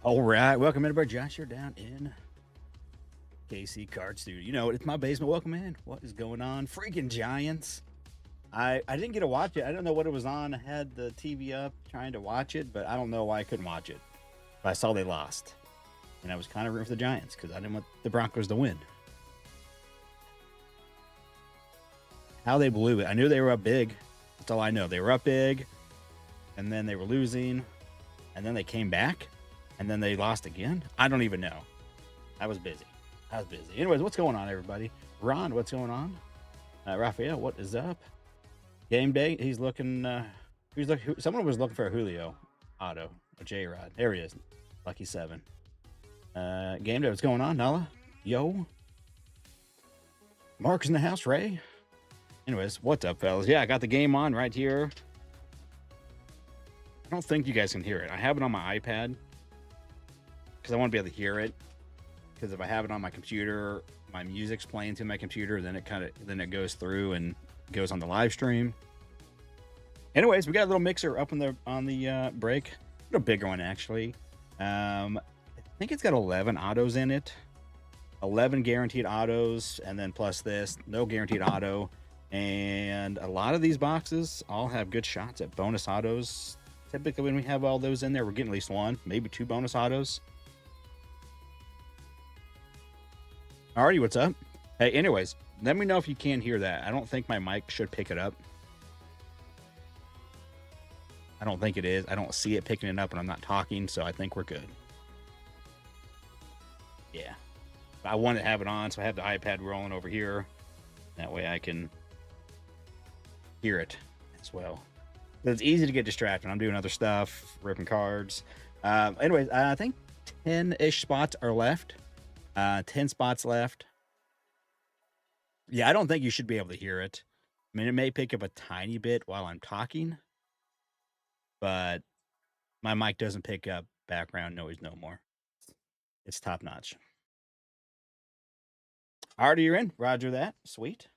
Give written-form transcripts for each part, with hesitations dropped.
All right, welcome everybody. Josh here down in KC Card Studio. You know, it's my basement. Welcome in. What is going on? Freaking Giants. I didn't get to watch it. I don't know what it was on. I had the TV up trying to watch it, but I don't know why I couldn't watch it. But I saw they lost, and I was kind of rooting for the Giants because I didn't want the Broncos to win. How they blew it. I knew they were up big. That's all I know. They were up big, and then they were losing, and then they came back, and then they lost again. I don't even know. I was busy. Anyways, what's going on, everybody? Ron, what's going on? Raphael, what is up? Game day. He's looking. Someone was looking for a Julio auto, a J Rod. There he is. Lucky 7. Game day. What's going on, Nala? Yo. Mark's in the house. Ray. Anyways, what's up, fellas? Yeah, I got the game on right here. I don't think you guys can hear it. I have it on my iPad because I want to be able to hear it. Because if I have it on my computer, my music's playing through my computer, then it goes through and goes on the live stream. Anyways, we got a little mixer up on the break, a little bigger one actually. I think it's got 11 autos in it, 11 guaranteed autos, and then plus this no guaranteed auto. And a lot of these boxes all have good shots at bonus autos. Typically, when we have all those in there, we're getting at least 1, maybe 2 bonus autos. Alrighty, what's up? Hey, anyways, let me know if you can hear that. I don't think my mic should pick it up. I don't think it is. I don't see it picking it up when I'm not talking, so I think we're good. Yeah. I want to have it on, so I have the iPad rolling over here. That way I can hear it as well. It's easy to get distracted. I'm doing other stuff, ripping cards. Anyways, I think 10-ish spots are left. 10 spots left. Yeah, I don't think you should be able to hear it. I mean, it may pick up a tiny bit while I'm talking, but my mic doesn't pick up background noise no more. It's top notch. Already you're in. Roger that. Sweet.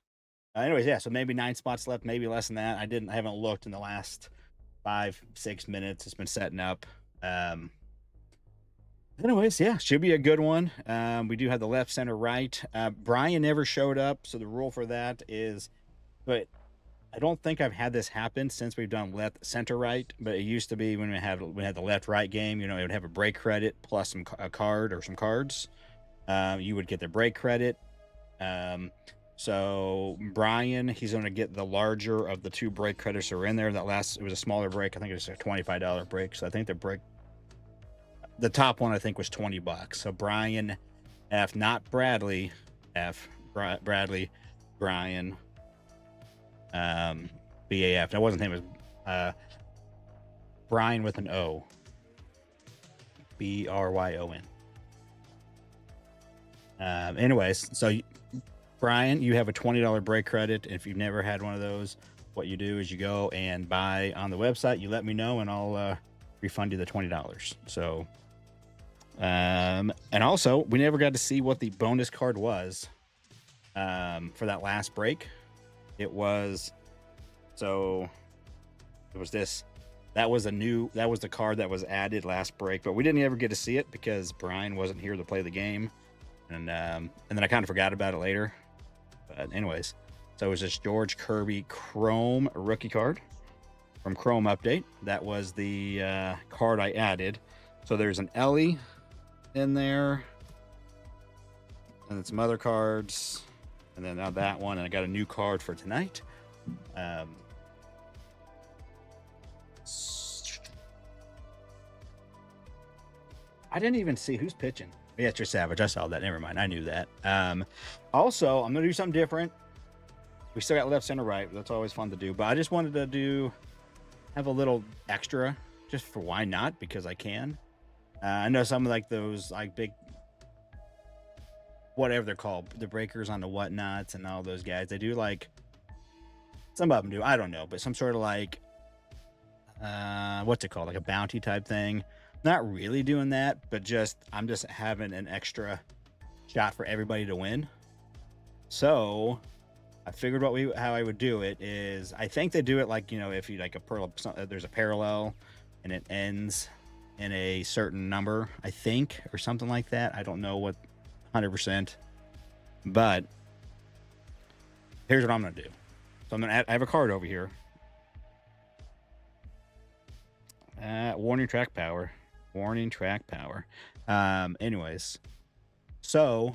Anyways, yeah, so maybe 9 spots left, maybe less than that. I haven't looked in the last 5-6 minutes. It's been setting up. Anyways, yeah, should be a good one. We do have the left, center, right. Brian never showed up, so the rule for that is, but I don't think I've had this happen since we've done left, center, right. But it used to be when we had the left, right game. You know, it would have a break credit plus a card or some cards. You would get the break credit. So Brian, he's going to get the larger of the 2 break credits that are in there. It was a smaller break. I think it was a $25 break. So I think the top one I think was $20. So Brian F, not Bradley F, Bradley, Brian, BAF. That wasn't him. It was Brian with an O, BRYON. Anyways, so Brian, you have a $20 break credit. If you've never had one of those, what you do is you go and buy on the website. You let me know, and I'll refund you the $20. So, and also, we never got to see what the bonus card was for that last break. It was this. That was the card that was added last break, but we didn't ever get to see it because Brian wasn't here to play the game. And then I kind of forgot about it later. But anyways, so it was this George Kirby Chrome rookie card from Chrome Update. That was the card I added. So there's an Ellie in there, and then some other cards, and then now that one, and I got a new card for tonight. I didn't even see who's pitching. Yeah, it's your Savage. I saw that. Never mind. I knew that. Also, I'm going to do something different. We still got left, center, right. That's always fun to do. But I just wanted to have a little extra just for why not? Because I can. I know some of like those like big, whatever they're called, the breakers on the whatnots and all those guys. They do like, some of them do. I don't know. But some sort of like, what's it called? Like a bounty type thing. Not really doing that, but I'm just having an extra shot for everybody to win. So I figured how I would do it is, I think they do it like, you know, if you like there's a parallel and it ends in a certain number, I think, or something like that. I don't know what 100%, but here's what I'm going to do. So I'm going to add, I have a card over here. Warning track power. Warning track power. Anyways, so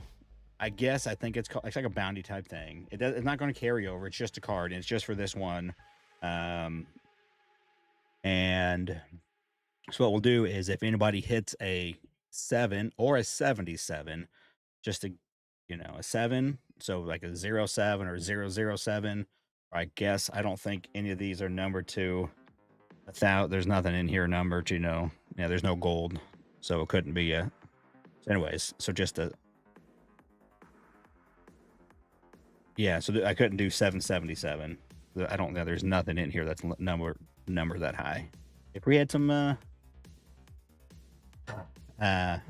I guess I think it's called, it's like a bounty type thing. It's not going to carry over. It's just a card, and it's just for this one. And so what we'll do is if anybody hits a 7 or a 77, just a a 7, so like a 07 or 007. I guess I don't think any of these are numbered to 1,000. There's nothing in here numbered, yeah, there's no gold, so it couldn't be a. So anyways, so just a. Yeah, so I couldn't do 777. I don't know. There's nothing in here that's number that high. If we had some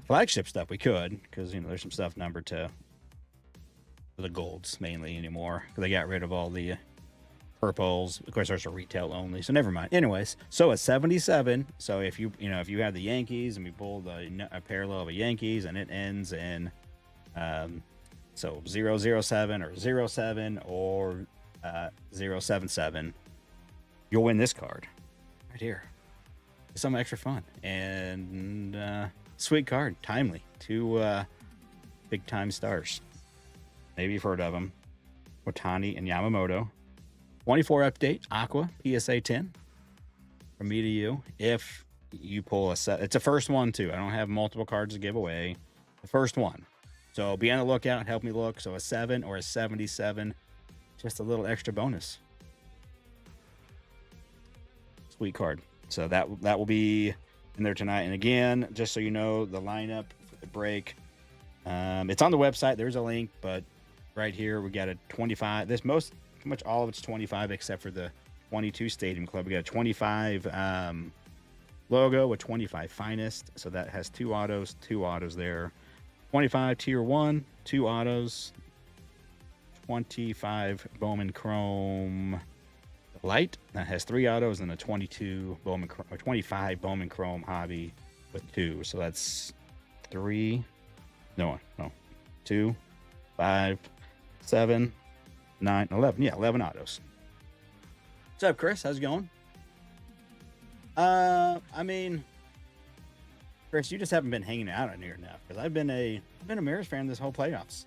flagship stuff, we could, because there's some stuff numbered to the golds mainly anymore, because they got rid of all the purples. Of course, there's a retail only, so never mind. Anyways, so at 77, so if you have the Yankees and we pull a parallel of a Yankees and it ends in so 007 or 07 or 077, you'll win this card right here. Some extra fun and sweet card, timely. 2 big time stars. Maybe you've heard of them. Otani and Yamamoto. 24 update, Aqua, PSA 10. From me to you. If you pull a set, it's a first one too. I don't have multiple cards to give away. The first one. So be on the lookout, help me look. So a 7 or a 77, just a little extra bonus. Sweet card. So that will be in there tonight. And again, just so you know, the lineup for the break, it's on the website. There's a link, but right here we got a 25. This pretty much all of it's 25 except for the 22 Stadium Club. We got a 25 logo with 25 finest. So that has 2 autos there. 25 tier 1, 2 autos, 25 Bowman Chrome Light that has 3 autos, and a 22 Bowman or 25 Bowman Chrome Hobby with 2. So that's 2, 5, 7, 9, 11. Yeah, 11 autos. What's up, Chris? How's it going? I mean, Chris, you just haven't been hanging out in here enough, because I've been a Mariners fan this whole playoffs.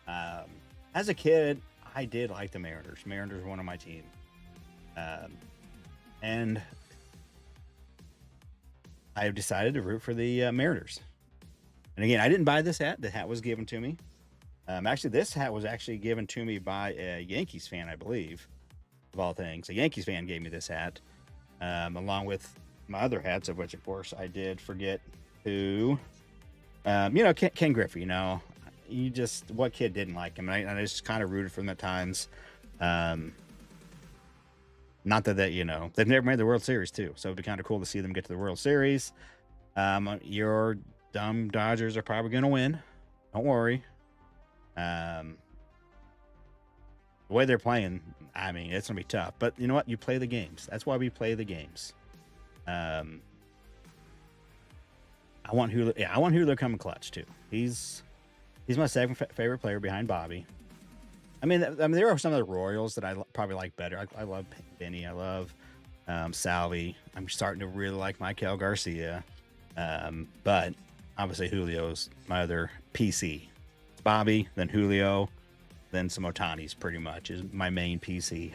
As a kid, I did like the Mariners. Mariners were one of my teams. And I've decided to root for the Mariners. And again, I didn't buy this hat. The hat was given to me. Actually, this hat was actually given to me by a Yankees fan, I believe, of all things. A Yankees fan gave me this hat, along with my other hats, of which, of course, I did forget to, Ken Griffey, what kid didn't like him? And I just kind of rooted for them at times. Not that they've never made the World Series too, so it'd be kind of cool to see them get to the World Series. Your dumb Dodgers are probably going to win. Don't worry. The way they're playing, I mean, it's going to be tough. But you know what? You play the games. That's why we play the games. I want Julio. Yeah, I want Julio coming clutch too. He's my second favorite player behind Bobby. I mean, there are some of the Royals that I probably like better. I love Benny. I love Salvi. I'm starting to really like Michael Garcia. But obviously Julio's my other PC. It's Bobby, then Julio, then some Ohtani's pretty much is my main PC.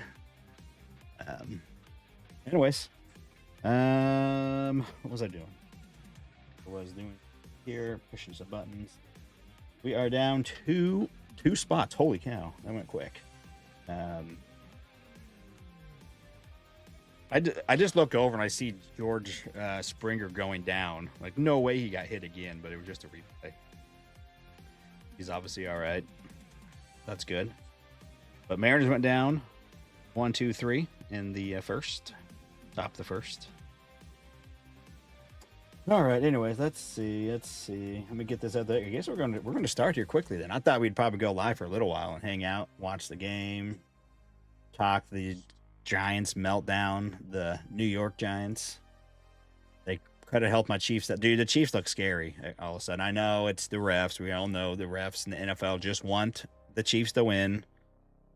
Anyways, what was I doing? I was doing here, pushing some buttons. We are down to 2 spots. Holy cow, that went quick. I just look over and I see George Springer going down. Like, no way he got hit again, but it was just a replay. He's obviously all right. That's good. But Mariners went down 1, 2, 3 in the first. Top the first. All right. Anyways, let's see. Let me get this out there. I guess we're going to start here quickly. Then I thought we'd probably go live for a little while and hang out, watch the game, talk the Giants meltdown, the New York Giants. They Gotta help my Chiefs. That dude, the Chiefs look scary all of a sudden. I know it's the refs. We all know the refs in the NFL just want the Chiefs to win.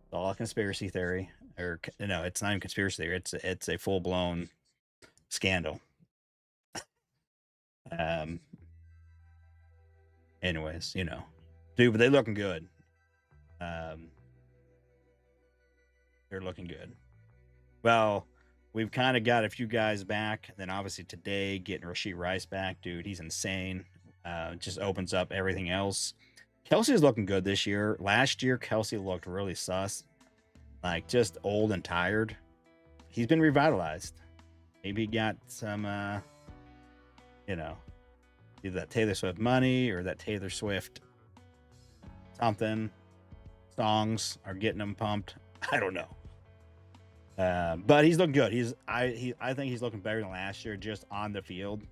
It's all a conspiracy theory, or no, it's not even conspiracy theory. It's a full blown scandal. Anyways, you know, dude, but they looking good. They're looking good. Well, we've kind of got a few guys back. Then obviously today, getting Rashid Rice back, dude, he's insane. Just opens up everything else. Kelsey's looking good this year. Last year, Kelsey looked really sus, like just old and tired. He's been revitalized. Maybe he got some, you know, either that Taylor Swift money or that Taylor Swift something songs are getting him pumped. I don't know. But he's looking good. I think he's looking better than last year, just on the field,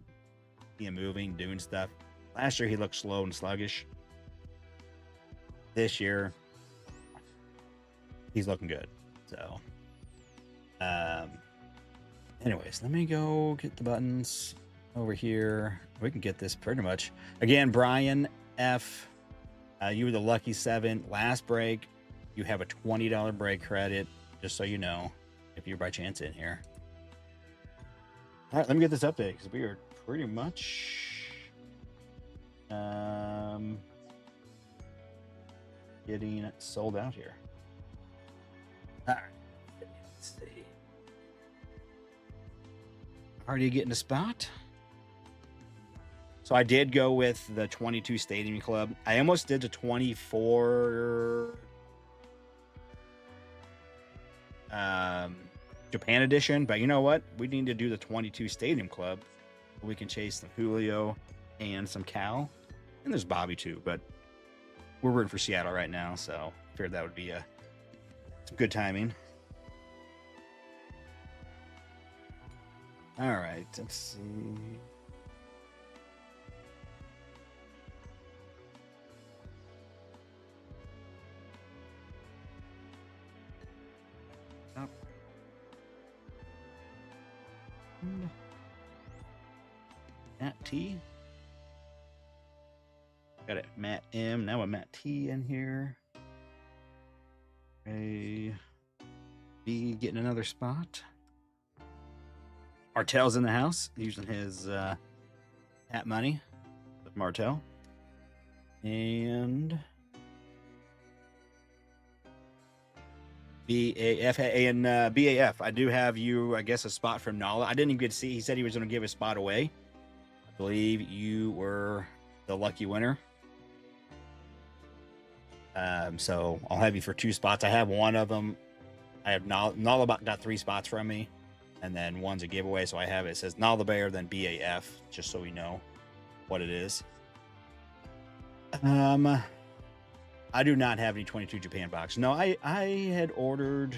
being moving, doing stuff. Last year he looked slow and sluggish. This year he's looking good. So, anyways, let me go get the buttons over here. We can get this pretty much. Again, Brian F. You were the lucky 7 last break. You have a $20 break credit, just so you know, if you're by chance in here. All right, let me get this update because we are pretty much getting sold out here. All right, let's see. Already getting a spot. So I did go with the 22 Stadium Club. I almost did the 24 Japan edition, but you know what? We need to do the 22 Stadium Club. We can chase some Julio and some Cal. And there's Bobby too, but we're rooting for Seattle right now, so I figured that would be some good timing. All right, let's see. Matt T. Got it. Matt M. Now a Matt T in here. A B getting another spot. Martell's in the house using his hat money with Martell. And BAF and BAF. I do have you, I guess, a spot from Nala. I didn't even get to see. He said he was going to give his spot away. I believe you were the lucky winner. So I'll have you for 2 spots. I have one of them. I have Nala got 3 spots from me, and then one's a giveaway. So I have it. It says Nala Bear, then BAF, just so we know what it is. I do not have any 22 Japan box. No, I had ordered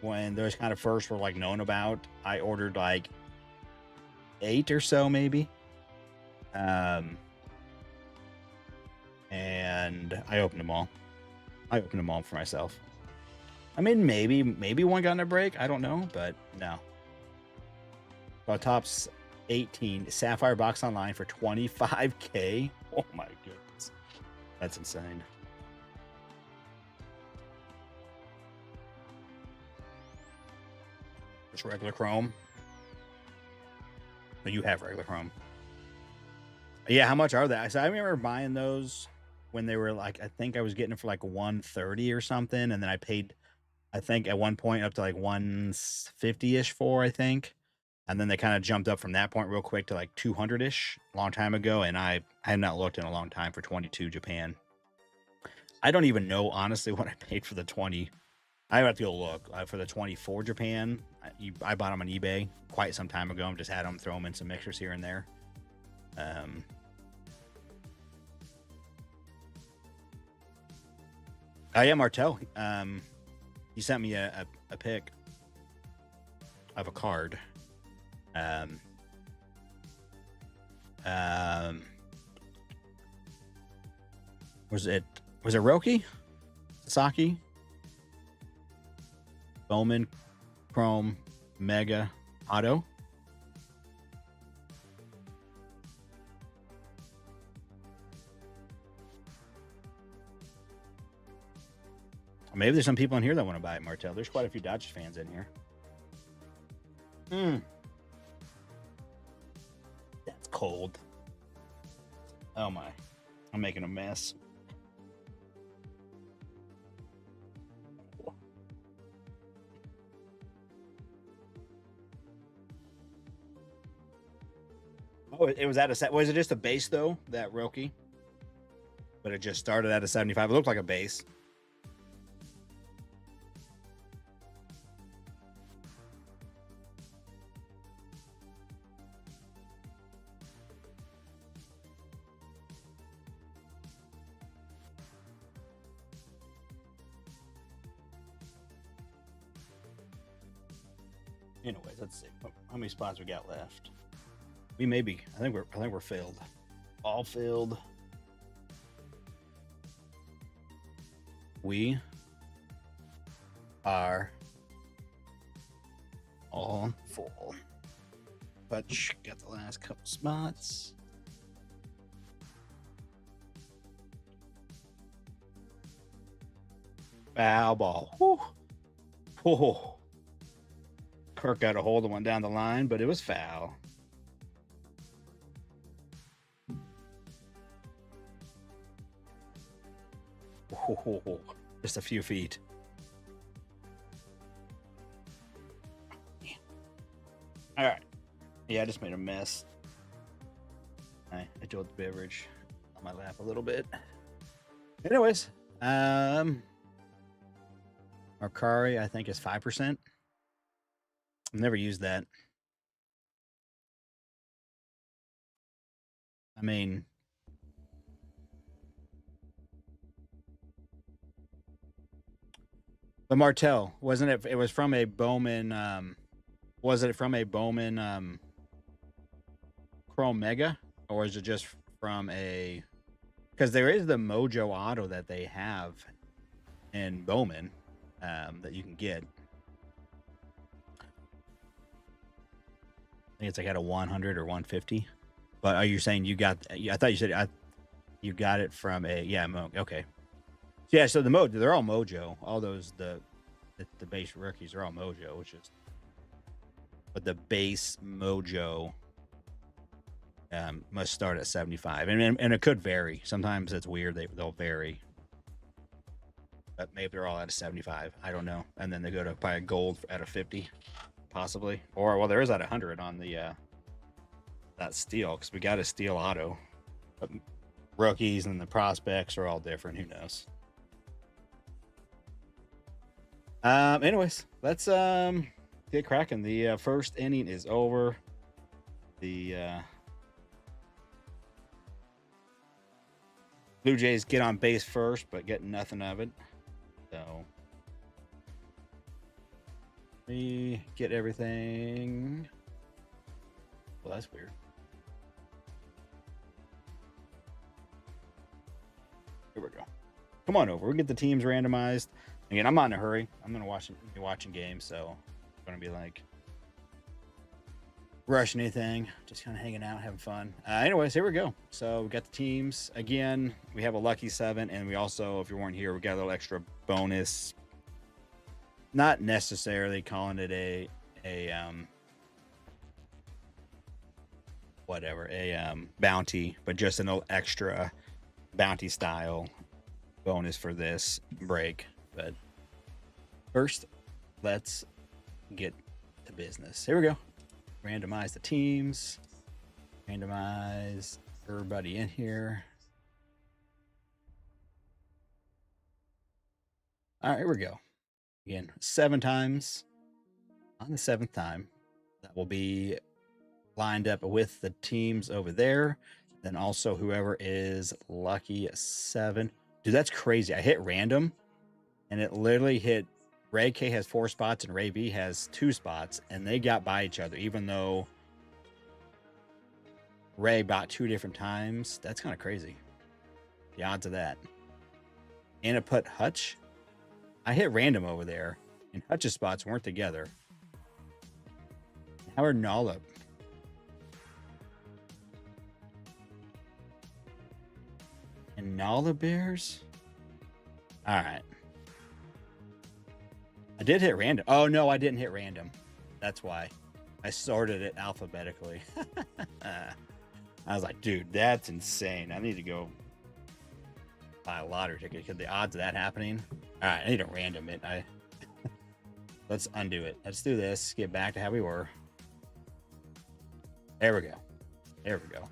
when those kind of first were like known about. I ordered like 8 or so maybe. And I opened them all. I opened them all for myself. I mean, maybe one got in a break. I don't know, but no. Top's 18 Sapphire box online for $25K. Oh my goodness, that's insane. Just regular chrome. But you have regular chrome. Yeah, how much are they? So I remember buying those when they were like, I think I was getting it for like 130 or something, and then I paid, I think at one point up to like 150-ish for, I think. And then they kind of jumped up from that point real quick to like 200-ish a long time ago, and I have not looked in a long time for 22 Japan. I don't even know, honestly, what I paid for the 20. I have to go look. For the 24 Japan, I bought them on eBay quite some time ago. I just had them, throw them in some mixers here and there. Yeah, Martell. He sent me a pic of a card. Was it Roki? Sasaki? Bowman, Chrome, Mega, Auto. Maybe there's some people in here that want to buy it, Martel. There's quite a few Dodgers fans in here. That's cold. Oh my. I'm making a mess. Oh, it was at a set. Was it just a base though, that rookie? But it just started at a 75. It looked like a base. Anyways, let's see how many spots we got left. We may be. I think we're filled. All filled. We are all full. But got the last couple spots. Foul ball. Whew. Whoa. Kirk got a hold of one down the line, but it was foul. Whoa. Just a few feet. All right. Yeah, I just made a mess. I enjoyed the beverage on my lap a little bit. Anyways, Mercari, I think, is 5%. I've never used that. I mean, but Martel, wasn't it? It was from a Bowman. Was it from a Bowman Chrome Mega, or is it just from a? Because there is the Mojo Auto that they have in Bowman that you can get. I think it's like at a 100 or 150. But are you saying you got? I thought you said you got it from a okay. Yeah, so they're all Mojo. All those the base rookies are all Mojo, which is. But the base Mojo must start at 75, and it could vary. Sometimes it's weird; they'll vary. But maybe they're all at a 75. I don't know. And then they go to probably gold at a 50, possibly. Or well, there is at 100 on the that steel because we got a steel auto. But rookies and the prospects are all different. Who knows? Anyways, let's get cracking. The first inning is over. The Blue Jays get on base first, but get nothing of it. So we get everything. Well, that's weird. Here we go. Come on over. We'll get the teams randomized. Again, I'm not in a hurry. I'm gonna be watching games, so I'm gonna be like rushing anything, just kind of hanging out, having fun. Anyways, here we go. So we got the teams again. We have a lucky 7, and we also, if you weren't here, we got a little extra bonus. Not necessarily calling it a bounty, but just an extra bounty style bonus for this break. But first, let's get to business. Here we go. Randomize the teams. Randomize everybody in here. All right, here we go. Again, 7 times. On the 7th time, that will be lined up with the teams over there. Then also whoever is lucky 7. Dude, that's crazy. I hit random, and it literally hit. Ray K has 4 spots and Ray B has 2 spots, and they got by each other, even though Ray bought 2 different times. That's kind of crazy. The odds of that. And it put Hutch. I hit random over there, and Hutch's spots weren't together. Howard Nollop. And Nala Bears? All right. did hit random. Oh, no, I didn't hit random. That's why. I sorted it alphabetically. I was like, dude, that's insane. I need to go buy a lottery ticket because the odds of that happening. All right, I need to random it. Let's undo it. Let's do this. Get back to how we were. There we go. There we go.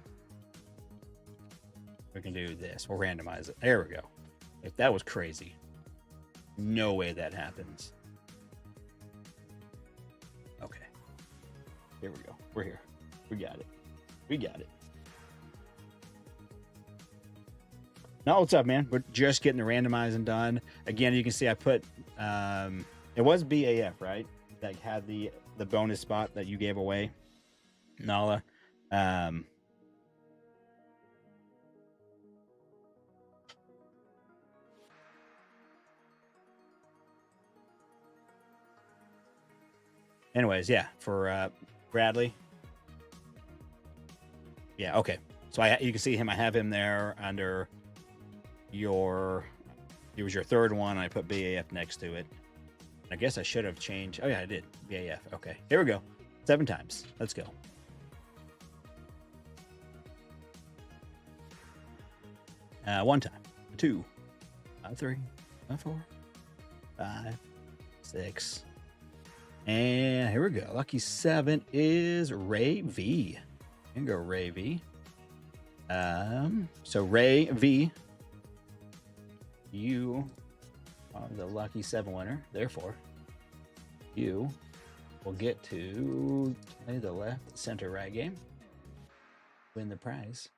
We can do this. We'll randomize it. There we go. If that was crazy, no way that happens. Okay. Here we go. We're here. We got it. We got it. Now, what's up, man? We're just getting the randomizing done. Again, you can see I put, it was BAF, right? That had the bonus spot that you gave away, Nala. Anyways, yeah, for Bradley. Yeah, okay. So you can see him. I have him there under your. It was your third one. I put BAF next to it. I guess I should have changed. Oh yeah, I did. BAF. Okay, here we go. 7 times. Let's go. One time, 2, 3, 4, 5, 6. And here we go. Lucky 7 is Ray V. You can go Ray V. So Ray V, you are the lucky 7 winner. Therefore, you will get to play the left, center, right game. Win the prize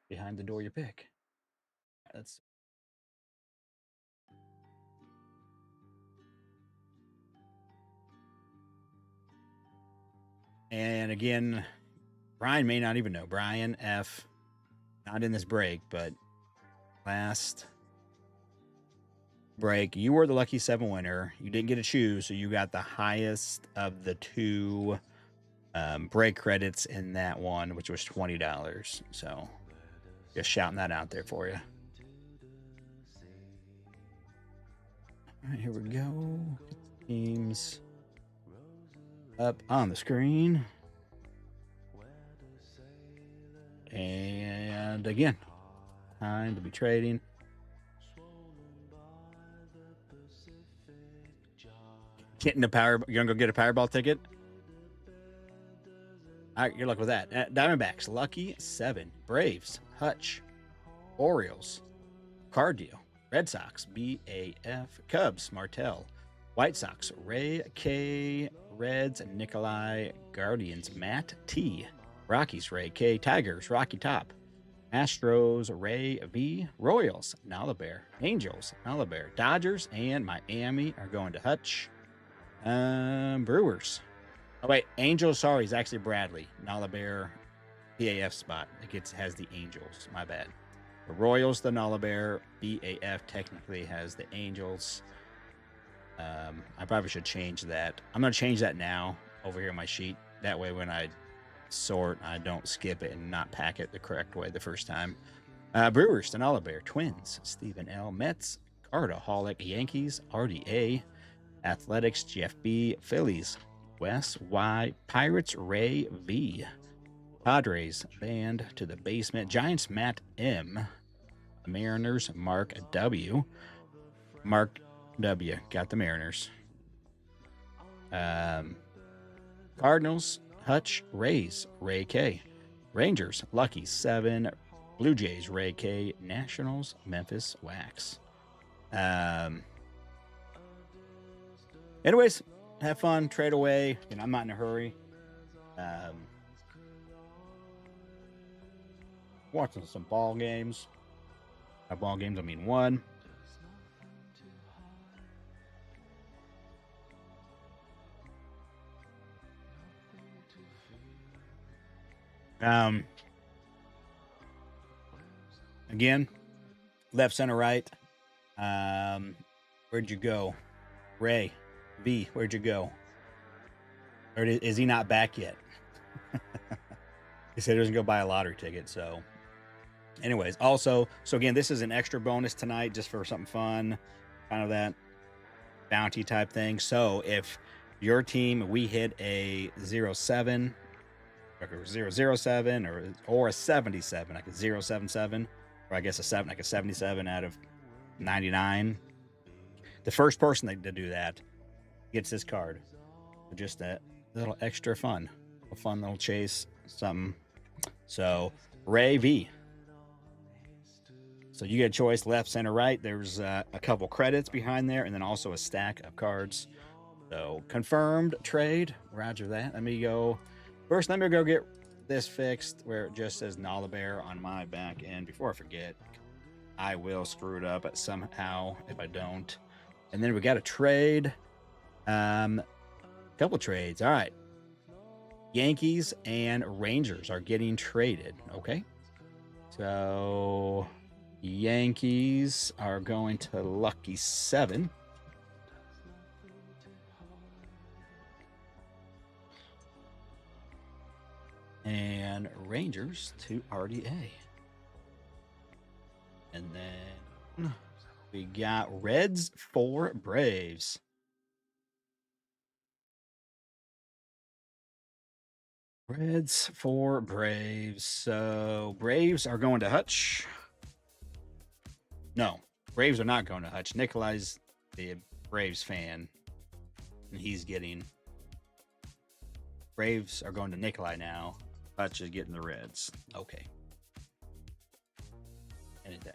behind the door you pick. That's and again, Brian may not even know. Brian F, not in this break, but last break, you were the lucky 7 winner. You didn't get to choose, so you got the highest of the 2 break credits in that one, which was $20. So just shouting that out there for you. All right, here we go. Get the teams up on the screen. And again, time to be trading. Getting the power. You're gonna go get a Powerball ticket. All right, good luck with that. Diamondbacks, lucky 7. Braves, Hutch. Orioles, card deal. Red Sox, BAF. Cubs, Martell. White Sox, Ray K. Reds, Nikolai. Guardians, Matt T. Rockies, Ray K. Tigers, Rocky Top. Astros, Ray V. Royals, Nala Bear. Angels, Nala Bear. Dodgers and Miami are going to Hutch. Brewers. Oh, wait. Angels, sorry, is actually Bradley. Nala Bear, BAF spot. It has the Angels. My bad. The Royals, the Nala Bear. BAF technically has the Angels. I probably should change that. I'm going to change that now over here on my sheet. That way when I sort, I don't skip it and not pack it the correct way the first time. Brewers, the Nala Bear. Twins, Stephen L. Mets. Cardaholic, Yankees. RDA. Athletics, Jeff B. Phillies, Wes Y. Pirates, Ray V. Padres, Band to the Basement. Giants, Matt M. Mariners, Mark W. Mark W. Got the Mariners. Cardinals, Hutch. Rays, Ray K. Rangers, Lucky 7. Blue Jays, Ray K. Nationals, Memphis Wax. Anyways, have fun, trade away. I'm not in a hurry. Watching some ball games. By ball games, I mean one. Again, left, center, right. Where'd you go? Ray V, where'd you go? Or is he not back yet? He said he doesn't go buy a lottery ticket. So anyways, also, so again, this is an extra bonus tonight just for something fun. Kind of that bounty type thing. So if your team, we hit a 07 or 007 or a 77, like a 077, or I guess a 7, like a 77 out of 99. The first person to do that gets this card. Just that little extra fun, a fun little chase, something. So Ray V. So you get a choice, left, center, right. There's a couple credits behind there, and then also a stack of cards. So confirmed trade. Roger that. Let me go get this fixed where it just says Nala Bear on my back end. Before I forget, I will screw it up somehow if I don't. And then we got a trade. Couple trades. All right. Yankees and Rangers are getting traded. Okay. So Yankees are going to Lucky 7. And Rangers to RDA. And then we got Reds for Braves. Reds for Braves. So Braves are going to Hutch. No, Braves are not going to Hutch. Nikolai's the Braves fan, and he's getting. Braves are going to Nikolai now. Hutch is getting the Reds. Okay. Anything.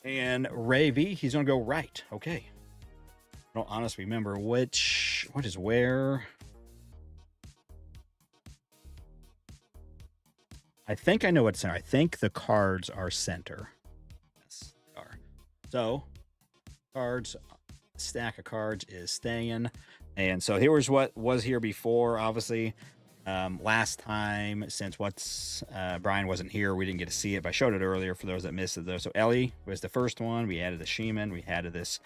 And Ray V, he's going to go right. Okay. I don't honestly remember what is where. I think I know what's center. I think the cards are center. Yes, they are. So, cards, stack of cards is staying. And so here's what was here before, obviously. Last time, since Brian wasn't here, we didn't get to see it, but I showed it earlier for those that missed it though. So Ellie was the first one. We added the Sheeman. We added this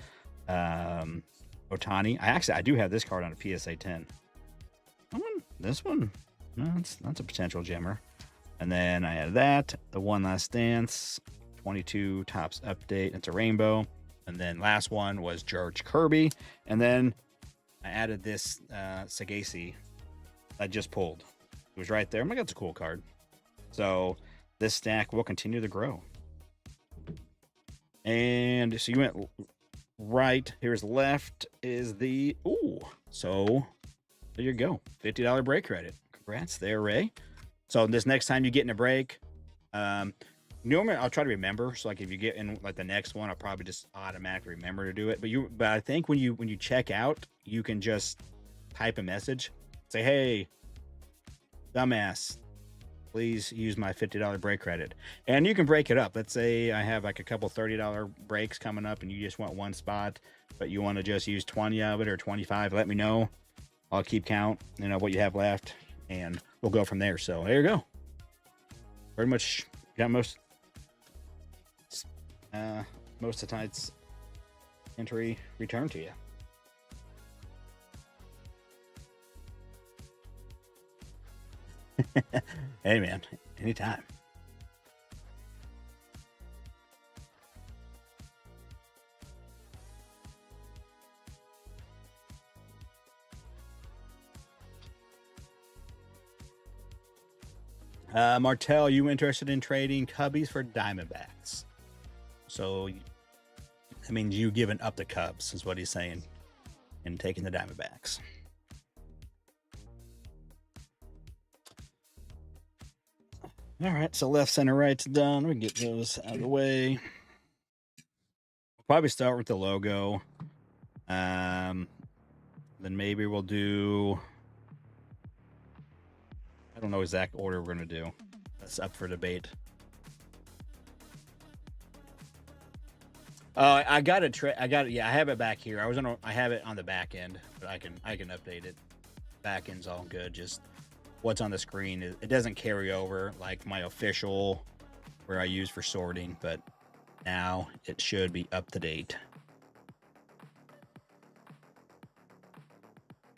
Otani. I do have this card on a PSA 10. This one, no, that's a potential gemmer. And then I added that, the One Last Dance, 22 Tops Update. It's a rainbow. And then last one was George Kirby. And then I added this Sagasi I just pulled. It was right there. I'm like, that's a cool card. So this stack will continue to grow. And so you went right. Here's left is the, so there you go. $50 break credit. Congrats there, Ray. So this next time you get in a break, normally I'll try to remember. So like if you get in like the next one, I'll probably just automatically remember to do it. But I think when you check out, you can just type a message, say, hey, dumbass, please use my $50 break credit. And you can break it up. Let's say I have like a couple $30 breaks coming up and you just want one spot, but you want to just use 20 of it or 25. Let me know. I'll keep count, what you have left, and we'll go from there. So there you go. Pretty much got most of tonight's entry returned to you. Hey man, anytime. Martell, you interested in trading Cubbies for Diamondbacks? So that means you giving up the Cubs is what he's saying and taking the Diamondbacks. All right, so left, center, right's done. We can get those out of the way. We'll probably start with the logo. Then maybe we'll do, I don't know exact order we're going to do. That's up for debate. I got it. Yeah, I have it back here. I have it on the back end, but I can update it. Back end's all good. Just what's on the screen, it doesn't carry over like my official where I use for sorting, but now it should be up to date.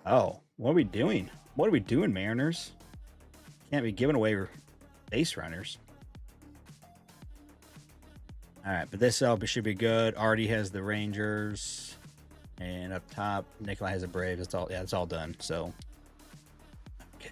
Oh, what are we doing? What are we doing, Mariners? Can't be giving away Base runners. All right, but this should be good. Artie has the Rangers, and up top, Nikolai has a Brave. It's all, yeah, it's all done. So, okay.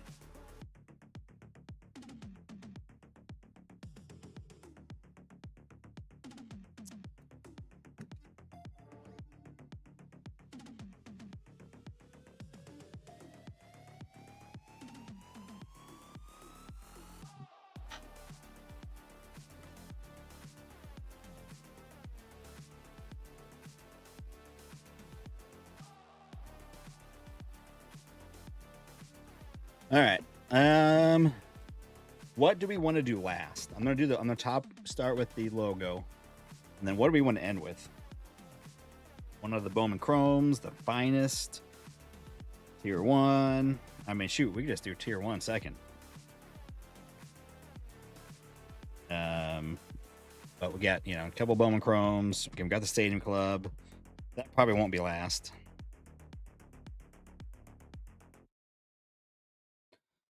All right. What do we want to do last? I'm gonna top start with the logo, and then what do we want to end with? One of the Bowman Chromes, the finest, tier 1. I mean, shoot, we could just do tier 1 second. But we got, a couple Bowman Chromes. Okay, we got the Stadium Club. That probably won't be last.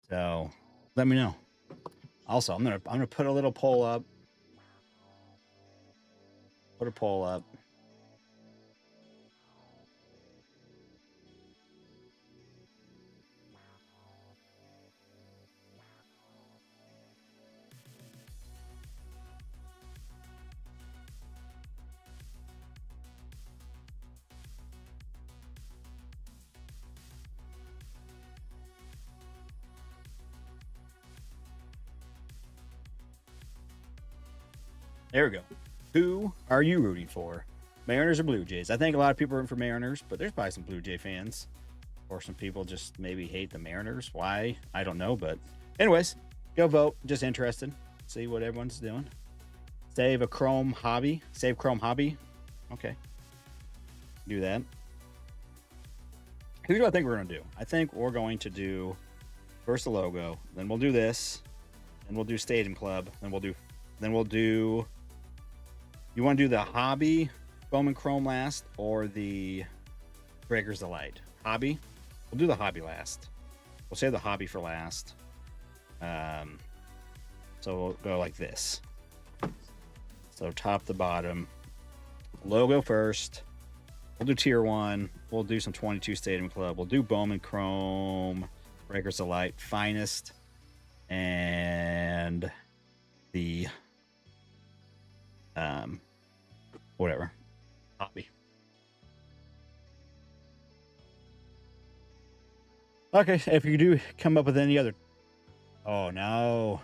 So let me know. Also, I'm gonna put a little poll up. Put a poll up. There we go. Who are you rooting for? Mariners or Blue Jays? I think a lot of people are rooting for Mariners, but there's probably some Blue Jay fans. Or some people just maybe hate the Mariners. Why? I don't know. But anyways, go vote. Just interested. See what everyone's doing. Save Chrome Hobby. Okay. Do that. Here's what I think we're going to do. I think we're going to do first the logo. Then we'll do this. Then we'll do Stadium Club. Then we'll do you want to do the Hobby Bowman Chrome last or the Breakers Delight? Hobby? We'll do the Hobby last. We'll save the Hobby for last. So we'll go like this. So top to bottom. Logo first. We'll do tier 1. We'll do some 22 Stadium Club. We'll do Bowman Chrome, Breakers Delight, finest, and the whatever. Hobby. Okay, if you do come up with any other... Oh, no.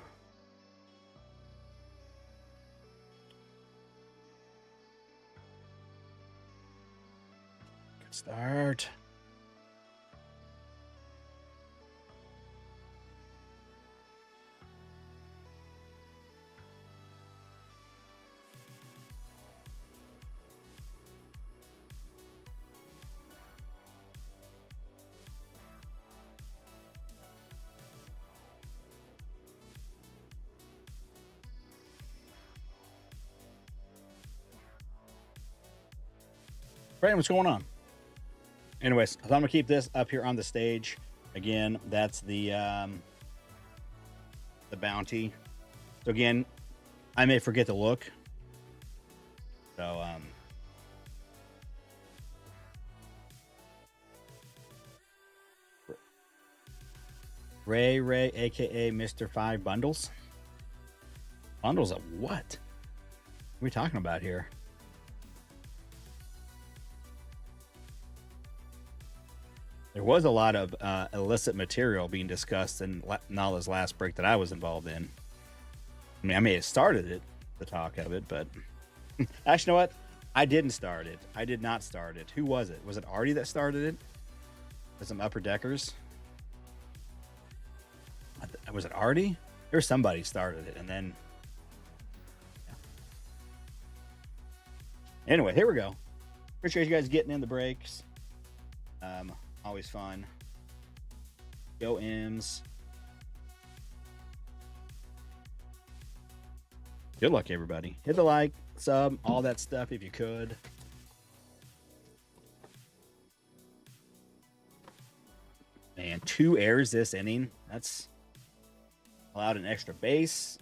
Good start. Brandon, what's going on? Anyways, so I'm gonna keep this up here on the stage. Again, that's the bounty. So again, I may forget the look. So Ray, aka Mr. 5 Bundles. Bundles of what? What are we talking about here? There was a lot of illicit material being discussed in Nala's last break that I was involved in. I mean, I may have started it, the talk of it, but actually, you know what? I didn't start it. I did not start it. Who was it? Was it Artie that started it? With some upper deckers? Was it Artie? Or somebody started it, and then... Yeah. Anyway, here we go. Appreciate you guys getting in the breaks. Always fun. Go M's. Good luck, everybody. Hit the like, sub, all that stuff if you could. Man, 2 errors this inning. That's allowed an extra base.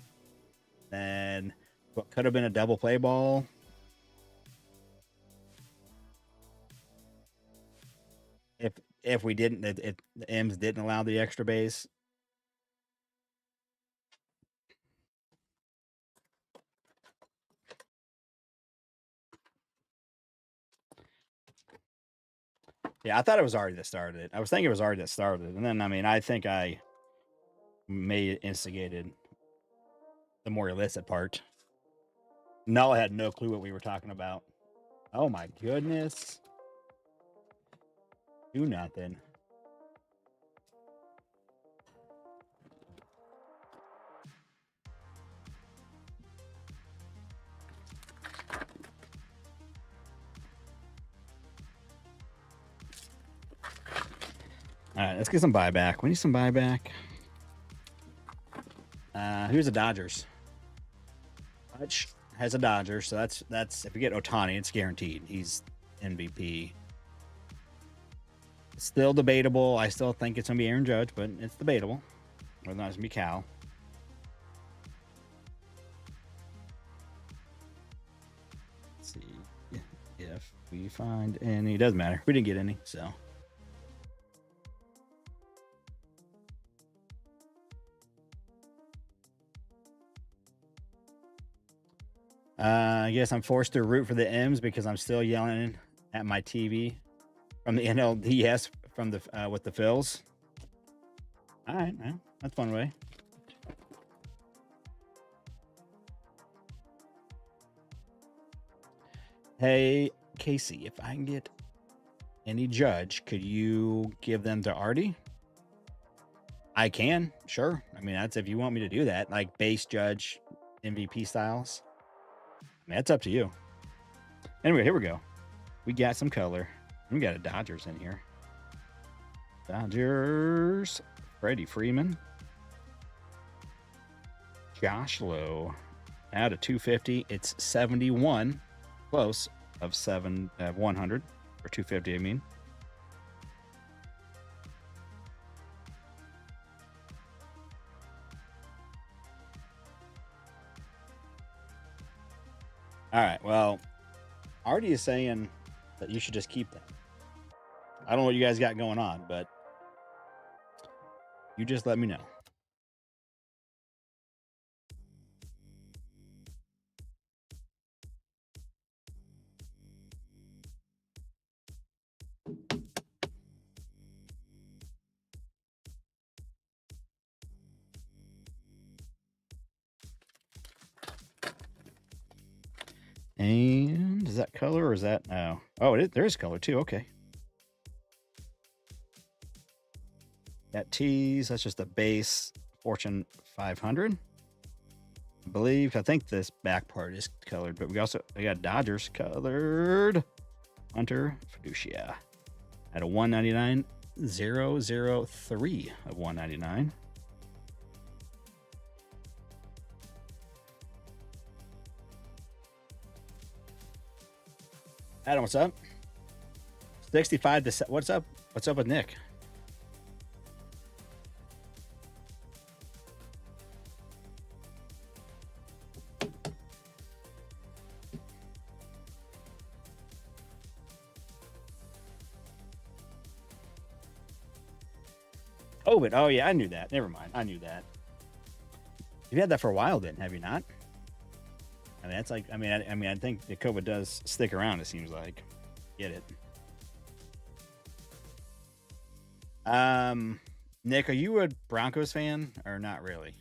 Then what could have been a double play ball. If we didn't, the M's didn't allow the extra base. Yeah, I thought it was already that started it. I was thinking it was already that started, and then I mean, I think I may have instigated the more illicit part. Null had no clue what we were talking about. Oh my goodness! Do nothing. All right, let's get some buyback. We need some buyback. Who's the Dodgers? Hutch has a Dodger, so that's if we get Ohtani, it's guaranteed. He's MVP. Still debatable. I still think it's gonna be Aaron Judge, but it's debatable. Whether or not it's gonna be Cal. Let's see if we find any. It doesn't matter. We didn't get any, so. I guess I'm forced to root for the M's because I'm still yelling at my TV from the NLDS from the with the Phils. All right, well, that's one way. Hey, Casey, if I can get any Judge, could you give them to Artie? I can, sure. I mean, that's if you want me to do that, like base Judge MVP styles. I mean, that's up to you. Anyway, here we go. We got some color. We got a Dodgers in here. Dodgers. Freddie Freeman. Josh Lowe. Out of 250. It's 71. Close of 100. Or 250, I mean. All right, well, Artie is saying that you should just keep them. I don't know what you guys got going on, but you just let me know. And is that color or is that no? Oh, there is color too. Okay. That tease, that's just a base Fortune 500. I think this back part is colored, but we got Dodgers colored. Hunter Fiducia at a 199 003 of 199. Adam, what's up? 65 to what's up? What's up with Nick? Oh, but oh yeah, I knew that. Never mind, I knew that. You've had that for a while, then, have you not? I mean, that's like, I mean, I think the COVID does stick around. It seems like, get it. Nick, are you a Broncos fan or not really?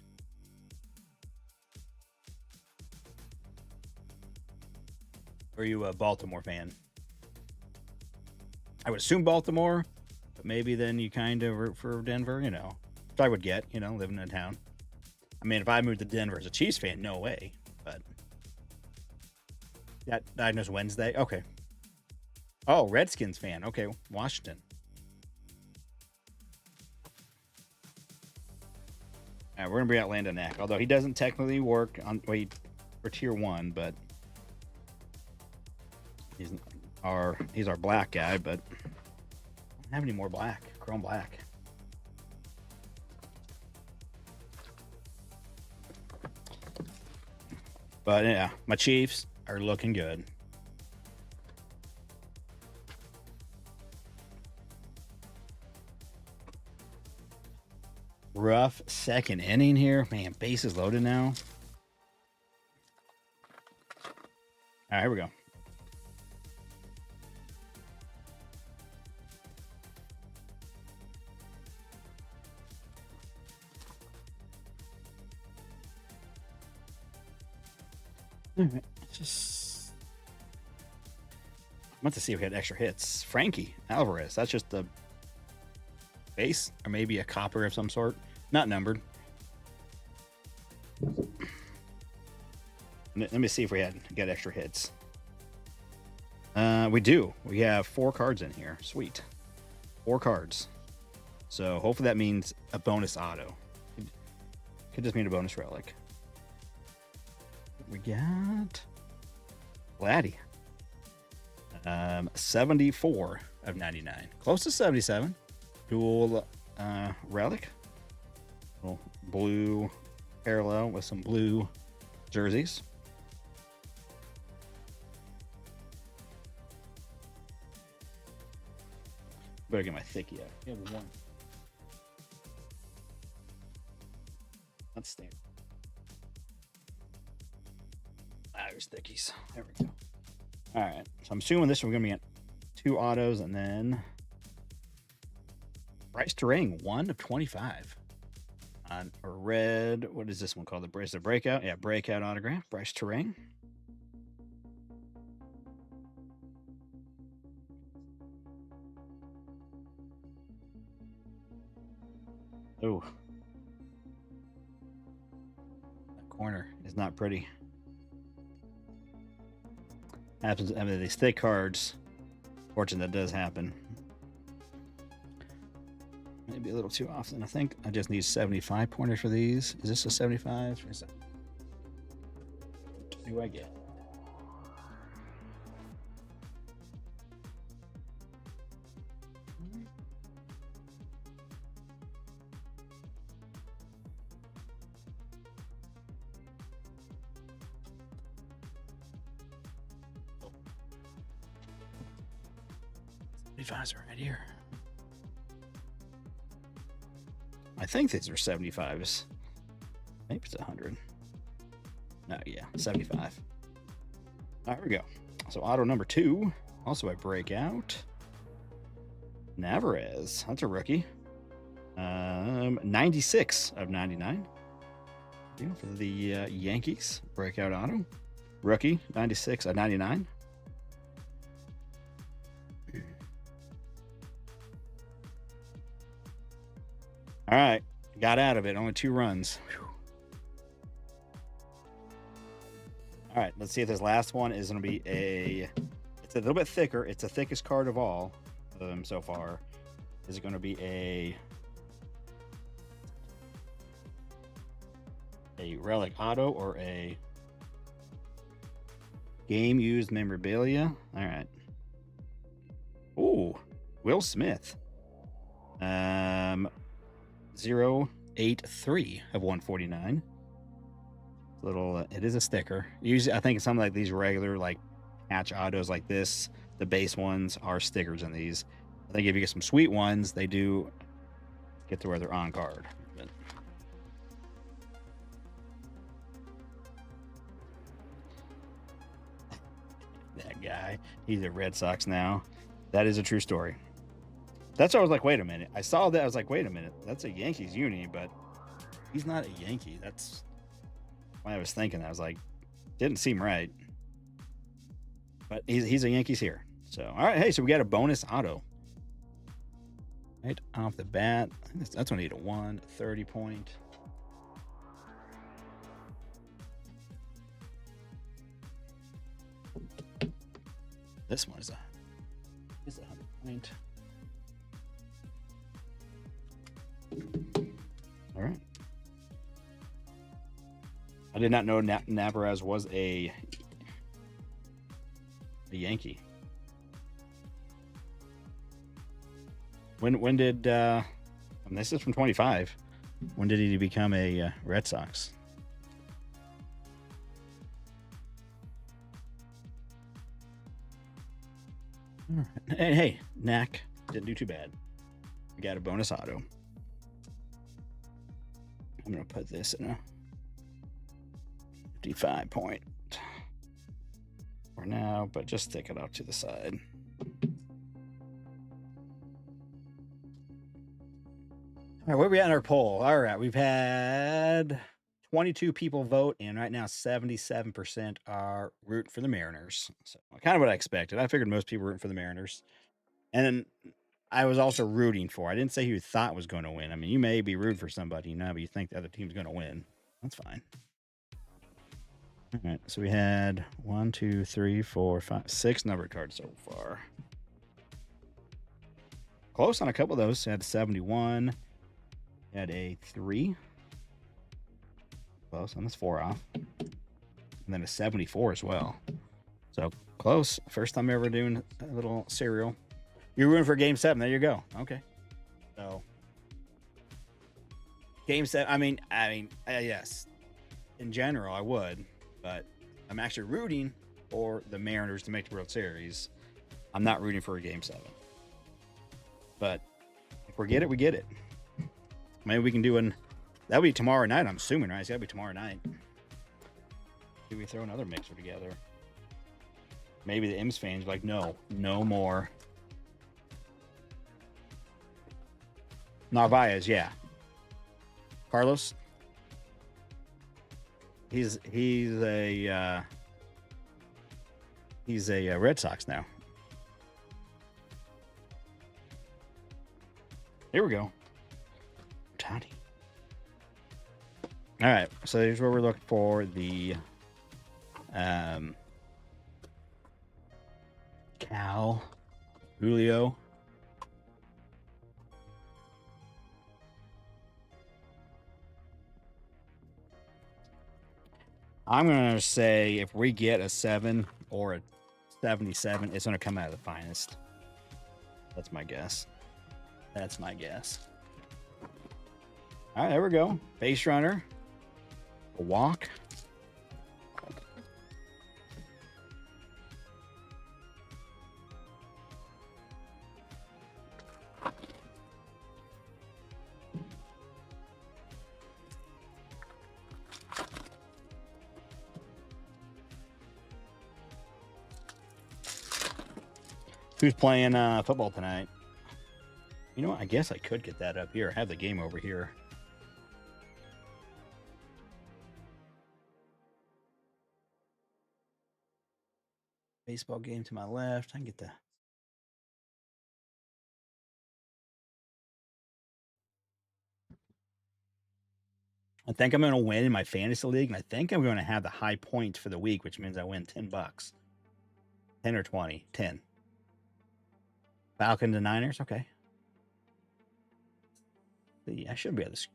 Or are you a Baltimore fan? I would assume Baltimore, but maybe then you kind of root for Denver. You know, which I would get. You know, living in town. I mean, if I moved to Denver as a Chiefs fan, no way. But that diagnosed Wednesday. Okay. Oh, Redskins fan. Okay, Washington. All right, we're gonna bring out Landon Eck, although he doesn't technically work on for tier 1, but he's our black guy. But I don't have any more black, chrome black. But yeah, my Chiefs are looking good. Rough second inning here. Man, bases loaded now. All right, here we go. All right, just I want to see if we had extra hits. Frankie Alvarez. That's just the base, or maybe a copper of some sort, not numbered. Let me see if we got extra hits. We do. We have 4 cards in here. Sweet, 4 cards. So hopefully that means a bonus auto. Could just mean a bonus relic. We got Vladdy. 74 of 99. Close to 77. Dual relic. Little blue parallel with some blue jerseys. Better get my thickie out. Yeah, one. Let's stand. There's thickies. There we go. All right. So I'm assuming this one we're going to get 2 autos and then Bryce Terang, 1 of 25. On a red, what is this one called? The breakout? Yeah, breakout autograph. Bryce Terang. Oh. That corner is not pretty. Happens, I mean, these thick cards. Fortunately, that does happen. Maybe a little too often. I think I just need 75 pointers for these. Is this a 75? What do I get? Are right here. I think these are 75s. Maybe it's 100. No, yeah, 75. All right, here we go. So auto number 2, also a breakout. Navarez, that's a rookie. 96 of 99. For the Yankees, breakout auto. Rookie, 96 of 99. All right, got out of it. Only 2 runs. Whew. All right, let's see if this last one is going to be it's a little bit thicker. It's the thickest card of all of them so far. Is it going to be a relic auto or a game used memorabilia? All right. Ooh, Will Smith. 083 of 149. Little, it is a sticker. Usually, I think some like these regular like patch autos like this, the base ones are stickers in these. I think if you get some sweet ones, they do get to where they're on card. But that guy, he's at Red Sox now. That is a true story. That's why I was like, wait a minute. I saw that. I was like, wait a minute. That's a Yankees uni, but he's not a Yankee. That's why I was thinking. I was like, didn't seem right. But he's a Yankees here. So, all right. Hey, so we got a bonus auto. Right off the bat. That's going to need a 130 point. This one is a 100 point. All right. I did not know Navarez was a Yankee. When did this is from 25? When did he become a Red Sox? All right. Hey, Knack didn't do too bad. We got a bonus auto. I'm gonna put this in a 55 point for now, but just stick it out to the side. All right, where are we at in our poll? All right, we've had 22 people vote, and right now 77% are rooting for the Mariners. So kind of what I expected. I figured most people were rooting for the Mariners. And then I was also rooting for. I didn't say who you thought was going to win. I mean, you may be rooting for somebody now, but you think the other team's going to win. That's fine. All right, so we had 1, 2, 3, 4, 5, 6 numbered cards so far. Close on a couple of those. Had 71. Had a 3. Close on this 4 off. And then a 74 as well. So close. First time ever doing a little serial. You're rooting for Game 7. There you go. Okay. So Game 7. I mean, yes. In general, I would, but I'm actually rooting for the Mariners to make the World Series. I'm not rooting for a Game 7. But if we get it, we get it. Maybe we can do that'll be tomorrow night, I'm assuming, right? It's got to be tomorrow night. Maybe we throw another mixer together. Maybe the M's fans are like, no more. Narvaez, yeah. Carlos. He's a Red Sox now. Here we go. Toddy. All right, so here's where we're looking for the Cal, Julio. I'm going to say if we get a 7 or a 77, it's going to come out of the finest. That's my guess. All right, there we go. Base runner. A walk. Who's playing football tonight? You know what? I guess I could get that up here. I have the game over here. Baseball game to my left. I can get the... I think I'm going to win in my fantasy league, and I think I'm going to have the high points for the week, which means I win $10. 10 or 20. 10. Falcons and Niners. Okay. See, I should be able to...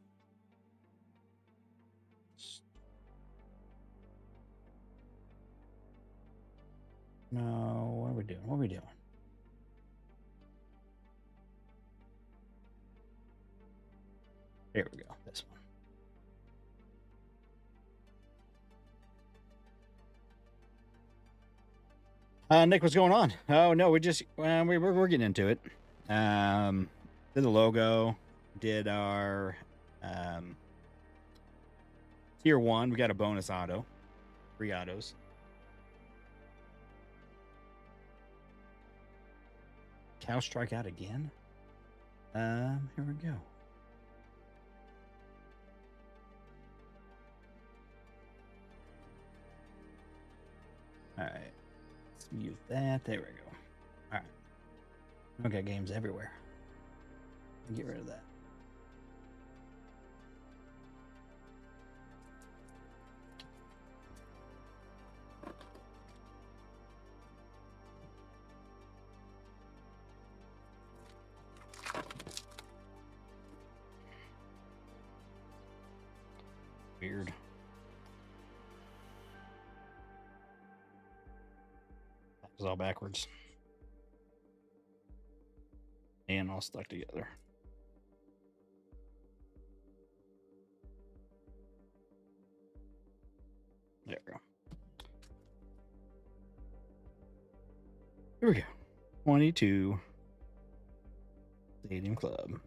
No, what are we doing? Here we go. This one. Nick, what's going on? Oh no, we're getting into it. Did the logo, did our tier 1. We got a bonus auto, 3 autos. Cow strike out again. Here we go. All right. Let's mute that. There we go. All right. I've got games everywhere. Get rid of that. Weird. That was all backwards. And all stuck together. There we go. Here we go. 22 Stadium Club.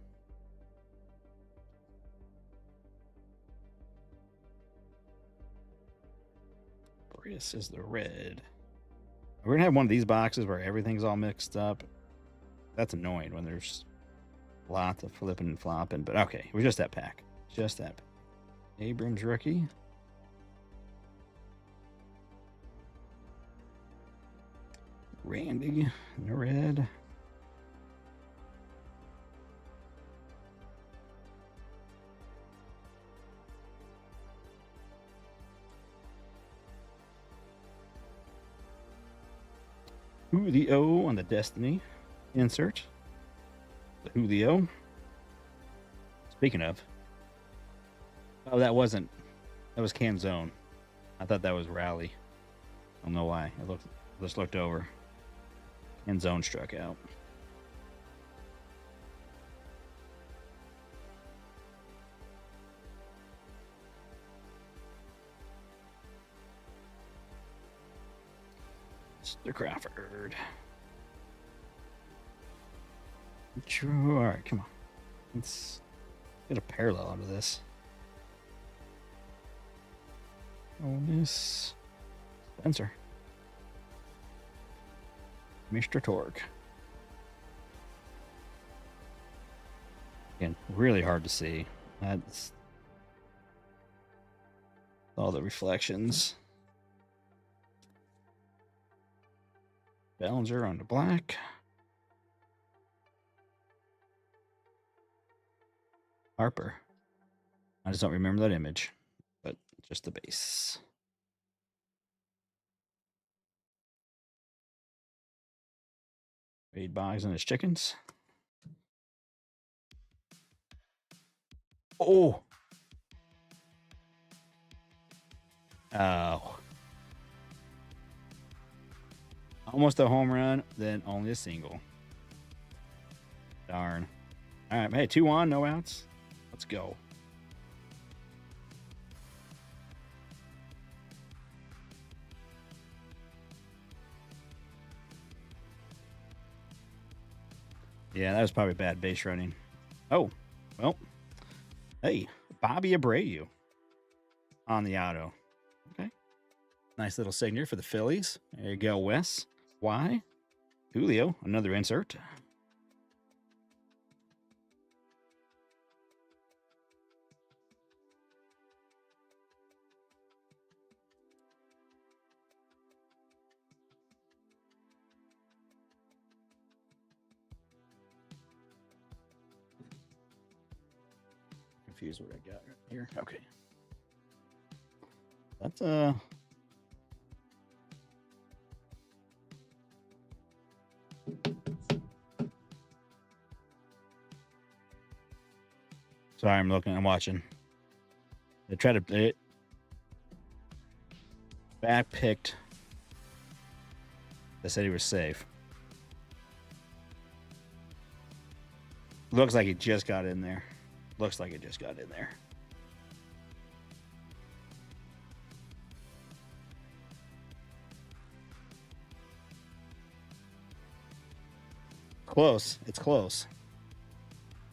This is the red. We're gonna have one of these boxes where everything's all mixed up. That's annoying when there's lots of flipping and flopping, but okay, it was just that pack. Just that. Abrams rookie. Randy in the red. Julio on the Destiny insert. The Julio. Speaking of. Oh, that was Canzone. I thought that was Rally. I don't know why. Just looked over. Canzone struck out. Mr. Crawford. True. All right, come on. Let's get a parallel out of this. Bonus. Spencer. Mr. Torque. Again, really hard to see. That's all the reflections. Bellinger on the black. Harper. I just don't remember that image, but just the base. Wade Boggs and his chickens. Oh. Oh. Almost a home run, then only a single. Darn. All right, hey, 2 on, no outs. Let's go. Yeah, that was probably bad base running. Oh, well. Hey, Bobby Abreu on the auto. Okay. Nice little signature for the Phillies. There you go, Wes. Why? Julio, another insert. Confused what I got right here. Okay. That's sorry, I'm watching. They tried to back picked. They said he was safe. Looks like he just got in there. Looks like it just got in there. Close. It's close.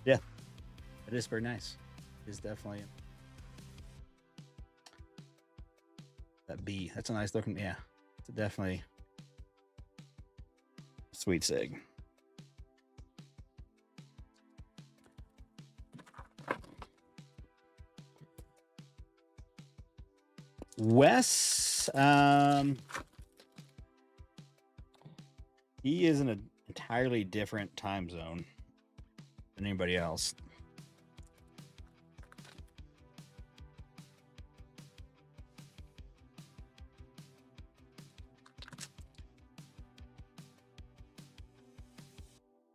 Yeah. It is very nice. It's definitely that B. That's a nice looking. Yeah. It's definitely sweet sig. Wes, he is in an entirely different time zone than anybody else.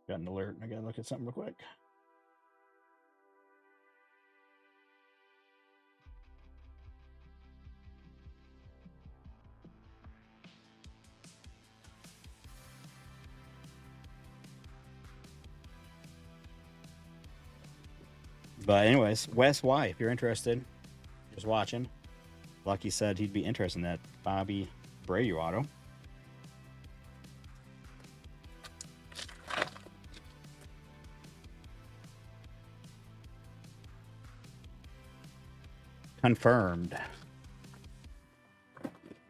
Got an alert. I gotta look at something real quick. But anyways, Wes Y, if you're interested, just watching. Lucky said he'd be interested in that Bobby Abreu auto. Confirmed.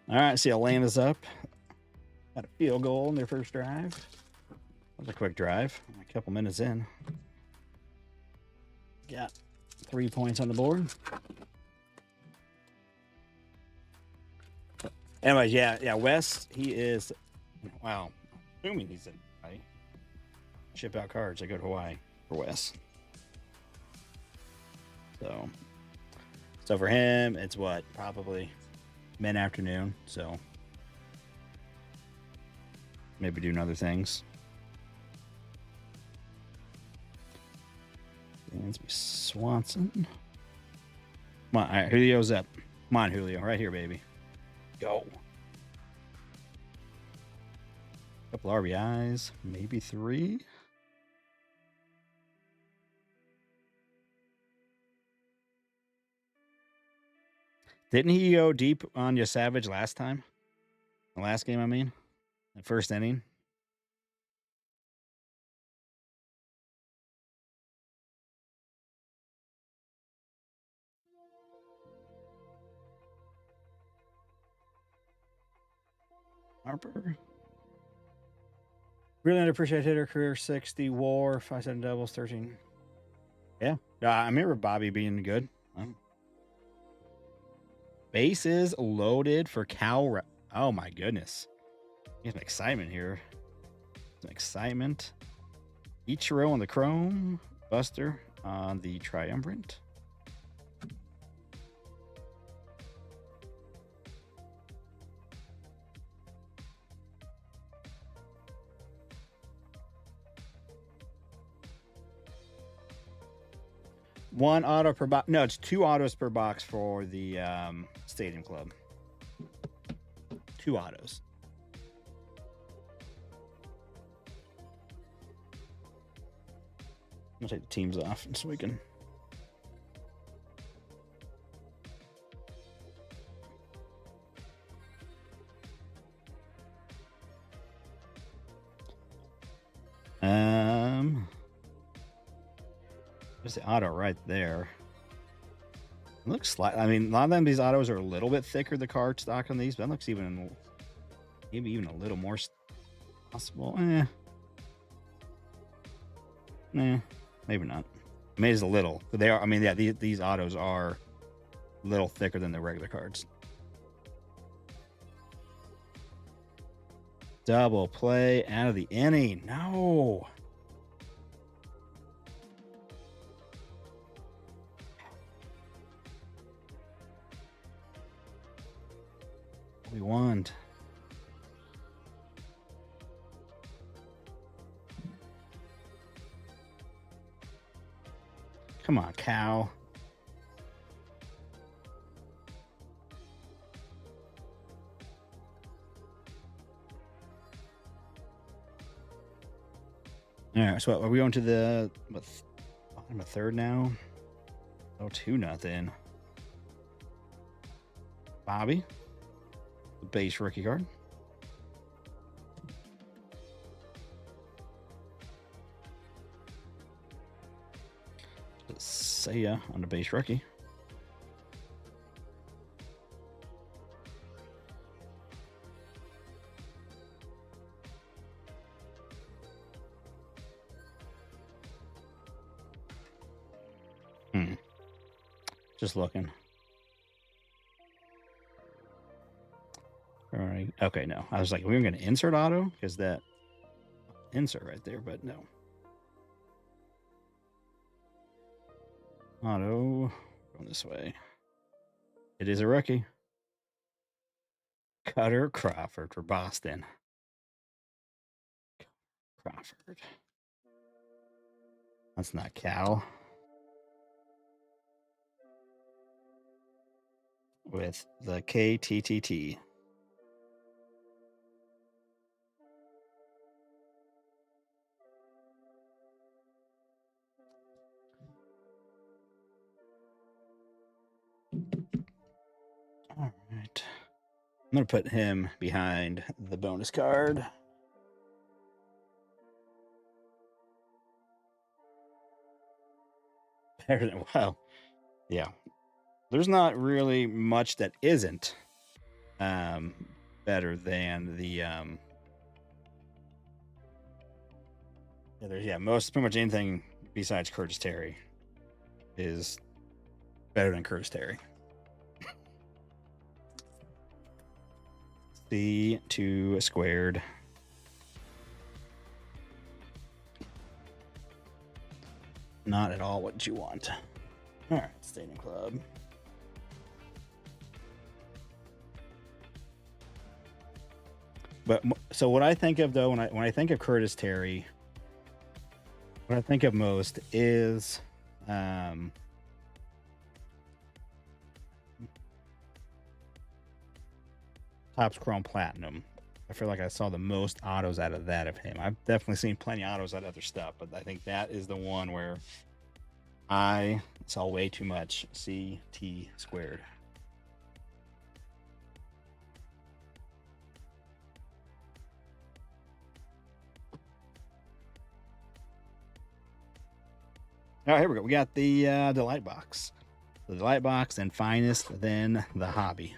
All right, see Atlanta's up. Got a field goal in their first drive. That was a quick drive. A couple minutes in. Got 3 points on the board. Anyways, yeah. Wes, he is. Wow. Assuming he's in Hawaii. Ship out cards. I go to Hawaii for Wes. So for him, it's what? Probably mid-afternoon. So maybe doing other things. Dansby Swanson. Come on, all right, Julio's up. Come on, Julio. Right here, baby. Go. Couple RBIs. Maybe 3. Didn't he go deep on your Savage last time? The last game, I mean? The first inning? Harper. Really underappreciated hitter, career 60, WAR, 5-7 doubles, 13. Yeah. I remember Bobby being good. Bases loaded for Cal. Oh my goodness. There's some excitement here. Some excitement. Ichiro on the Chrome. Buster on the Triumvirate. One auto per box. No, it's 2 autos per box for the Stadium Club. 2 autos. I'm going to take the teams off so we can. There's the auto right there. It looks like, I mean, a lot of them, these autos are a little bit thicker, the card stock on these, but it looks even, maybe even a little more possible. Maybe not. I mean, it's a little, but they are, I mean, yeah, these autos are a little thicker than the regular cards. Double play out of the inning. No. We won. Come on, Cal. All right, so are we on to the bottom of third now? Oh, 2-0. Bobby, the base rookie card. Saya on the base rookie. Just looking. All right. Okay, no. I was like, we were going to insert auto because that insert right there, but no. Auto going this way. It is a rookie. Cutter Crawford for Boston. Crawford. That's not Cal. With the KTTT. All right. I'm going to put him behind the bonus card. Better than, well, yeah. There's not really much that isn't um, better than the yeah, most pretty much anything besides Curtis Terry is better than Curtis Terry. C2 squared. Not at all what you want. All right, Stadium Club. But so what I think of though when I think of Curtis Terry, what I think of most is Topps Chrome Platinum. I feel like I saw the most autos out of that of him. I've definitely seen plenty of autos out of other stuff, but I think that is the one where I saw way too much CT squared. All right, here we go. We got the Delight Box. The Delight Box, and finest, then the Hobby.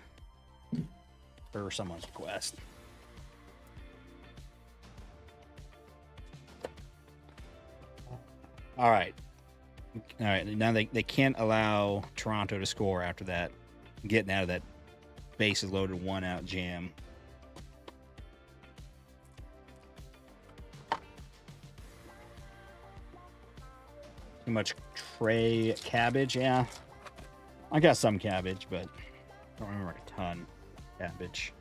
Per someone's request. All right. All right. Now they can't allow Toronto to score after that. Getting out of that bases loaded 1-out jam. Too much Trey cabbage. Yeah. I got some cabbage, but I don't remember a ton cabbage.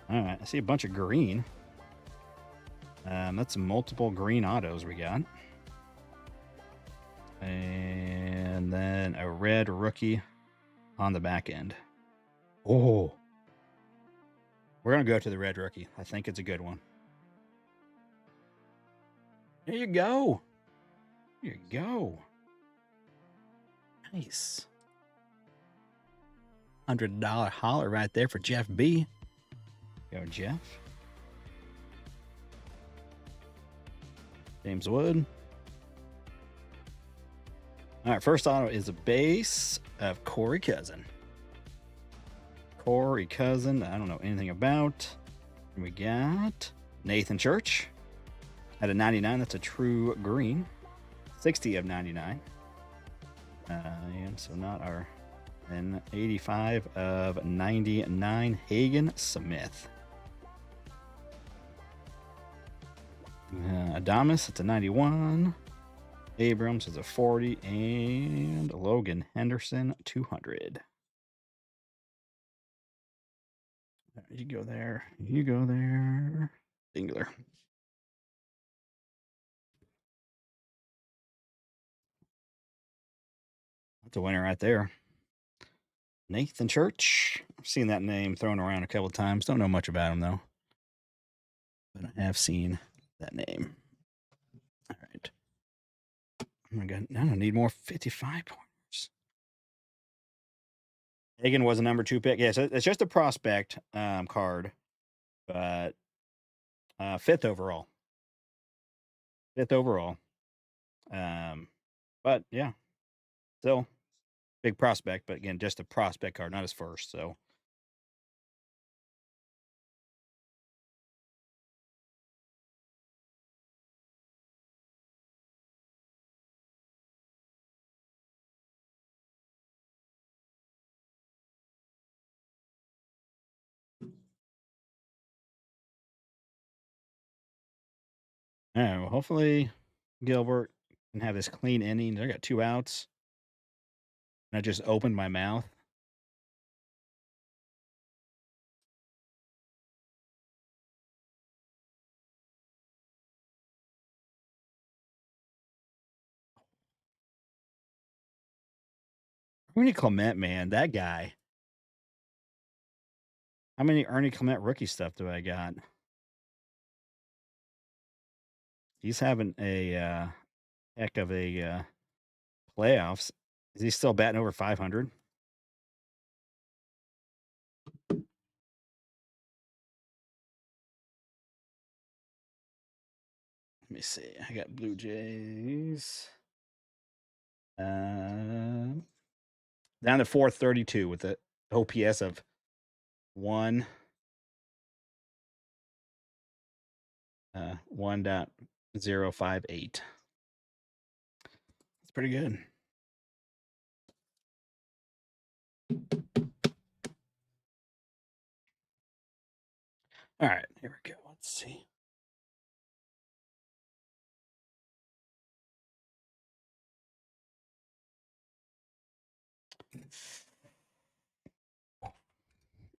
All right. I see a bunch of green. That's multiple green autos we got. And then a red rookie on the back end. Oh, we're going to go to the red rookie. I think it's a good one. There you go. There you go. Nice. $100 holler right there for Jeff B. Go, Jeff. James Wood. All right, first auto is a base of Corey Cousin. Corey Cousin, I don't know anything about. We got Nathan Church at a 99. That's a true green. 60 of 99. And so not our. And 85 of 99. Hagen Smith. Adamas, it's a 91. Abrams is a 40. And Logan Henderson, 200. You go there. You go there. Singular. That's a winner right there. Nathan Church. I've seen that name thrown around a couple of times. Don't know much about him, though. But I have seen that name. All right. Oh my God. Now I need more 55 pointers. Hagen was a number 2 pick. Yeah, so it's just a prospect card, but 5th overall. 5th overall. But yeah, still big prospect, but again, just a prospect card, not his first. So yeah, well, hopefully Gilbert can have this clean inning. I got 2 outs. And I just opened my mouth. Ernie Clement, man, that guy. How many Ernie Clement rookie stuff do I got? He's having a heck of a playoffs. Is he still batting over 500? Let me see. I got Blue Jays. Down to 432 with the OPS of 1.058. It's pretty good. All right, here we go. Let's see.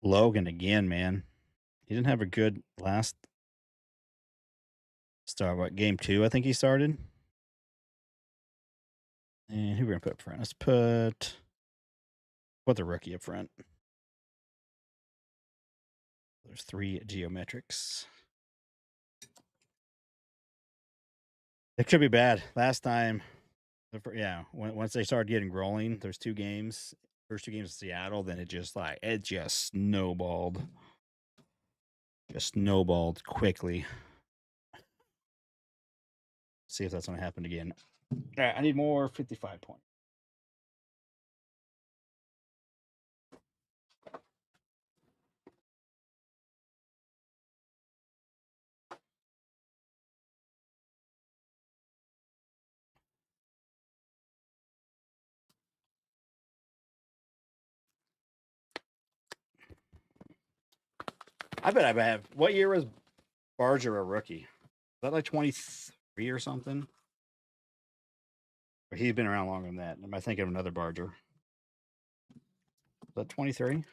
Logan again, man. He didn't have a good last start. What, game 2? I think he started. And who we're gonna put up front? Let's put the rookie up front. There's 3 geometrics. It could be bad. Last time, once they started getting rolling, there's 2 games. First 2 games in Seattle, then it just snowballed. Just snowballed quickly. See if that's gonna happen again. All right, I need more 55 points. I bet I have. What year was Barger a rookie? Is that like 23 or something? Or he's been around longer than that. Am I thinking of another Barger? Is that 23?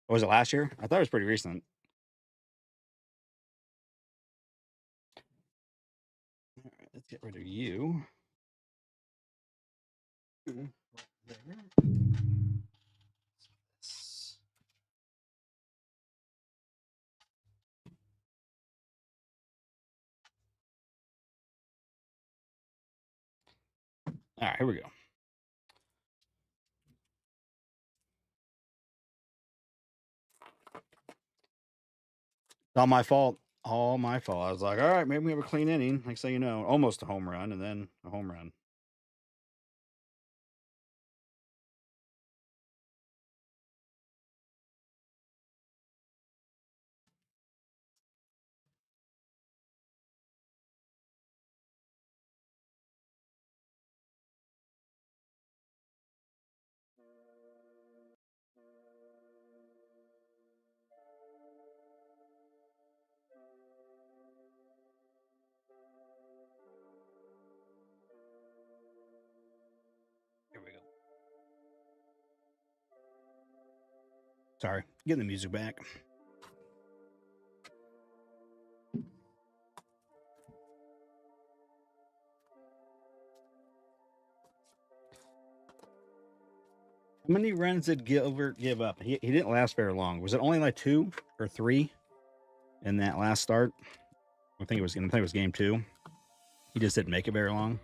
Or was it last year? I thought it was pretty recent. All right, let's get rid of you. There. All right, here we go. It's all my fault. All my fault. I was like, all right, maybe we have a clean inning. Next thing you know, almost a home run, and then a home run. Here we go. Sorry, getting the music back. How many runs did Gilbert give up? He didn't last very long. Was it only like 2 or 3 in that last start? I think it was game 2. He just didn't make it very long.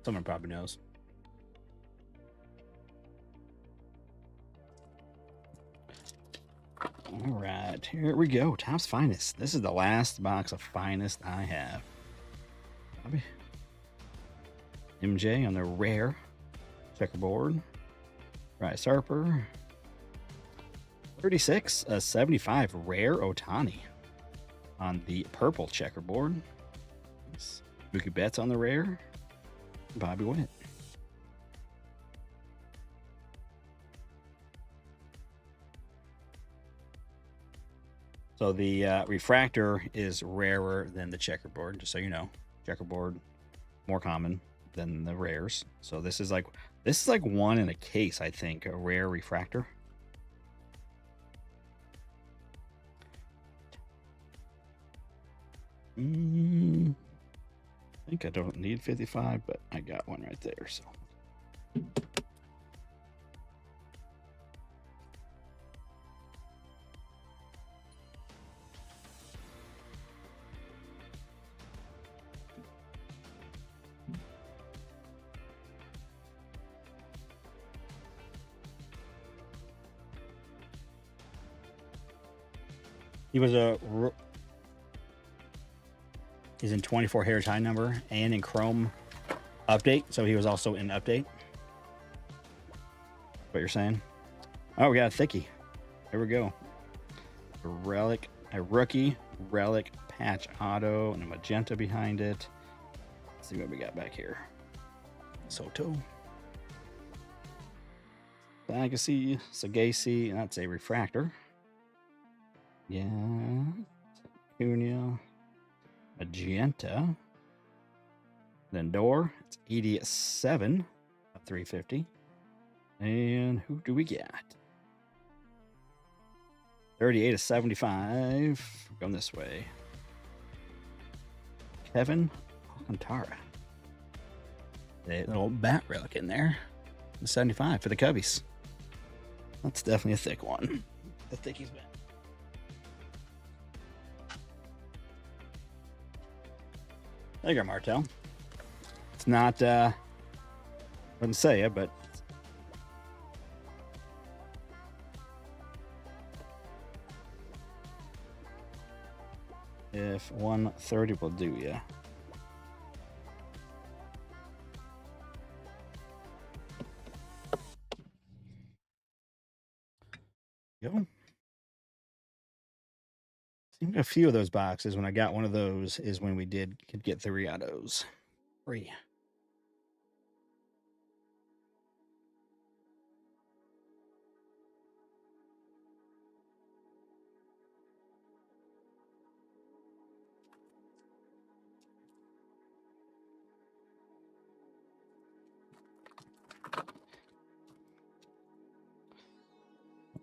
Someone probably knows. All right, here we go. Topps Finest. This is the last box of Finest I have. MJ on the rare checkerboard. Bryce Harper. 36, 75 rare Ohtani on the purple checkerboard. Mookie Betts on the rare. Bobby Witt. So the refractor is rarer than the checkerboard, just so you know. Checkerboard more common than the rares. So this is like one in a case, I think, a rare refractor. I think I don't need 55, but I got one right there. So. He was a. He's in 24 Heritage High number and in Chrome update, so he was also in update. What you're saying? Oh, we got a thickie. There we go. A relic, a rookie relic patch auto, and a magenta behind it. Let's see what we got back here. Soto. Legacy, Sagacy, and that's a refractor. Yeah. Cunha. Magenta. Lindor. It's 87 of 350. And who do we get? 38 of 75. Going this way. Kevin Alcantara. A little bat relic in there. 75 for the Cubbies. That's definitely a thick one. The thickie's been. There you go, Martel. It's not, wouldn't say it, but. If 130 will do ya. Go. Seemed a few of those boxes when I got one of those is when we could get 3 autos. 3.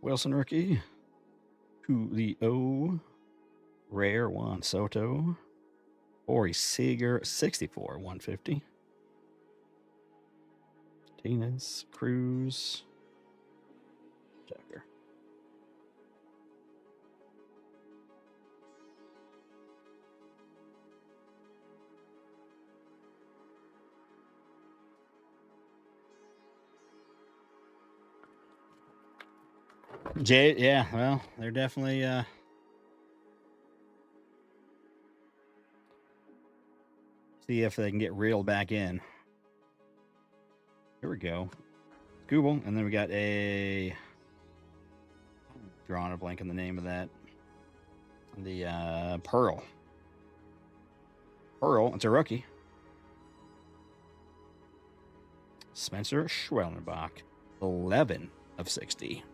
Wilson rookie. Julio. Rare Juan Soto. Corey Seager, 64, 150. Martinez, Cruz. Tucker. Jay, yeah, well, they're definitely see if they can get reeled back in. Here we go. Google, and then we got a drawing a blank in the name of that. The Pearl. Pearl, it's a rookie. Spencer Schwellenbach, 11 of 60.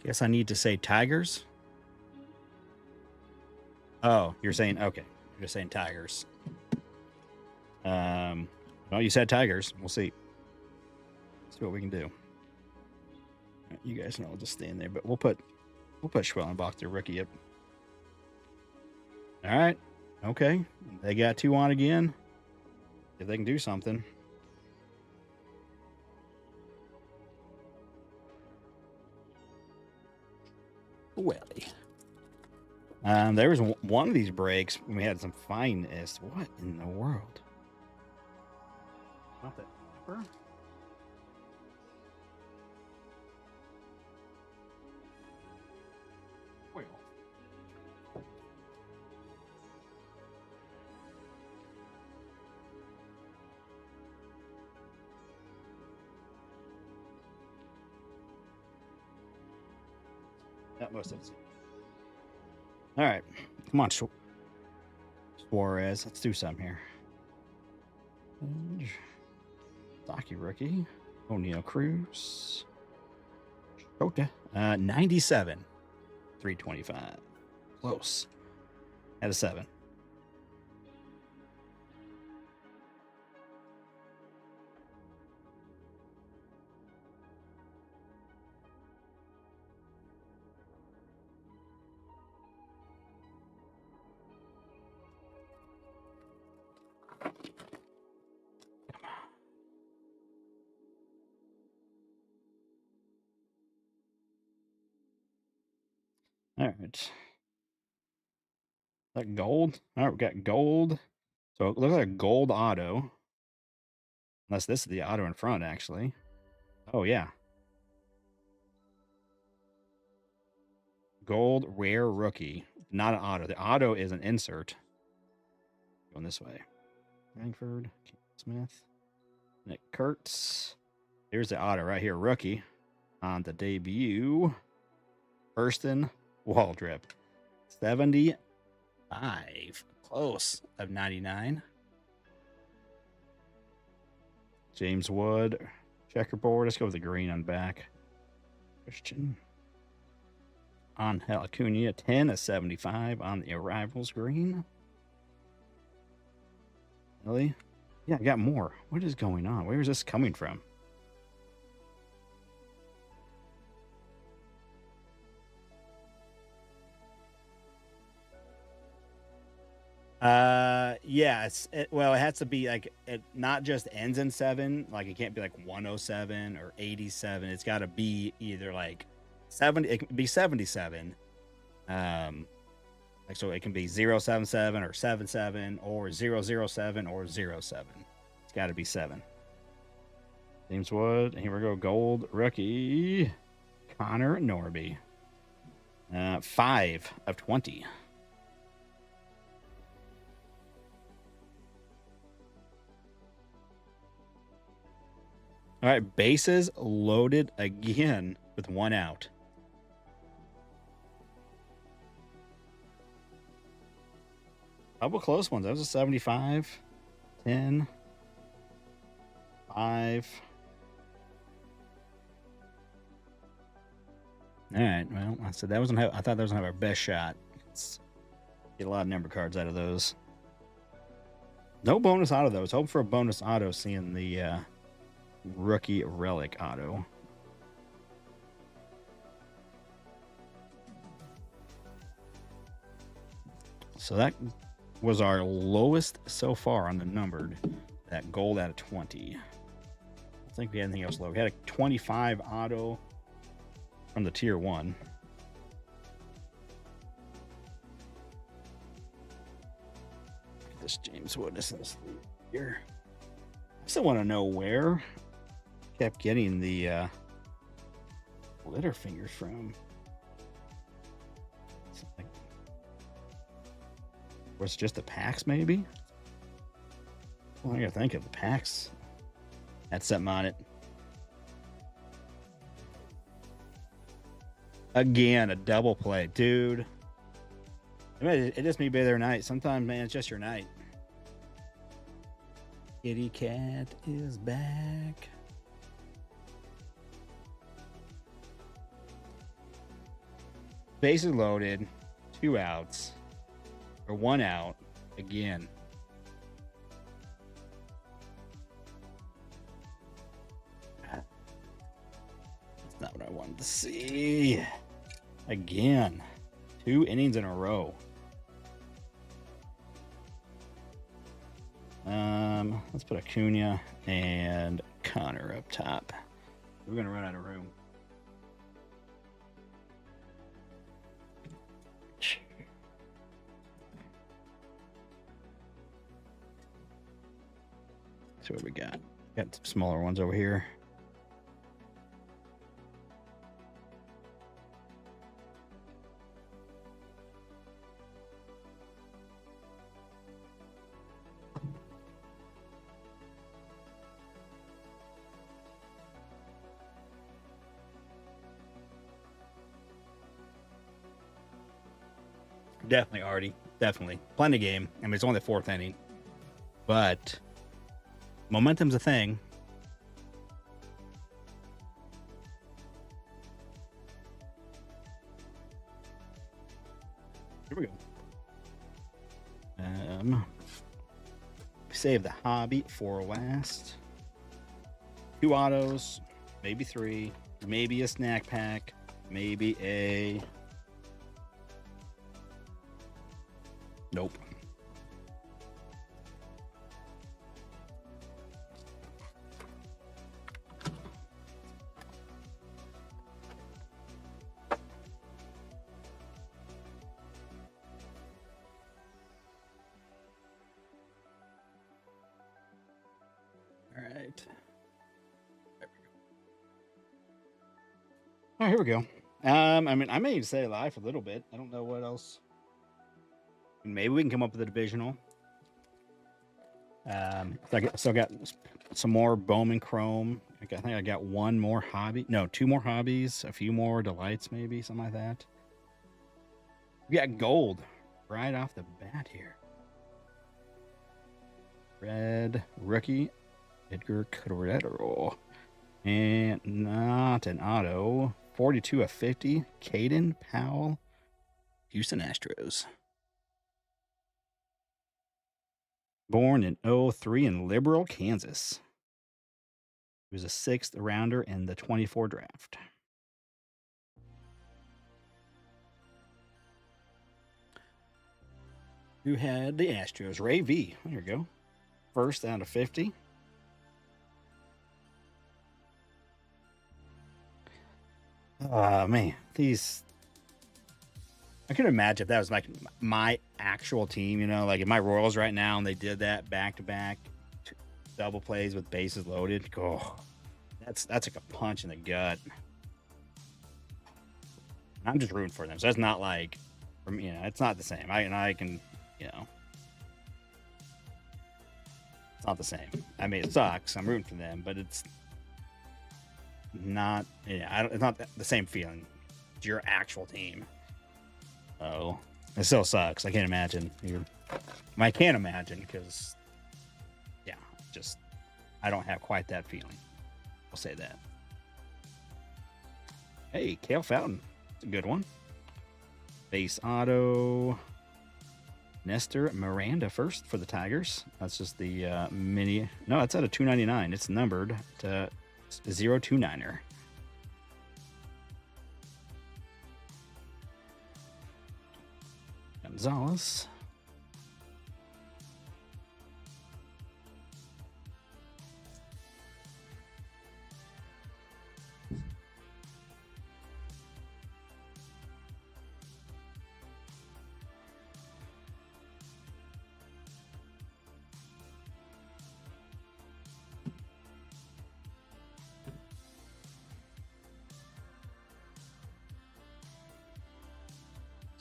Guess I need to say Tigers. Oh, you're saying okay. You're just saying Tigers. Well, you said Tigers. We'll see. See what we can do. You guys know I'll just stay in there, but we'll put Schwellenbach, their rookie, up. All right. Okay. They got 2 on again. If they can do something. Welly. There was one of these breaks when we had some fineness. What in the world? Not that number. Well. That most of it. All right. Come on, Suarez. Let's do something here. Stocky rookie. O'Neal Cruz. Shota. 97. 325. Close. At a 7. All right. Is that gold? All right, we got gold. So it looks like a gold auto. Unless this is the auto in front, actually. Oh, yeah. Gold rare rookie. Not an auto. The auto is an insert. Going this way. Langford, Smith, Nick Kurtz. Here's the auto right here. Rookie on the debut. Hurston Waldrip. 75. Close of 99. James Wood. Checkerboard. Let's go with the green on back. Christian. On Acuna. 10 of 75 on the arrivals green. Really? Yeah, I got more. What is going on? Where is this coming from? Yeah, well, it has to be like it not just ends in 7, like it can't be like 107 or 87. It's got to be either like 70, it can be 77. Like so it can be 077 or 77 or 007 or 07. It's got to be 7. James Wood, here we go, gold rookie Connor Norby. 5 of 20. All right, bases loaded again with 1 out. Couple close ones. That was a 75, 10, 5. All right. Well, I said that wasn't. I thought that was gonna have our best shot. Let's get a lot of number cards out of those. No bonus auto though. I was hoping for a bonus auto, seeing the rookie relic auto. So that was our lowest so far on the numbered. That gold out of 20. I don't think we had anything else low. We had a 25 auto from the tier 1. This James Wood is here. I still want to know where I kept getting the glitter fingers from. Like, was it just the packs, maybe? Well, I gotta think of the packs. Had something on it. Again, a double play, dude. It just may be their night. Sometimes, man, it's just your night. Kitty Cat is back. Bases loaded, 2 outs, or 1 out again. That's not what I wanted to see. Again, 2 innings in a row. Let's put Acuna and Connor up top. We're gonna run out of room. So what we got? Got some smaller ones over here. Definitely, Artie. Definitely. Plenty game. I mean, it's only the 4th inning. But momentum's a thing. Here we go. Save the hobby for last. 2 autos, maybe 3, maybe a snack pack, maybe a... Nope. right. Oh, here we go. I mean, I may say live a little bit. I don't know what else. Maybe we can come up with a divisional. So I got some more Bowman Chrome. I think I got one more hobby. No, two more hobbies. A few more delights, maybe something like that. We got gold right off the bat here. Red rookie Edgar Corredor. And not an auto. 42 of 50. Caden Powell, Houston Astros. Born in 03 in Liberal, Kansas. He was a 6th rounder in the 24 draft. Who had the Astros? Ray V. There you go. First out of 50. Man, these. I can imagine if that was like my actual team, you know, like if my Royals right now and they did that back to back double plays with bases loaded. Oh, that's like a punch in the gut. I'm just rooting for them. So that's not like, from you know, it's not the same. I can, you know, it's not the same. I mean, it sucks. I'm rooting for them, but it's not. Yeah, it's not the same feeling. It's your actual team. Oh, it still sucks. I can't imagine. I can't imagine because, yeah, just I don't have quite that feeling. I'll say that. Hey, Kale Fountain. It's a good one. Base auto. Nestor Miranda first for the Tigers. That's just the mini. No, it's at a 299. It's numbered to 029er. Gonzalez.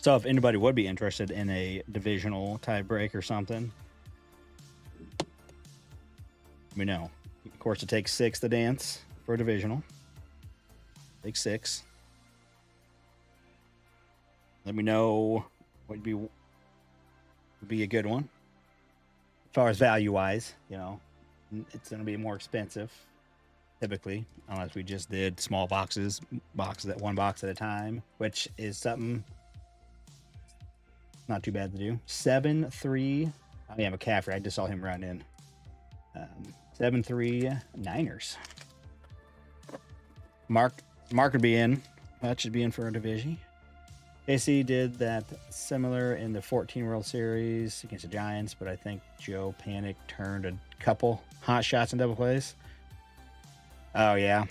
So if anybody would be interested in a divisional tie break or something, let me know. Of course, it takes 6 to dance for a divisional. Takes 6. Let me know what would be a good one. As far as value wise, you know, it's going to be more expensive typically, unless we just did small boxes at one box at a time, which is something not too bad to do. 7-3. I have a McCaffrey. I just saw him run in. 7-3 Niners. Mark would be in. That should be in for a division. AC did that similar in the 14 World Series against the Giants, but I think Joe Panic turned a couple hot shots and double plays. Oh, yeah.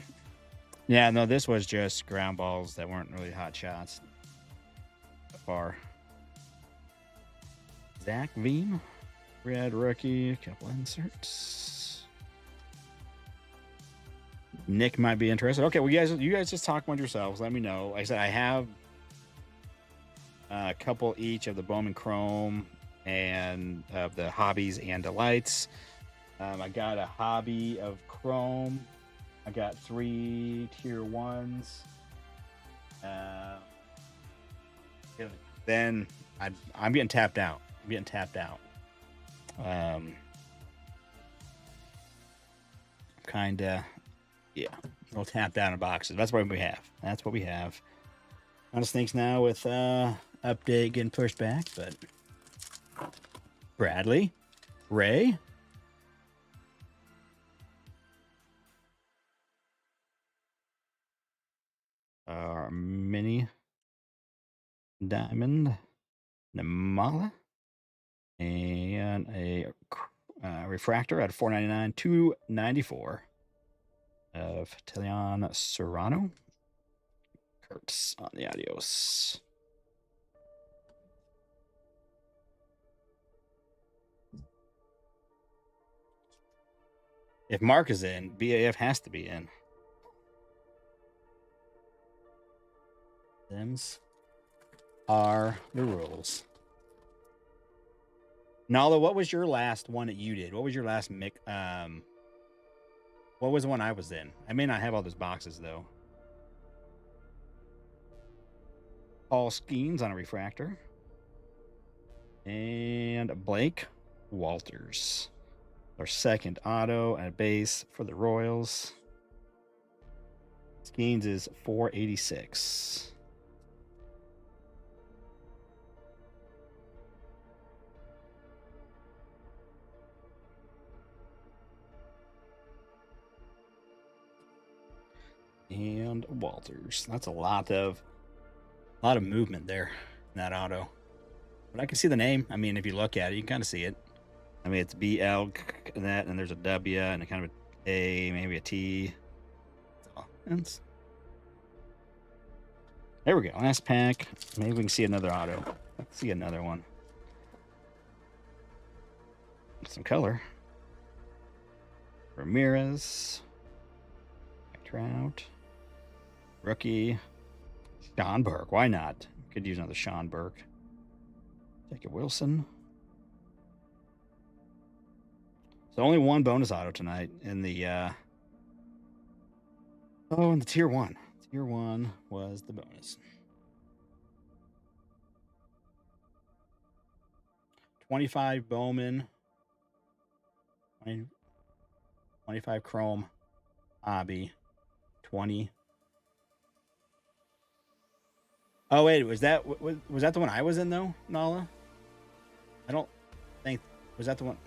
Yeah, no, this was just ground balls that weren't really hot shots. Far. Zach Veem, red rookie, a couple inserts. Nick might be interested. Okay, well, you guys just talk among yourselves. Let me know. Like I said, I have a couple each of the Bowman Chrome and of the hobbies and delights. I got a hobby of Chrome. I got 3 tier 1s. Then I'm getting tapped out. Kinda, yeah. We'll tap down in boxes. That's what we have. Kind of stinks now with update getting pushed back, but Bradley, Ray. Mini Diamond Namala. And a refractor at 499, 294 of Telion Serrano. Kurtz on the adios. If Mark is in, BAF has to be in. Them's are the rules. Nala, what was your last one that you did? What was your last what was the one I was in? I may not have all those boxes though. Paul Skeens on a refractor. And Blake Walters. Our second auto at base for the Royals. Skeens is 486. And Walters. That's a lot of movement there in that auto. But I can see the name. I mean, if you look at it, you can kind of see it. I mean, it's BL and that, and there's a W and a kind of a maybe a T. So, there we go. Last pack. Maybe we can see another auto. Let's see another one. Some color. Ramirez. Trout. Rookie. Sean Burke. Why not? Could use another Sean Burke. Jacob Wilson. So only one bonus auto tonight in the in the tier 1. Tier 1 was the bonus. 25 Bowman. 25 Chrome. Hobby. 20. Oh wait, was that the one I was in though, Nala? I don't think, was that the one?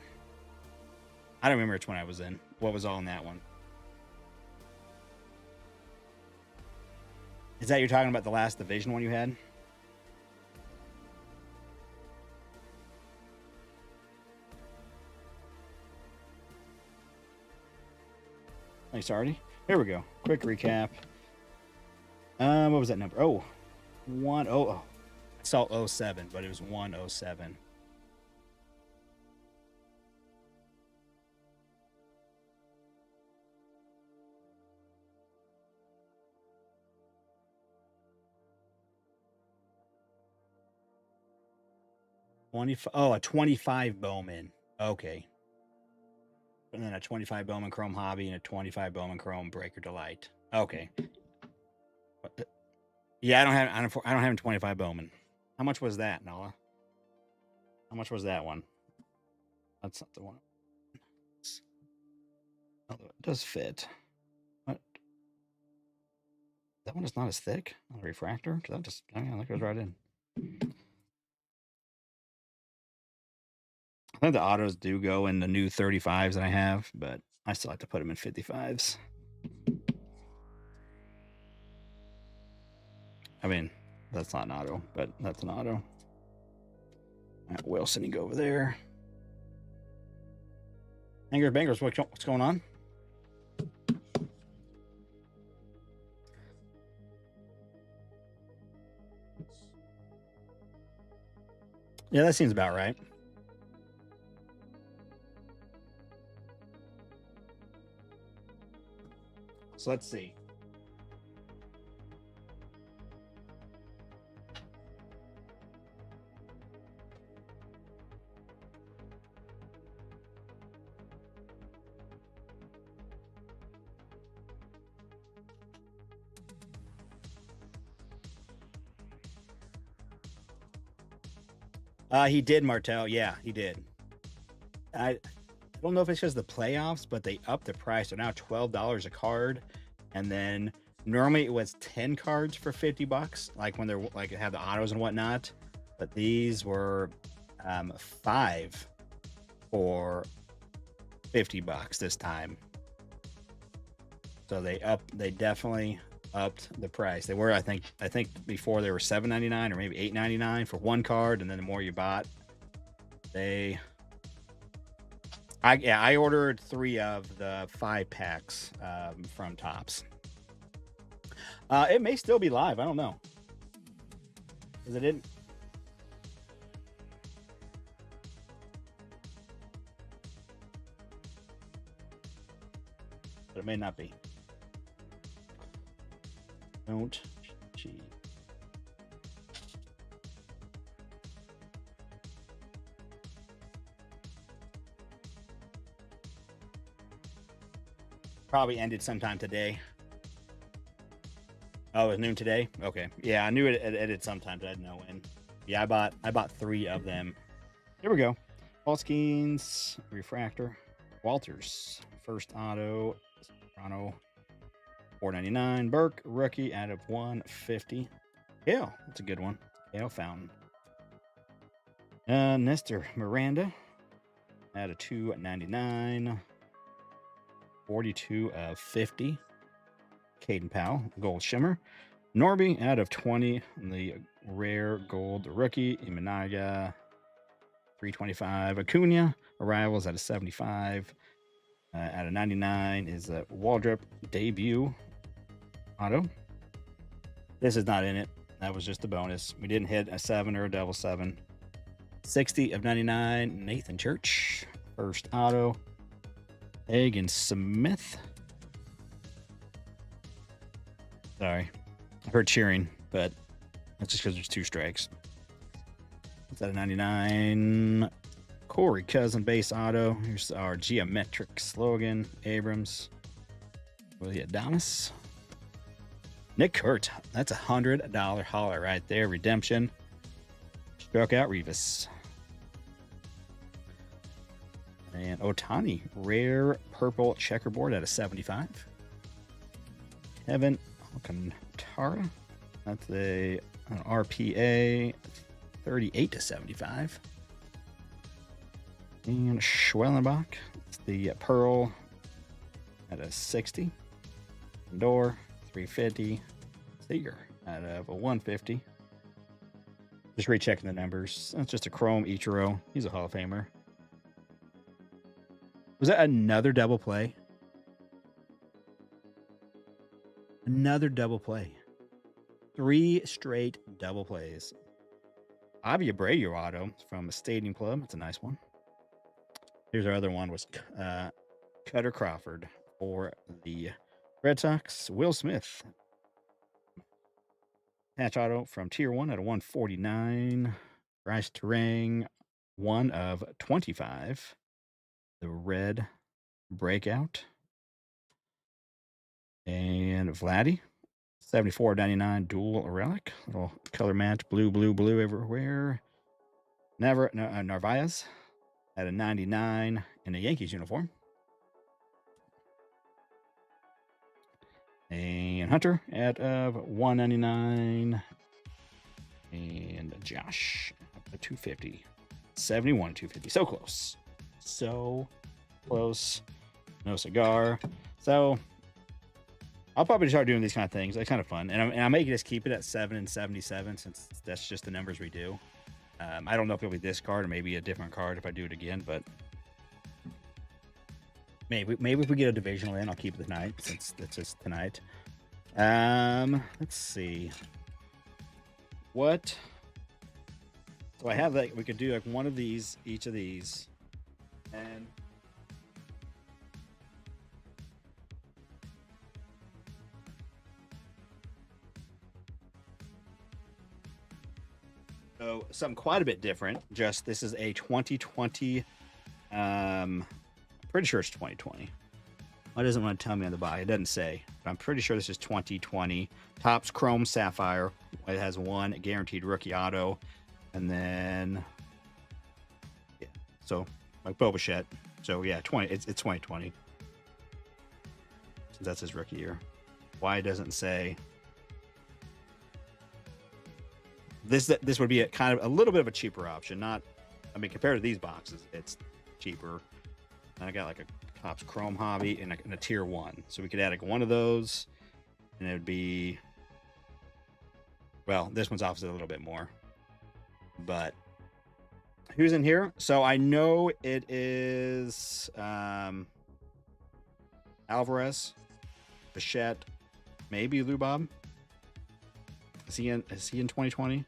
I don't remember which one I was in. What was all in that one? Is that you're talking about the last division one you had? Nice, already. Here we go. Quick recap. What was that number? Oh, I saw 07, but it was 107. A 25 Bowman. Okay. And then a 25 Bowman Chrome Hobby and a 25 Bowman Chrome Breaker Delight. Okay. Yeah, I don't have a 25 Bowman. How much was that, Nala? How much was that one? That's not the one. Although it does fit. What? That one is not as thick on the refractor. That goes right in. I think the autos do go in the new 35s that I have, but I still like to put them in 55s. I mean, that's not an auto, but that's an auto. All right, Wilson, you go over there. Angers Bangers, what's going on? Yeah, that seems about right. So let's see. He did, Martel. Yeah, he did. I don't know if it's because the playoffs, but they upped the price. They're now $12 a card, and then normally it was 10 cards for $50, like when they're like have the autos and whatnot. But these were 5 for $50 this time. So they definitely upped the price. They were, I think before they were $7.99 or maybe $8.99 for one card, and then the more you bought, I ordered 3 of the 5 packs from Topps. It may still be live. I don't know. Because it didn't. but it may not be. Don't cheat. Probably ended sometime today. Oh, it was noon today? Okay. Yeah, I knew it ended sometime, but I didn't know when. Yeah, I bought 3 of them. Here we go. Paulskeen's Refractor. Walters. First auto. Toronto. $4.99. Burke, rookie out of 150. Kale, that's a good one. Kale Fountain. Nestor Miranda out of 2.99. 42 of 50. Caden Powell, Gold Shimmer. Norby out of 20. The rare gold rookie. Imanaga, 325. Acuna, Arrivals out of 75. Out of 99 is a Waldrop debut auto. This is not in it. That was just a bonus. We didn't hit a 7 or a double 7. 60 of 99. Nathan Church, first auto. Hagen Smith. Sorry, I heard cheering, but that's just because there's 2 strikes. It's out of 99. Corey Cousin base auto. Here's our geometric slogan. Abrams. Willie Adonis. Nick Kurt. That's $100 hauler right there. Redemption. Struck out Revis. And Otani. Rare purple checkerboard out of 75. Kevin Alcantara. That's an RPA 38 to 75. And Schwellenbach. It's the Pearl at a 60. Door 350. Seager out of a 150. Just rechecking the numbers. That's just a Chrome Ichiro. He's a Hall of Famer. Was that another double play? Another double play. 3 straight double plays. Avi Abreu auto from the Stadium Club. It's a nice one. Here's our other one was Cutter Crawford for the Red Sox. Will Smith. Patch auto from Tier 1 at a 149. Bryce Terang, 1 of 25. The red breakout. And Vladdy, 74.99 dual relic. Little color match, blue, blue, blue everywhere. Narvaez at a 99 in a Yankees uniform. And Hunter at 199. And Josh at 250. 71, 250. So close. So close. No cigar. So I'll probably start doing these kind of things. They're kind of fun. And I may just keep it at 7 and 77 since that's just the numbers we do. I don't know if it'll be this card or maybe a different card if I do it again, but maybe if we get a divisional in, I'll keep it tonight since it's just tonight. Let's see. What? So I have like we could do like one of these, each of these, and so something quite a bit different. Just this is a 2020. Pretty sure it's 2020. Why doesn't want to tell me on the body? It doesn't say, but I'm pretty sure this is 2020. Topps Chrome Sapphire. It has 1 guaranteed rookie auto, and then yeah. So like Boba Fett. So yeah, 20. It's 2020. Since that's his rookie year. Why it doesn't say? This would be a kind of a little bit of a cheaper option. Not, I mean, compared to these boxes, it's cheaper. And I got like a Topps Chrome Hobby and a Tier 1, so we could add like one of those, and it would be, well, this one's obviously a little bit more. But who's in here? So I know it is Alvarez, Bichette, maybe Lubob. Is he in 2020?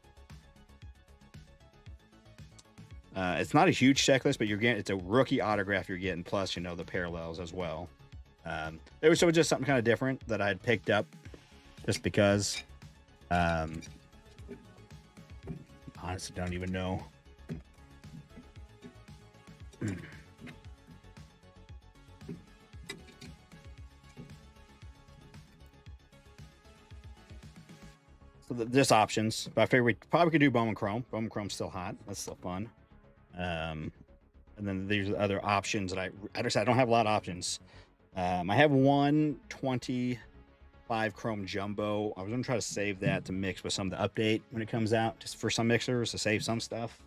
It's not a huge checklist, but you're getting, it's a rookie autograph you're getting, plus the parallels as well. It was just something kind of different that I had picked up just because. Honestly, don't even know. So there's options, but I figured we probably could do Bowman Chrome. Bowman Chrome's still hot. That's still fun. And then there's other options that I just I don't have a lot of options. I have one 25 Chrome Jumbo. I was gonna try to save that to mix with some of the update when it comes out, just for some mixers to save some stuff.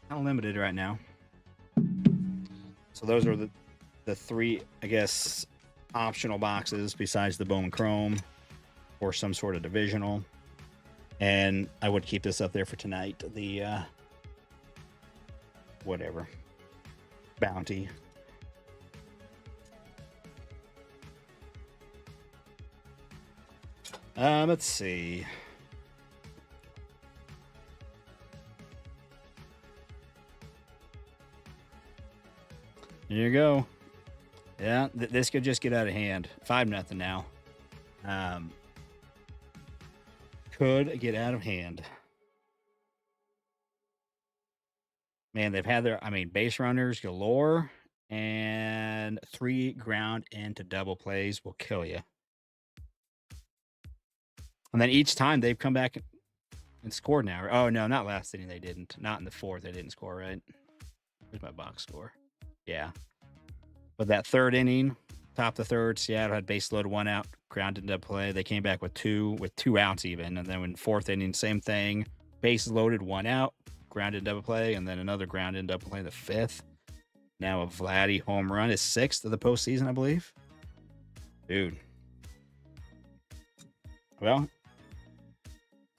Kind of limited right now. So those are the three, I guess, optional boxes besides the Bowman Chrome or some sort of divisional. And I would keep this up there for tonight. The whatever bounty. Let's see. There you go. Yeah, this could just get out of hand. 5-0 now. Could get out of hand. Man, they've had their, base runners galore, and 3 ground into double plays will kill you. And then each time they've come back and scored now. Oh, no, not last inning they didn't. Not in the 4th they didn't score, right? Here's my box score. Yeah. But that 3rd inning, top of the 3rd, Seattle had base loaded 1 out, grounded into play. They came back with 2 outs even. And then in 4th inning, same thing. Bases loaded, 1 out, grounded double play, and then another grounded double play, the 5th. Now a Vladdy home run is 6th of the postseason, I believe. Dude. Well,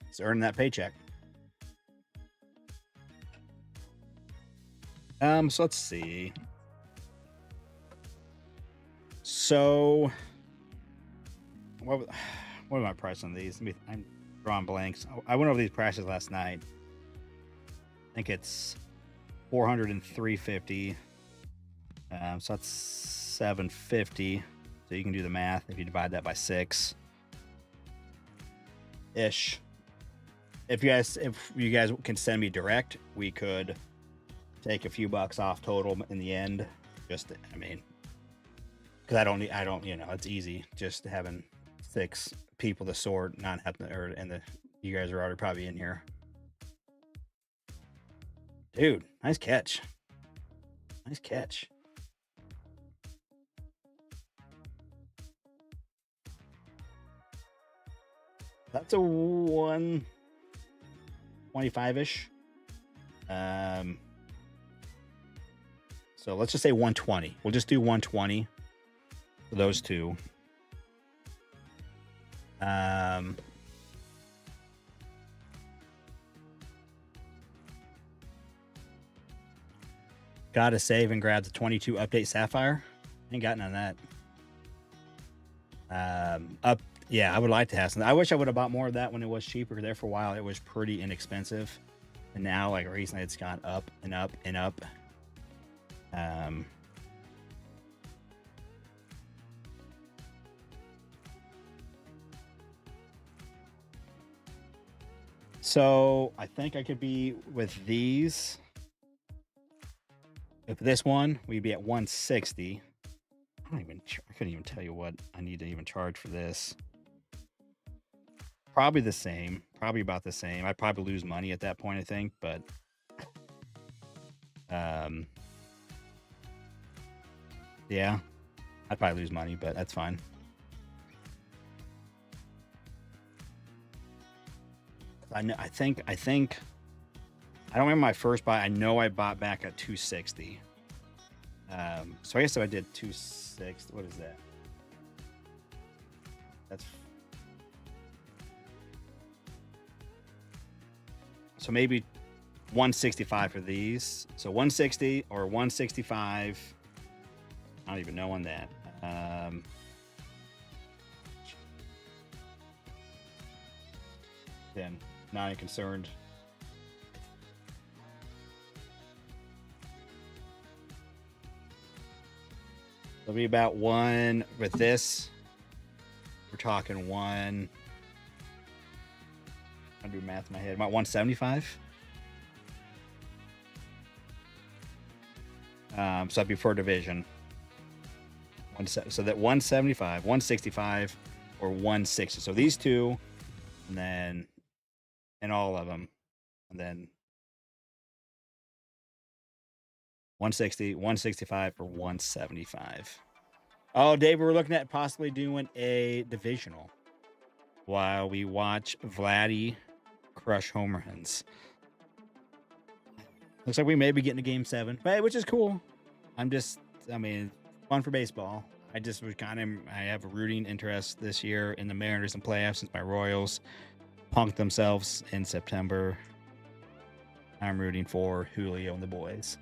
it's earning that paycheck. So let's see. So what am I price on these? I'm drawing blanks. I went over these prices last night. I think it's $400 and $350. So that's $750. So you can do the math if you divide that by 6 ish. If you guys can send me direct, we could take a few bucks off total in the end. Just, because I don't, it's easy just having 6 people to sort, not having, you guys are already probably in here. Dude, nice catch. Nice catch. That's a 125-ish. So let's just say 120. We'll just do 120 for those two. Gotta save and grab the 22 update Sapphire. Ain't got none of that. Yeah, I would like to have some. I wish I would have bought more of that when it was cheaper. There for a while, it was pretty inexpensive. And now, like recently, it's gone up and up and up. So I think I could be with these. If this one, we'd be at 160. I couldn't even tell you what I need to even charge for this. Probably the same. Probably about the same. I'd probably lose money at that point, I think, but yeah, I'd probably lose money, but that's fine. I think I don't remember my first buy. I know I bought back at 260. So I guess if I did 260, what is that? That's so maybe 165 for these. So 160 or 165. I don't even know on that. Then not concerned. It'll be about one with this. We're talking one. I do math in my head. About 175. So that'd be per division. So that 175, 165, or 160. So these two, and then and all of them, and then 160, 165, or 175. Oh, Dave, we're looking at possibly doing a divisional while we watch Vladdy crush home runs. Looks like we may be getting to Game 7, which is cool. Fun for baseball. I have a rooting interest this year in the Mariners and playoffs since my Royals punked themselves in September. I'm rooting for Julio and the boys.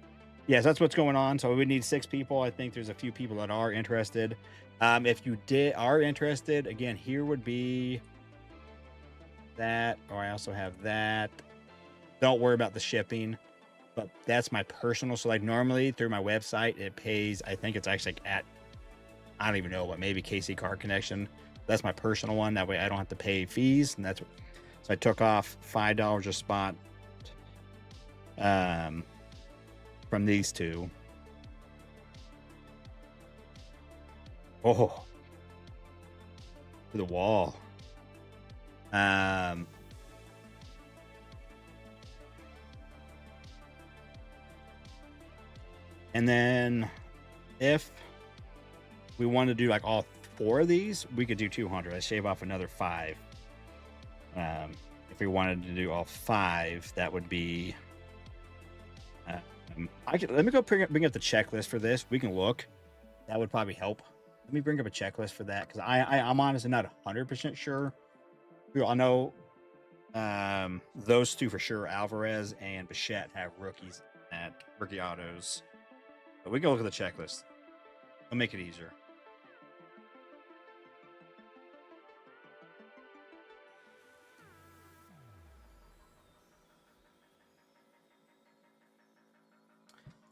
Yes, that's what's going on. So we need 6 people. I think there's a few people that are interested. If you are interested, again, here would be that, or I also have that. Don't worry about the shipping, but that's my personal. So like normally through my website, it pays, I think it's actually at, I don't even know, but maybe KC Card Connection. That's my personal one. That way I don't have to pay fees. And that's what, so I took off $5 a spot from these two. Oh, to the wall. And then if we wanted to do like all 4 of these, we could do 200. I shave off another 5. If we wanted to do all 5, that would be. Let me go bring up the checklist for this. We can look. That would probably help. Let me bring up a checklist for that because I'm honestly not 100% sure. I know those two for sure. Alvarez and Bichette have rookies at rookie autos. But we can look at the checklist. It'll make it easier.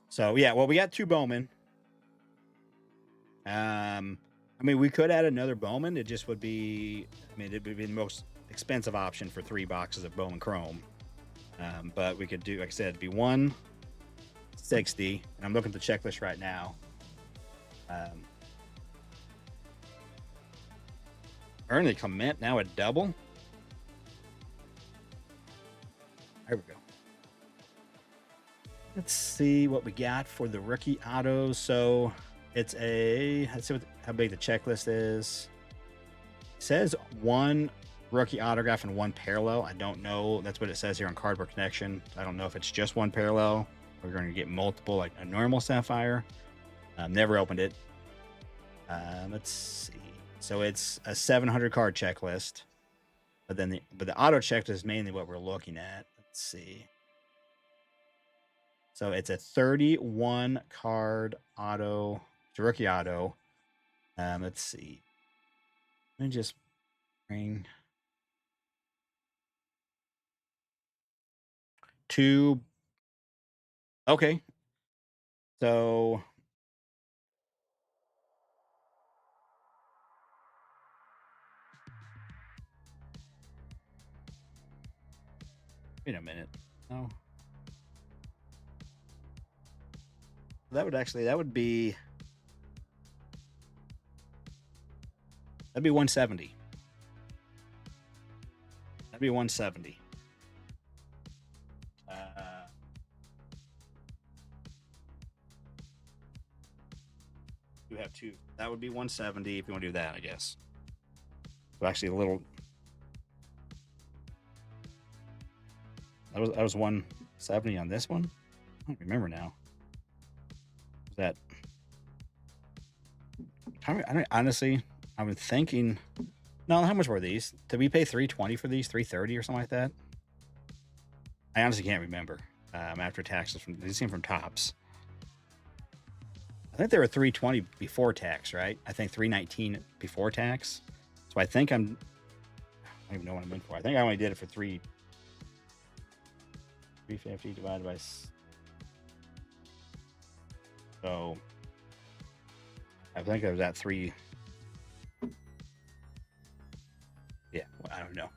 So yeah, well, we got 2 Bowman. We could add another Bowman. It just would be, it would be the most expensive option for 3 boxes of Bowman Chrome. But we could do, like I said, it'd be 160, and I'm looking at the checklist right now. Early Clement now at double. There we go. Let's see what we got for the rookie auto. So it's let's see how big the checklist is. It says 1 rookie autograph and 1 parallel. I don't know. That's what it says here on Cardboard Connection. I don't know if it's just 1 parallel. We're going to get multiple, like a normal Sapphire. Never opened it. Let's see. So it's a 700 card checklist, but the auto checklist is mainly what we're looking at. Let's see. So it's a 31 card auto. It's a rookie auto. Let's see. Let me just bring 2. Okay. So wait a minute. No. That would be 170. That'd be 170. You have 2. That would be 170 if you want to do that, I guess. So actually, a little. That was 170 on this one. I don't remember now. Was that? Honestly, I've been thinking. No, how much were these? Did we pay $320 for these? $330 or something like that? I honestly can't remember. After taxes, these came from Topps. I think they were $320 before tax, right? I think $319 before tax. So I think I don't even know what I'm in for. I think I only did it for $350 divided by. So I think I was at 3. Yeah, well, I don't know.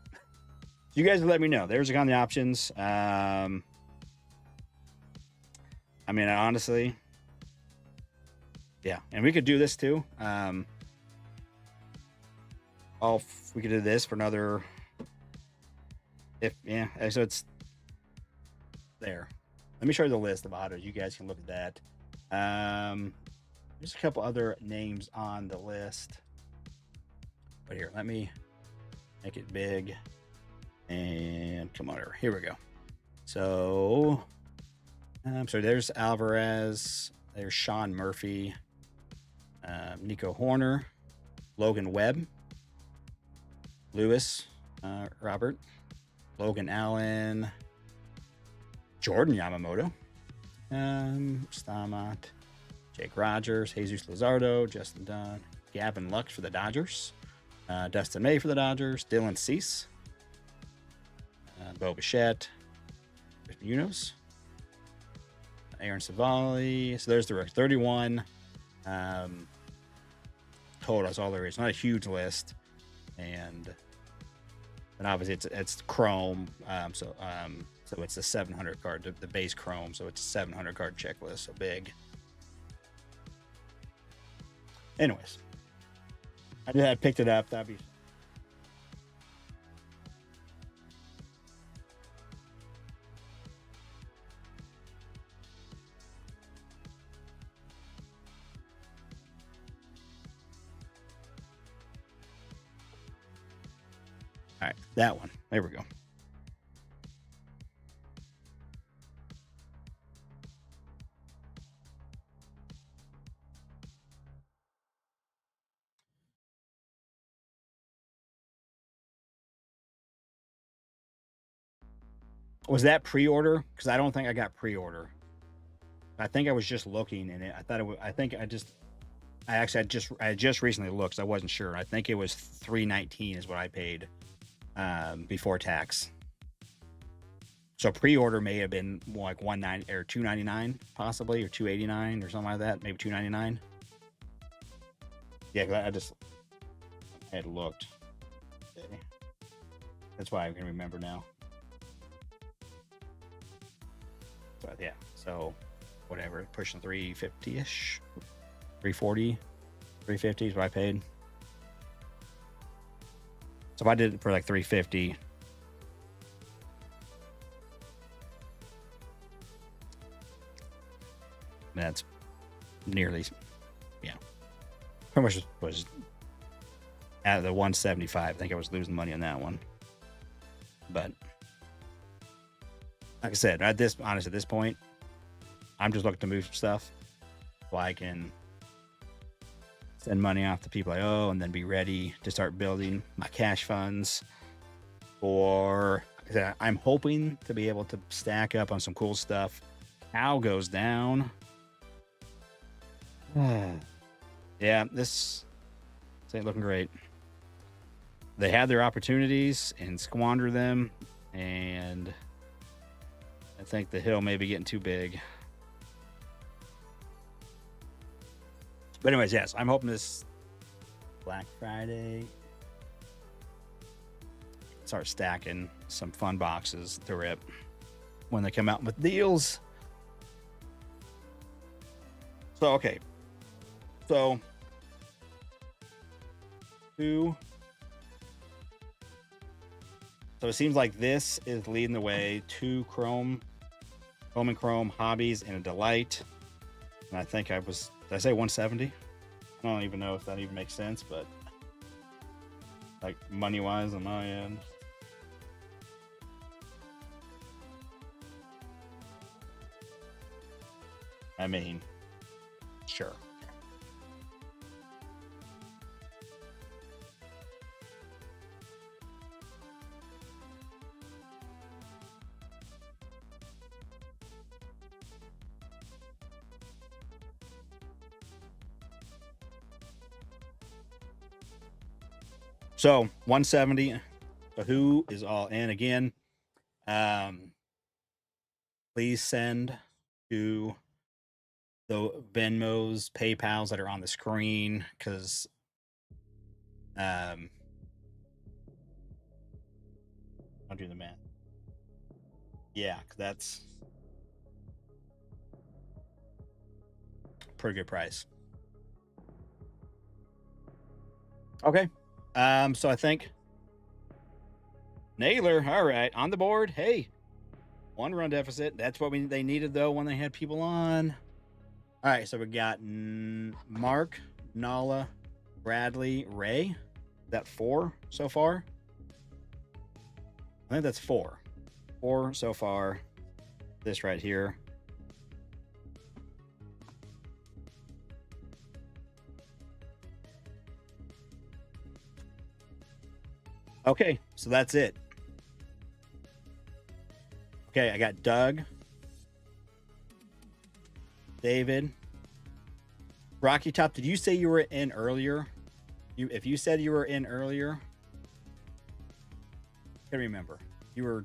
You guys let me know. There's on the options. I mean, honestly, yeah, and we could do this too. We could do this for another. So it's there. Let me show you the list of autos. You guys can look at that. There's a couple other names on the list, but here, let me make it big and come on over. Here we go. So there's Alvarez. There's Sean Murphy, Nico Horner, Logan Webb, Lewis, Robert, Logan Allen, Jordan Yamamoto, Stamat, Jake Rogers, Jesus Luzardo, Justin Dunn, Gavin Lux for the Dodgers, Dustin May for the Dodgers, Dylan Cease, Bo Bichette, Munoz, Aaron Savali. So there's the 31 total. That's all there is. Not a huge list, and obviously it's Chrome. So it's a 700 card, the base Chrome. So it's a 700 card checklist. So big. Anyways, I just had picked it up. That'd be. All right, that one. There we go. Was that pre-order? Because I don't think I got pre-order. I think I was just looking, and I thought it was. I just recently looked. So I wasn't sure. I think it was $319 is what I paid before tax. So pre-order may have been like $190 or $299 possibly, or $289 or something like that. Maybe $299. Yeah, I had looked. That's why I can remember now. But yeah, so whatever, pushing 350-ish, 340, 350 is what I paid. So if I did it for like 350, that's nearly, yeah, pretty much was out of the 175. I think I was losing money on that one, but like I said, at this point, I'm just looking to move some stuff so I can send money off to people I owe, and then be ready to start building my cash funds. Or I'm hoping to be able to stack up on some cool stuff. Cow goes down. Yeah, this ain't looking great. They had their opportunities and squandered them, and I think the hill may be getting too big. But anyways, yes, I'm hoping this Black Friday start stacking some fun boxes to rip when they come out with deals. So, okay. So it seems like this is leading the way. 2 Chrome and Chrome hobbies and a delight. And I think did I say 170? I don't even know if that even makes sense, but like money wise on my end. I mean, sure. So 170. So who is all in again? Please send to the Venmos, PayPals that are on the screen, because I'll do the math. Yeah, 'cause that's a pretty good price. Okay. So I think Naylor, all right, on the board. Hey, 1 run deficit. That's what they needed though when they had people on. All right, so we got Mark, Nala, Bradley, Ray. That 4 so far? I think that's 4. 4 so far. This right here. Okay, so that's it. Okay, I got Doug, David, Rocky Top. Did you say you were in earlier? If you said you were in earlier, I can't remember. You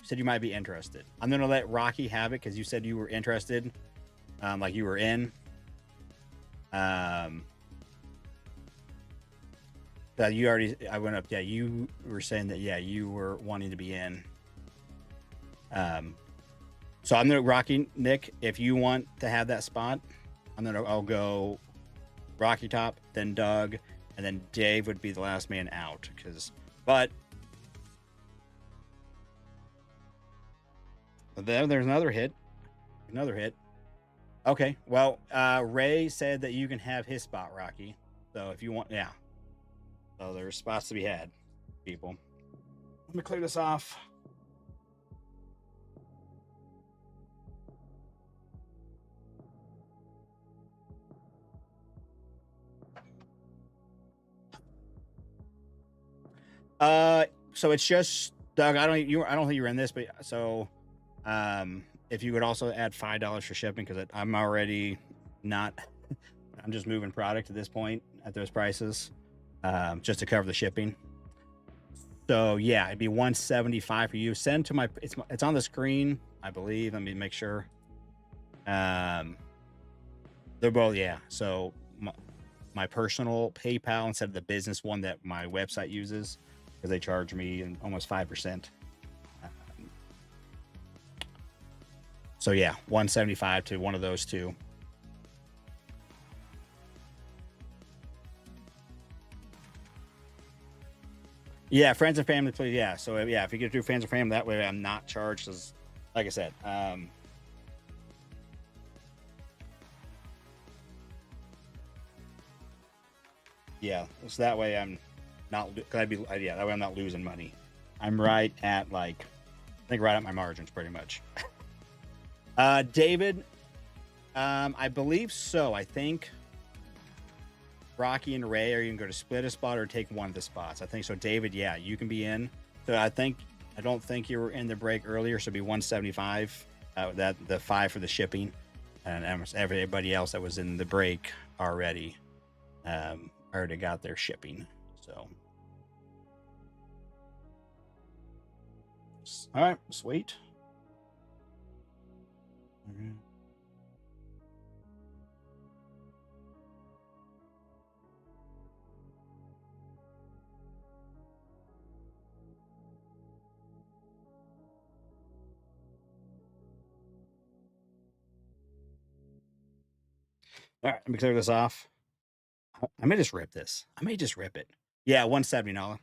said you might be interested. I'm gonna let Rocky have it because you said you were interested, like you were in. That you already. I went up. Yeah, you were saying that. Yeah, you were wanting to be in. So I'm gonna Rocky Nick. If you want to have that spot, I'll go Rocky Top, then Doug, and then Dave would be the last man out. But then there's another hit. Okay. Well, Ray said that you can have his spot, Rocky. So if you want, yeah. So there's spots to be had, people. Let me clear this off. So it's just Doug. I don't think you're in this, but so, if you would also add $5 for shipping, because I'm already not. I'm just moving product at this point at those prices, just to cover the shipping. So yeah, it'd be $175 for you. Send to my. It's on the screen, I believe. Let me make sure. They're both, yeah. So my personal PayPal instead of the business one that my website uses, because they charge me almost 5%. So yeah, $175 to one of those two. Yeah, friends and family, please. Yeah, so yeah, if you get to do friends and family, that way I'm not charged. Because, like I said, yeah, so that way I'm not. That way I'm not losing money. I'm right at I think right at my margins pretty much. David, I believe so. I think Rocky and Ray are you can go to split a spot or take one of the spots. I think so. David, yeah, you can be in. So I don't think you were in the break earlier, so it'd be 175. That the 5 for the shipping, and everybody else that was in the break already got their shipping. So all right, sweet. Mm-hmm. All right, let me clear this off. I may just rip this. I may just rip it. Yeah, $170.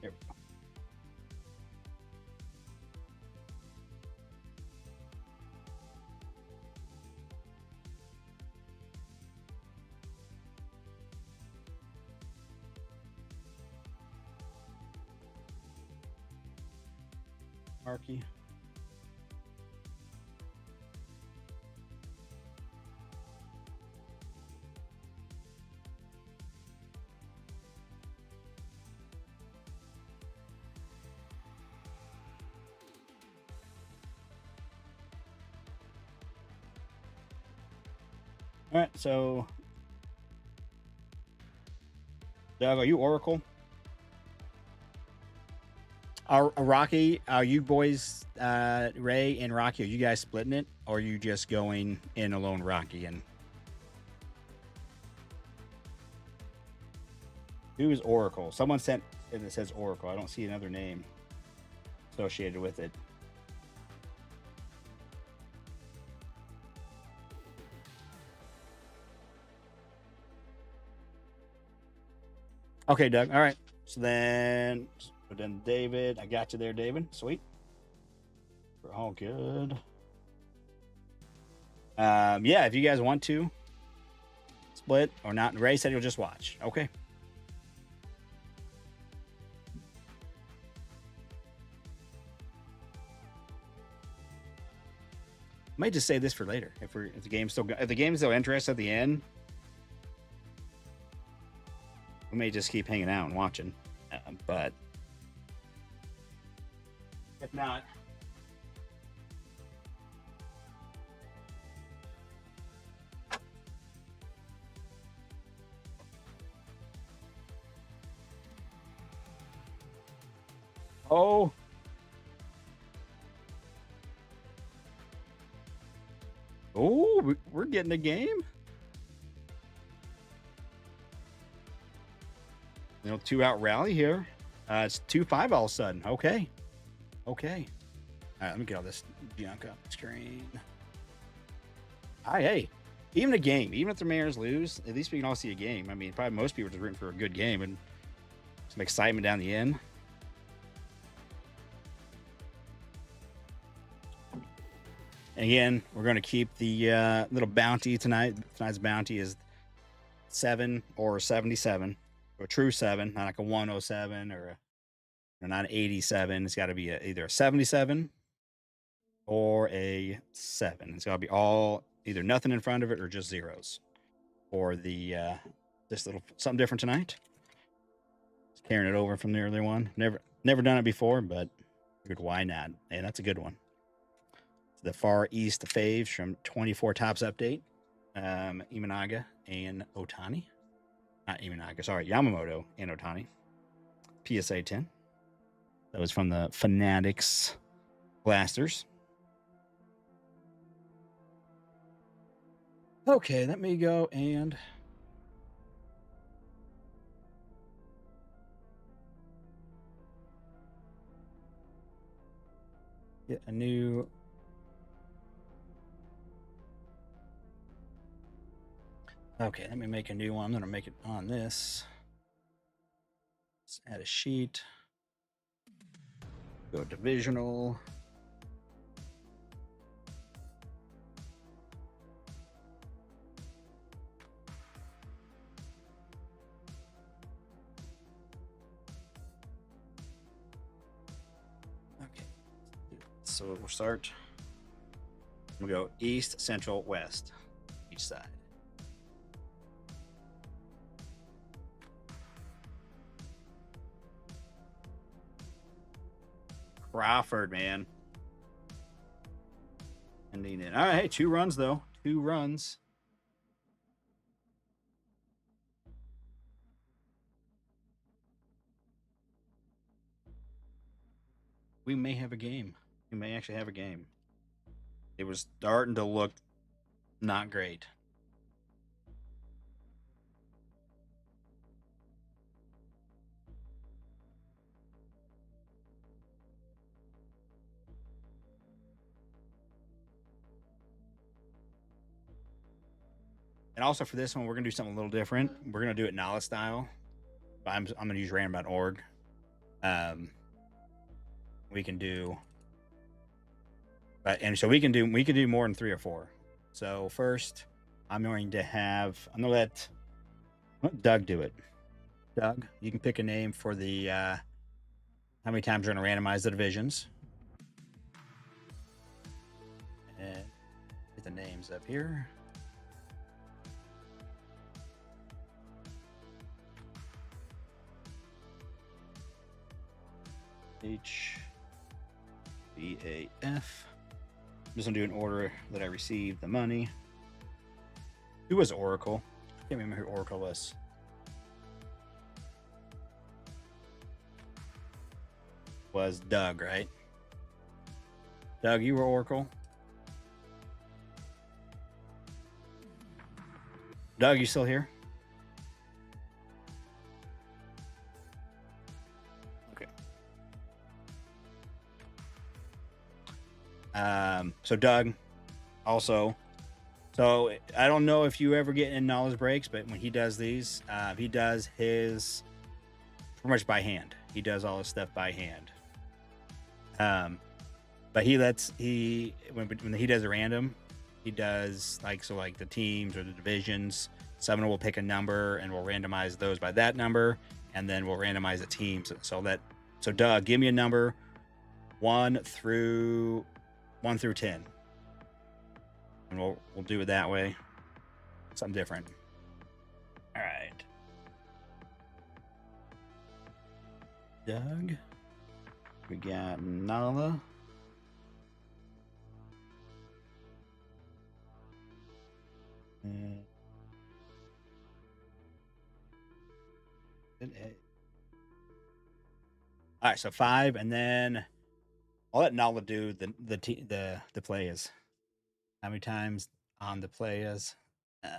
Here we go. Marky. All right, so Doug, are you Oracle? Are Rocky? Are you boys, Ray and Rocky? Are you guys splitting it, or are you just going in alone, Rocky? And who is Oracle? Someone sent and it says Oracle. I don't see another name associated with it. Okay, Doug. All right. So then David, I got you there, David. Sweet. We're all good. Yeah, if you guys want to split or not, Ray said he'll just watch. Okay. Might just save this for later if the game's still interested at the end. We may just keep hanging out and watching, but if not, oh, we're getting a game. 2-out rally here. It's 2-5 all of a sudden. Okay. All right, let me get all this junk up the screen. Hey, even a game, even if the Mariners lose, at least we can all see a game. I mean, probably most people are just rooting for a good game and some excitement down the end. And again, we're going to keep the little bounty tonight. Tonight's bounty is 7 or 77. A true 7, not like a 107 or not an 87. It's got to be either a 77 or a 7. It's got to be all either nothing in front of it or just zeros. For the this little something different tonight. Just carrying it over from the earlier one. Never done it before, but figured why not? Hey, that's a good one. It's the Far East faves from 24 Tops update. Imanaga and Otani. Not Imanaga, sorry, Yamamoto and Otani. PSA 10. That was from the Fanatics Blasters. Okay, let me go and get a new Okay, let me make a new one. I'm going to make it on this. Let's add a sheet. Go divisional. Okay, so we'll start. We'll go east, central, west, each side. Crawford, man. Ending in. All right, hey, 2 runs, though. 2 runs. We may have a game. We may actually have a game. It was starting to look not great. And also for this one, we're gonna do something a little different. We're gonna do it Nala style. I'm gonna use random.org. We can do, and so we can do more than 3 or 4. So first, I'm gonna let Doug do it. Doug, you can pick a name for the how many times we're gonna randomize the divisions. And get the names up here. H B A F. I'm just gonna do an order that I received the money. Who was Oracle? I can't remember who Oracle was. Was Doug, right? Doug, you were Oracle. Doug, you still here? Okay. So Doug, also. So I don't know if you ever get in knowledge breaks, but when he does these, he does his pretty much by hand. He does all his stuff by hand. But when he does a random, he does like the teams or the divisions. Someone will pick a number and we'll randomize those by that number, and then we'll randomize the teams. So Doug, give me a number 1 through 10, and we'll do it that way. Something different. All right, Doug. We got Nala. All right, so 5, and then I'll let Nala do the players. How many times on the players? All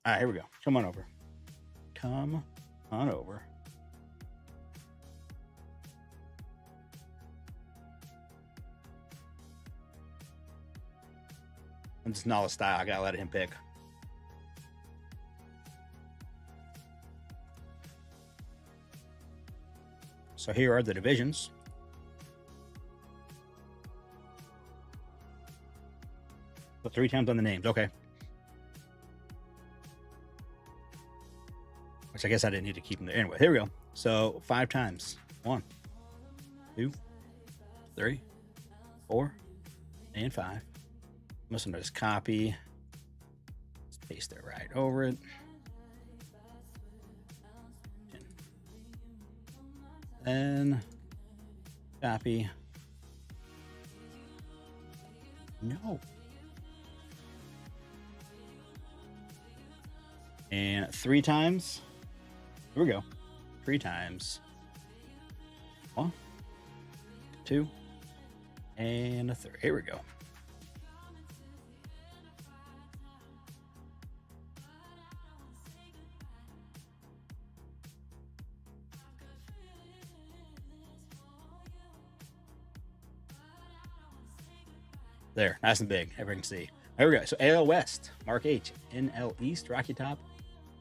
right, here we go. Come on over. Come on over. It's Nala style. I gotta let him pick. So here are the divisions. So 3 times on the names. Okay. Which I guess I didn't need to keep them there. Anyway, here we go. So 5 times. 1, 2, 3, 4, and 5. I'm just gonna just copy. Let's paste it right over it. Then copy. No. And 3 times. Here we go. 3 times. 1, 2, and a 3. Here we go. There, nice and big. Everyone can see. There we go. So AL West, Mark H. NL East, Rocky Top.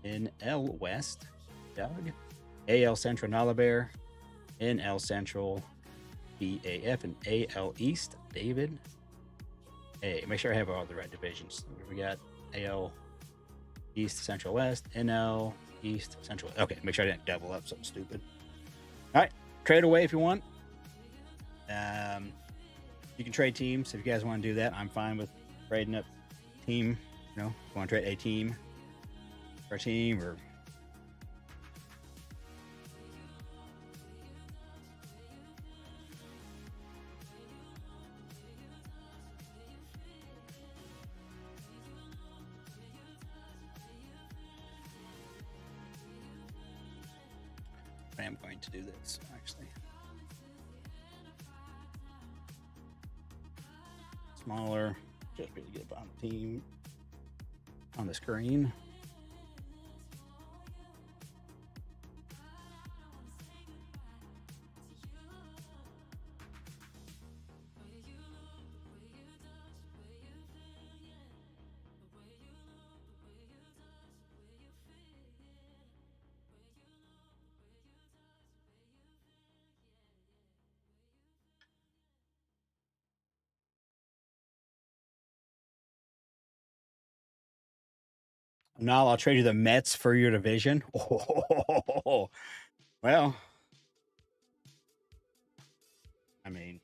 NL West, Doug. AL Central, Nala Bear. NL Central, BAF. And AL East, David. Hey, make sure I have all the right divisions. We got AL East, Central West. NL East, Central. Okay, make sure I didn't double up something stupid. All right, trade away if you want. You can trade teams if you guys want to do that. I'm fine with trading up team. You know, if you want to trade a team for a team, or I am going to do this actually. Smaller, just really get on the team on the screen. Now I'll trade you the Mets for your division. Oh, well, I mean,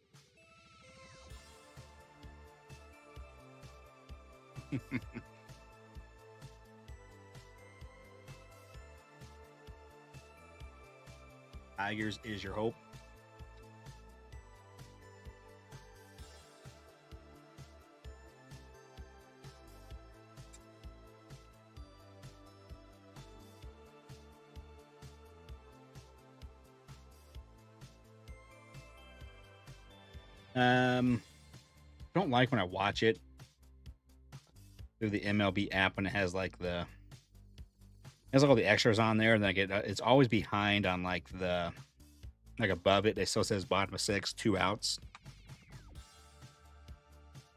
Tigers is your hope. Don't like when I watch it through the MLB app when it has like all the extras on there, and then I get it's always behind on like above it. It still says bottom of 6, 2 outs.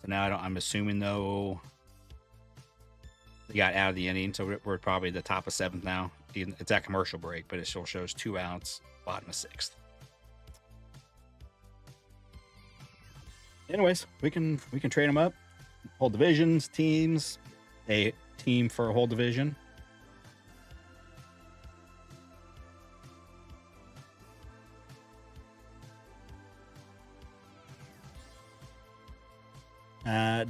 So now I'm assuming though they got out of the inning, so we're probably the top of 7th now. It's at commercial break, but it still shows 2 outs, bottom of 6th. Anyways, we can trade them up, whole divisions, teams, a team for a whole division.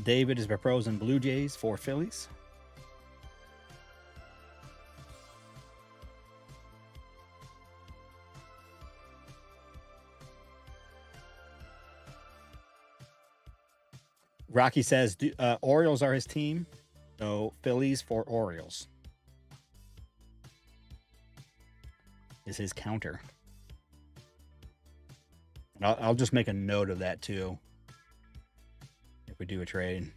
David is proposing Blue Jays for Phillies. Rocky says Orioles are his team, so Phillies for Orioles is his counter. And I'll just make a note of that too if we do a trade.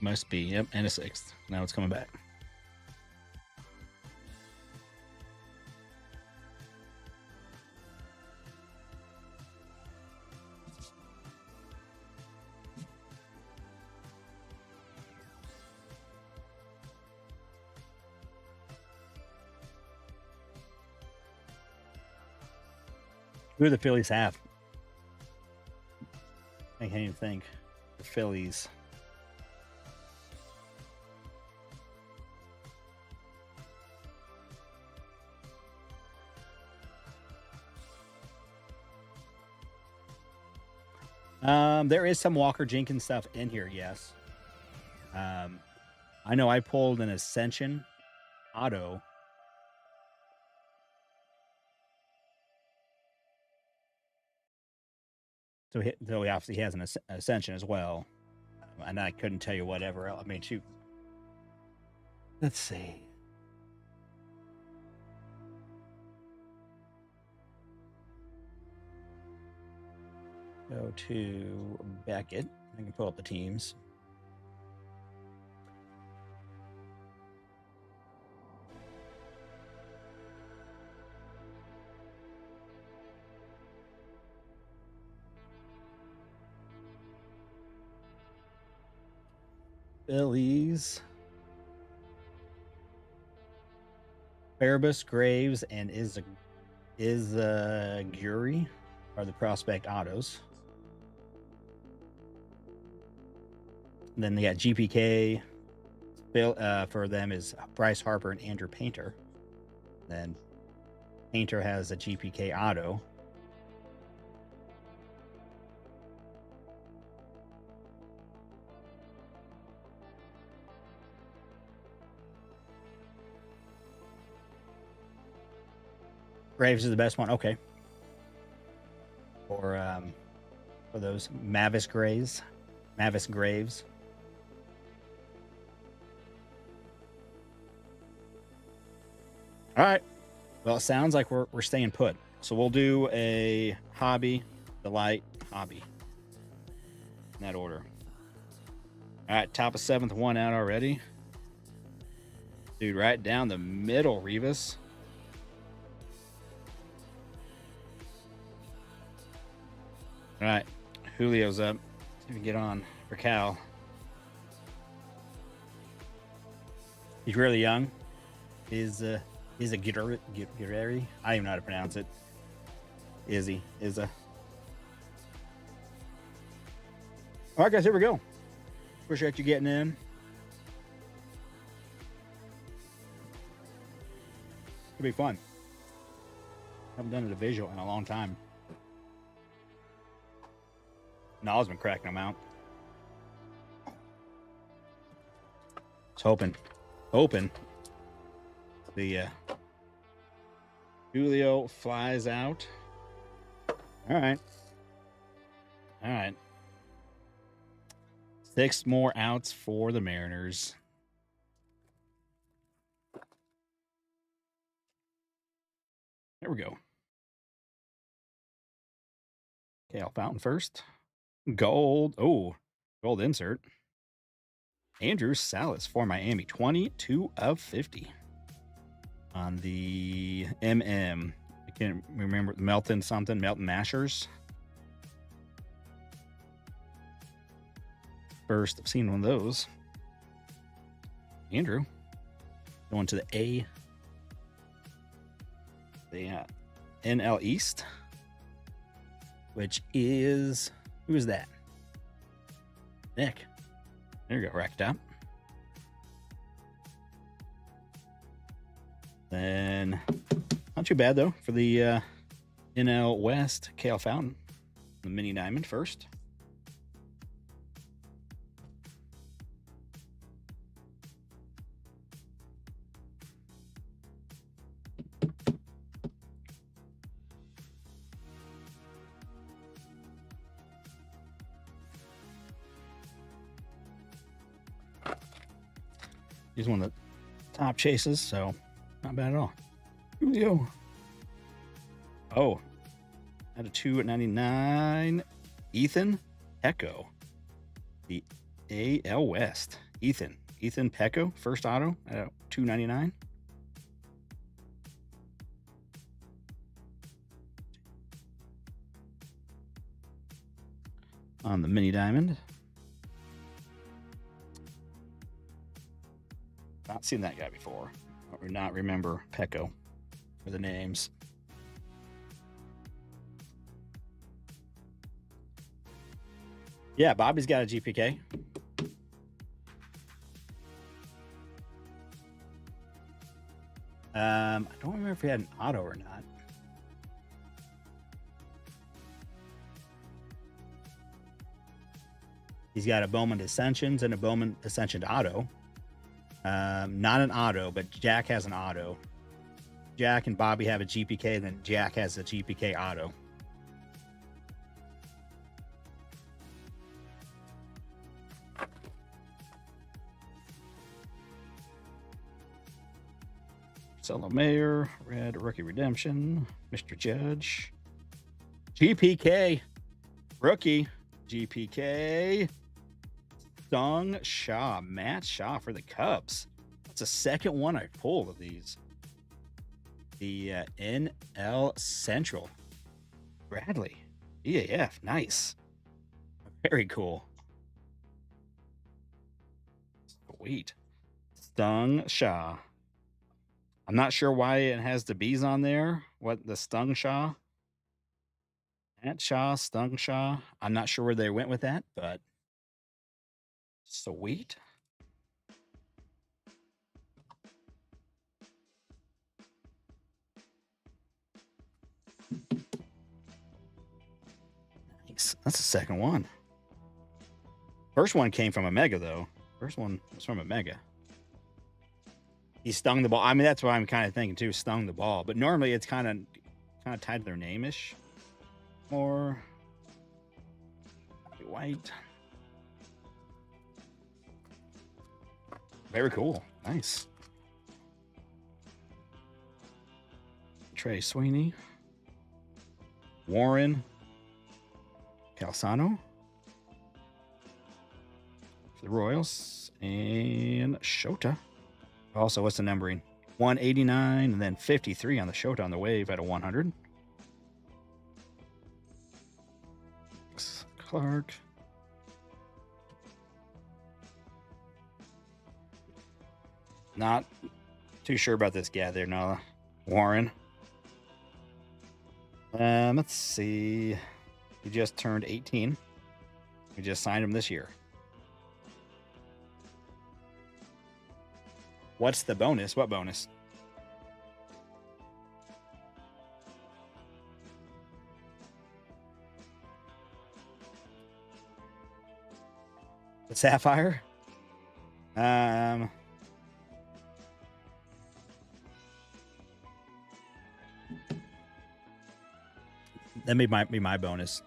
Must be, yep, and a 6th. Now it's coming back. Who do the Phillies have? I can't even think. The Phillies. There is some Walker Jenkins stuff in here, yes. I know I pulled an Ascension auto. So he obviously has an Ascension as well. And I couldn't tell you whatever else. I mean, shoot. Let's see. Go to Beckett. I can pull up the teams. Phillies. Barabas, Graves, and Guri are the prospect autos. And then they got GPK. For them is Bryce Harper and Andrew Painter. Then Painter has a GPK auto. Graves is the best one. Okay. For those Mavis Graves. All right. Well, it sounds like we're staying put. So we'll do a hobby, delight, hobby. In that order. All right, top of 7th, 1 out already. Dude, right down the middle, Rivas. All right, Julio's up. See if we can get on for Cal. He's really young. He's a Guerreri. I don't even know how to pronounce it. Izzy. All right, guys, here we go. Appreciate you getting in. It'll be fun. Haven't done a visual in a long time. Nal's been cracking them out. Just hoping the Julio flies out. All right. 6 more outs for the Mariners. There we go. Kale Fountain first. Gold. Oh, gold insert. Andrew Salas for Miami. 22 of 50. On the MM. I can't remember. Melton something. Melton Mashers. First, I've seen one of those. Andrew. Going to the A. The NL East. Which is... Who is that? Nick. There you go, racked up. Then, not too bad though for the NL West. Kale Fountain, the mini diamond first. He's one of the top chases, so not bad at all. Julio. Oh, at a 2 at 99. Ethan Pecco. The AL West. Ethan Pecco, first auto at $2.99. On the mini diamond. Not seen that guy before. Or not remember Pecco for the names. Yeah, Bobby's got a GPK. I don't remember if he had an auto or not. He's got a Bowman Ascensions and a Bowman Ascension auto. Not an auto, but Jack has an auto. Jack and Bobby have a GPK, and then Jack has a GPK auto. Marcelo Mayer, red rookie redemption, Mr. Judge, GPK, rookie, GPK, Sung Shaw, Matt Shaw for the Cubs. That's the second one I pulled of these. The NL Central, Bradley, EAF, nice, very cool. Sweet, Stung Shaw. I'm not sure why it has the B's on there. What the Stung Shaw? Matt Shaw, Stung Shaw. I'm not sure where they went with that, but sweet. Nice. That's the second one. First one came from a Mega, though. First one was from a Mega. He stung the ball. I mean, that's what I'm kind of thinking too. Stung the ball, but normally it's kind of tied to their name-ish. Or white. Very cool. Nice. Trey Sweeney. Warren. Calzano. For the Royals. And Shota. Also, what's the numbering? 189 and then 53 on the Shota on the wave at a 100. Clark. Not too sure about this guy there, Nala. Warren. Let's see. He just turned 18. We just signed him this year. What's the bonus? What bonus? The Sapphire? That may be my bonus.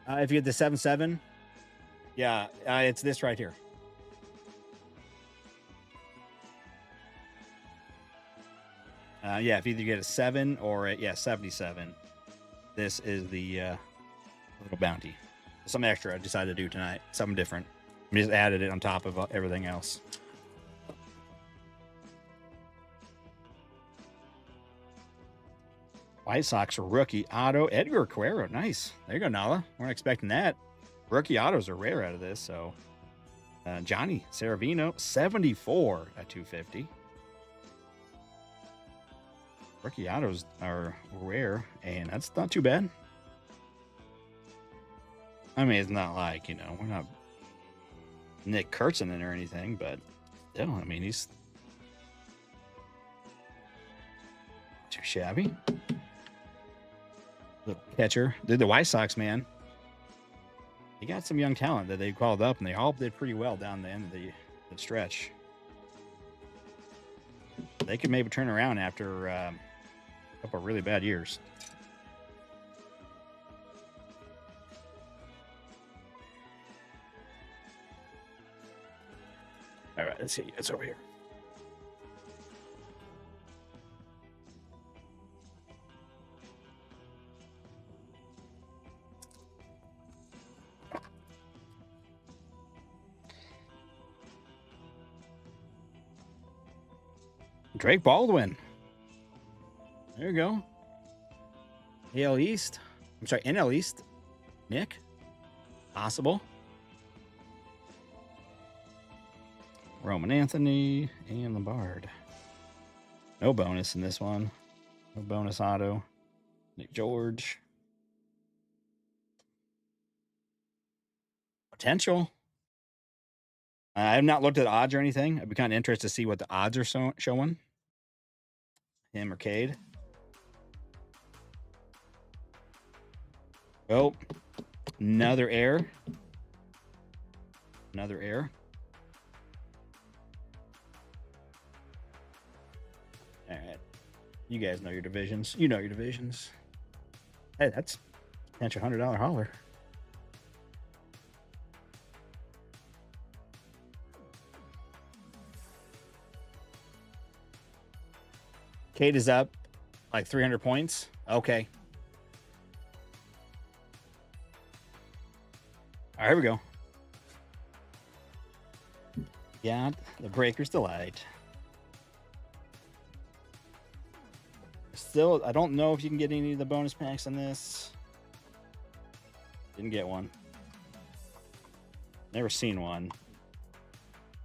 If you get the 7-7, yeah, it's this right here. Yeah, if either you get a 7 or a 77, this is the little bounty. Something extra I decided to do tonight. Something different. I just added it on top of everything else. White Sox rookie auto, Edgar Cuero. Nice. There you go, Nala. Weren't expecting that. Rookie autos are rare out of this. So, Johnny Saravino, 74 at 250. Rookie autos are rare, and that's not too bad. I mean, it's not like, we're not Nick Kurtzman or anything, but still, I mean, he's too shabby. Little catcher. Did the White Sox, man. He got some young talent that they called up, and they all did pretty well down the end of the stretch. They could maybe turn around after a couple of really bad years. All right, let's see. It's over here. Drake Baldwin. There you go. AL East. I'm sorry, NL East. Nick. Possible. Roman Anthony and Lombard. No bonus in this one. No bonus auto. Nick George. Potential. I have not looked at odds or anything. I'd be kind of interested to see what the odds are showing. Him or Cade. Oh, another error. Another error. All right. You guys know your divisions. You know your divisions. Hey, that's potential $100 hauler. Cade is up like 300 points. Okay. All right, here we go. Got the Breaker's Delight. Still, I don't know if you can get any of the bonus packs on this. Didn't get one. Never seen one.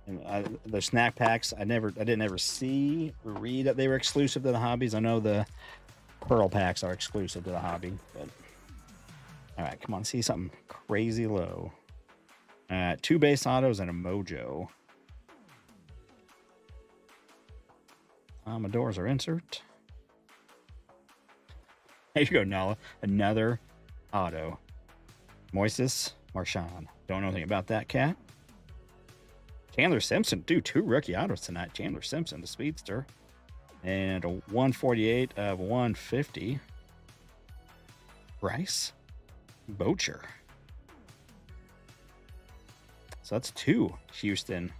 And the snack packs, I didn't ever see or read that they were exclusive to the hobbies. I know the Pearl packs are exclusive to the hobby, but all right, come on, see something crazy low. 2 base autos and a mojo. Amadors are insert. There you go, Nala. Another auto. Moises Marchand. Don't know anything about that cat. Chandler Simpson. Dude, 2 rookie autos tonight. Chandler Simpson, the speedster. And a 148 of 150. Bryce Boucher. So that's 2 Houston.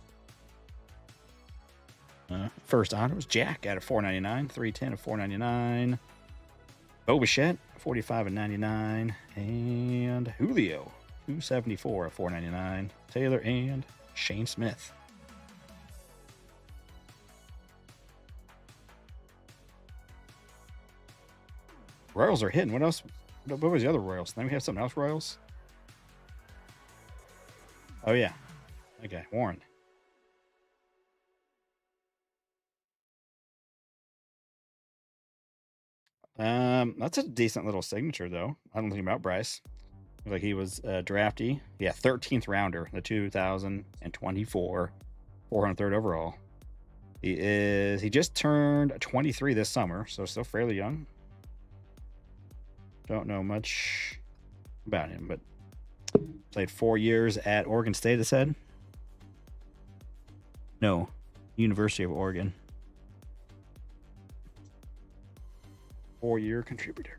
First autos. Jack out of 499. 310 of 499. Bo Bichette, 45 of 99. And Julio, 274 of 499. Taylor and Shane Smith. Royals are hitting. What else? What was the other Royals? Then we have something else, Royals? Oh, yeah. Okay, Warren. That's a decent little signature, though. I don't think about Bryce. Looks like he was drafty. Yeah, 13th rounder, the 2024, 403rd overall. He just turned 23 this summer, so still fairly young. Don't know much about him, but played 4 years at Oregon State, it said. No, University of Oregon. 4-year contributor.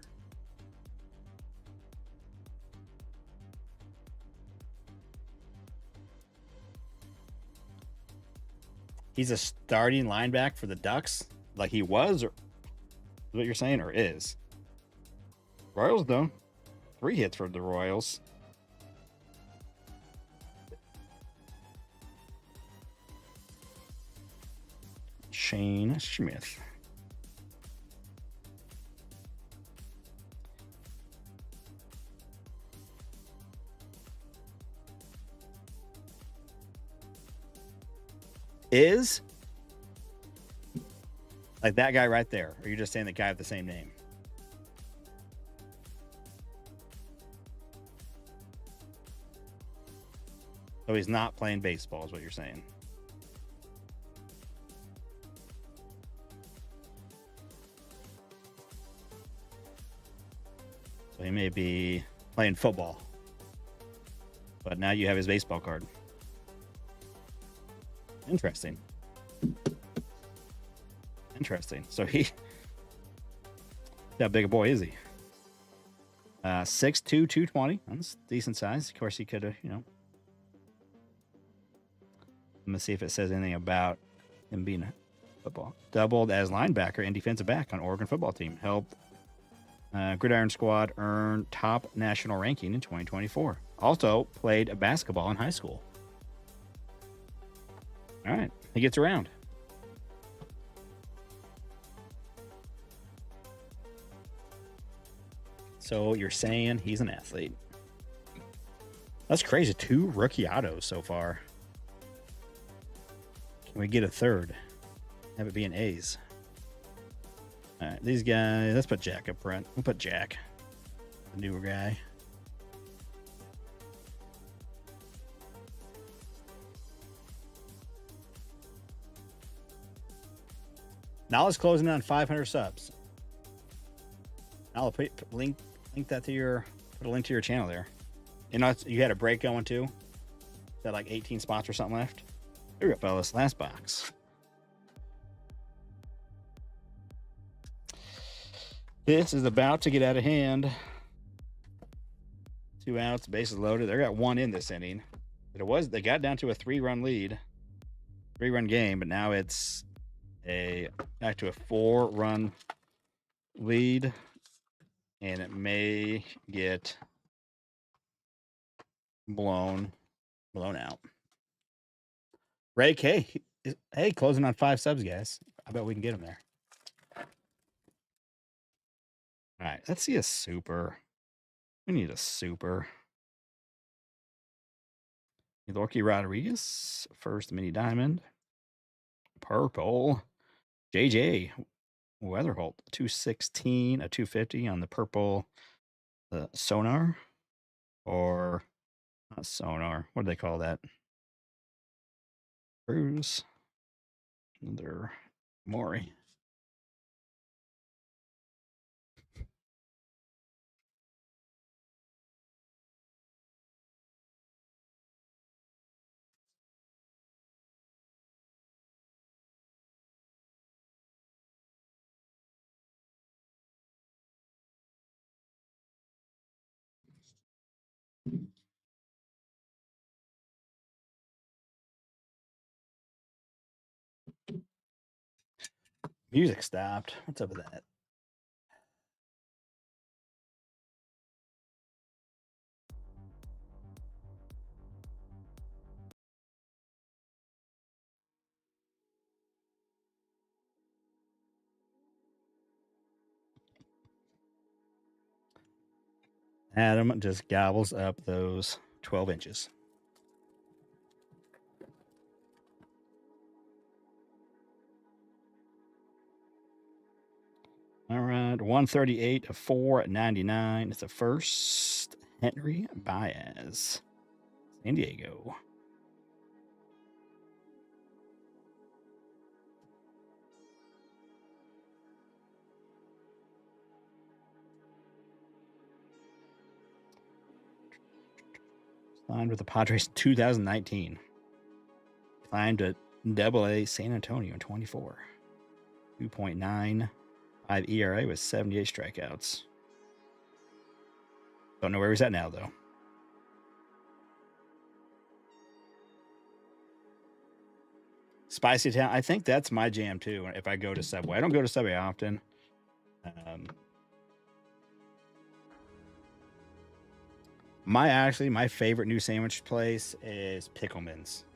He's a starting linebacker for the Ducks, like he was, or what you're saying, or is? Royals though, 3 hits for the Royals. Shane Smith. Is like that guy right there? Or are you just saying the guy with the same name? So he's not playing baseball, is what you're saying? So he may be playing football, but now you have his baseball card. Interesting. Interesting. So how big a boy is he? 6'2", 220. That's decent size. Of course, he could have, I'm gonna see if it says anything about him being a football. Doubled as linebacker and defensive back on Oregon football team. Helped Gridiron Squad earn top national ranking in 2024. Also played basketball in high school. All right, he gets around. So you're saying he's an athlete. That's crazy. 2 rookie autos so far. Can we get a third? Have it be an A's. All right, these guys. Let's put Jack up front. We'll put Jack, the newer guy. Now it's closing on 500 subs. I'll put link that to put a link to your channel there. You know, you had a break going too. Is that like 18 spots or something left? Here we go, fellas. Last box. This is about to get out of hand. 2 outs, bases loaded. They got 1 in this inning. But they got down to a 3-run lead, 3-run game, but now it's back to a 4-run lead, and it may get blown out. Ray K, hey, closing on 5 subs, guys. I bet we can get him there. All right, let's see a super. We need a super. Lorky Rodriguez, first mini diamond. Purple. JJ Weatherholt, 216, a 250 on the purple sonar. Or not sonar. What do they call that? Cruise. Another Maury. Music stopped. What's up with that? Adam just gobbles up those 12 inches. All right, 138 of 499. It's a first. Henry Baez, San Diego. Signed with the Padres in 2019. Climbed to AA San Antonio in 24. 2.95 ERA with 78 strikeouts. Don't know where he's at now, though. Spicy Town. I think that's my jam too. If I go to Subway, I don't go to Subway often. My favorite new sandwich place is Pickleman's.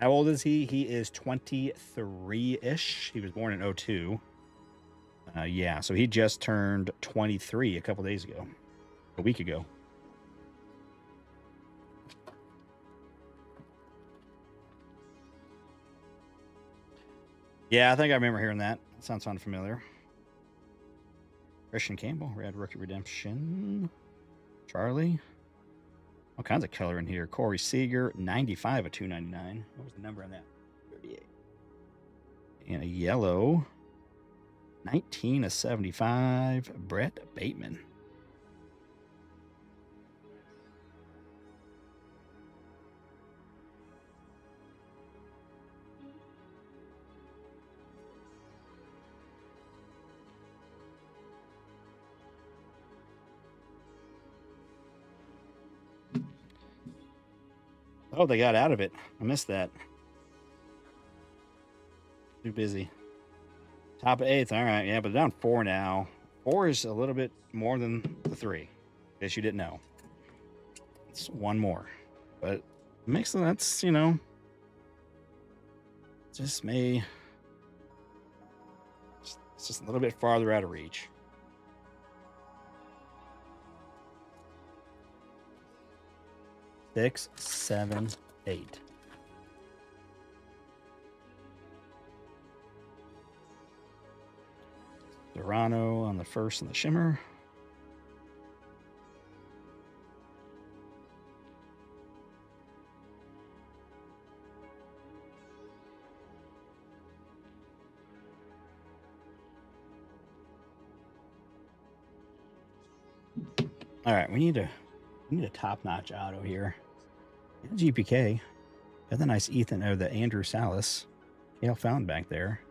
How old is he? He is 23-ish. He was born in 02. Yeah, so he just turned 23 a couple days ago, a week ago. Yeah, I think I remember hearing that. Sounds unfamiliar. Christian Campbell, Red Rookie Redemption. Charlie. All kinds of color in here. Corey Seager, 95 of 299. What was the number on that? 38. And a yellow, 19 of 75. Brett Bateman. Oh, they got out of it. I missed that. Too busy. Top of 8th. All right. Yeah, but down 4 now. 4 is a little bit more than the 3. Guess you didn't know. It's 1 more. But makes that's, just may. It's just a little bit farther out of reach. Six, 7, 8. Dorano on the first and the shimmer. All right, we need a top-notch auto here. GPK. Got the nice Ethan or the Andrew Salas. Kale Fountain back there.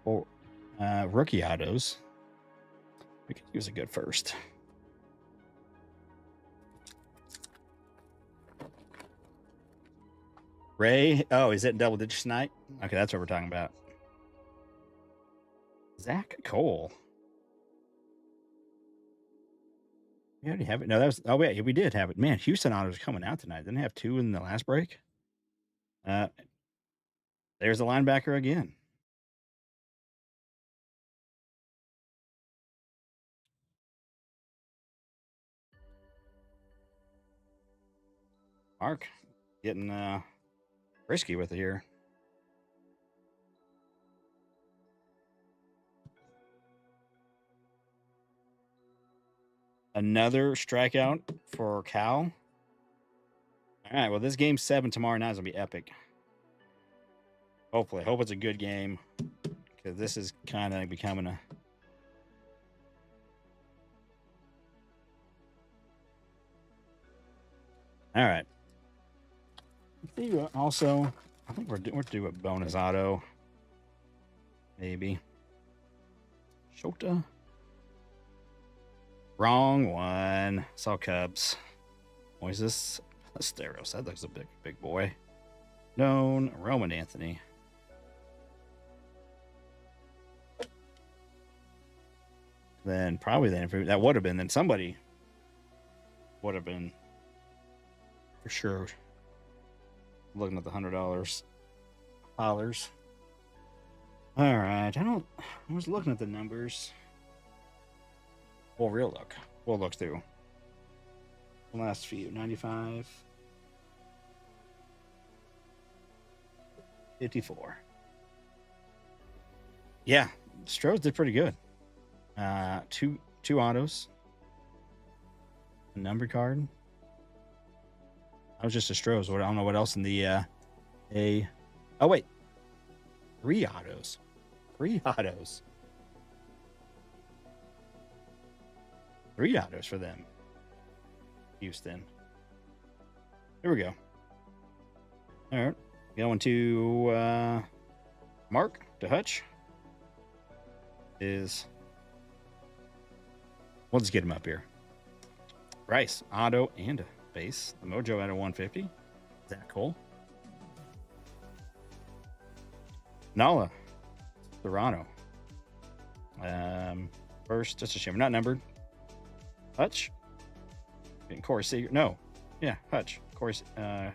Or rookie autos. We could use a good first. Ray. Oh, is it double digits tonight? Okay, that's what we're talking about. Zach Cole. We already have it. No, that was. Oh wait, we did have it. Man, Houston autos coming out tonight. Didn't have 2 in the last break. There's the linebacker again. Mark getting risky with it here. Another strikeout for Cal. All right, well, this game 7 tomorrow night is going to be epic. Hopefully. Hope it's a good game, because this is kind of becoming a... All right. Also, I think we're due a bonus auto. Maybe. Shota. Wrong one. Saw Cubs. Moises Asteros. That looks a big boy. Known Roman Anthony. Then probably that would have been, then somebody would have been for sure looking at the $100 dollars. All right, I was looking at the numbers. We'll look through the last few. 95, 54. Yeah, Strohs did pretty good. Two autos. A number card. That was just a Strohs. I don't know what else in the oh wait. 3 autos. 3 autos. 3 autos for them. Houston. Here we go. All right. Going to Mark to Hutch. We'll just get him up here. Bryce, auto and base. The Mojo at a 150. Zach Cole. Nala, Serrano. First, just a shame we're not numbered. Hutch. And Corey Seager. No. Yeah, Hutch. Corey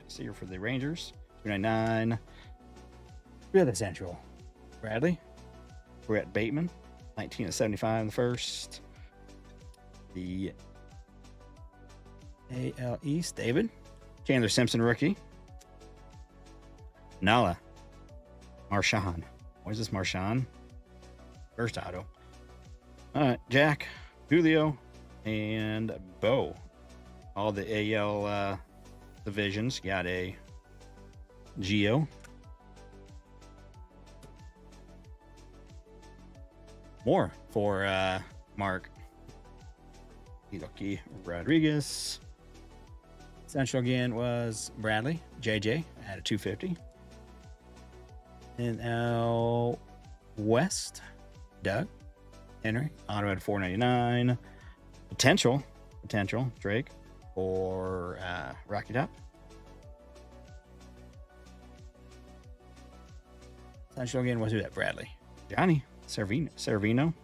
Seager for the Rangers. 299. We have the Central. Bradley. Brett Bateman. 19/75 in the first. The AL East, David. Chandler Simpson, rookie. Nala. Marshawn. What is this, Marshawn? First auto. All right, Jack, Julio, and Bo. All the AL divisions. Got a Geo. More for Mark. Hiroki Rodriguez. Central again was Bradley. JJ at a 250. And now West, Doug. Henry, auto at 499. Potential, Drake for Rocky Top. Central again was who that? Bradley. Johnny Servino.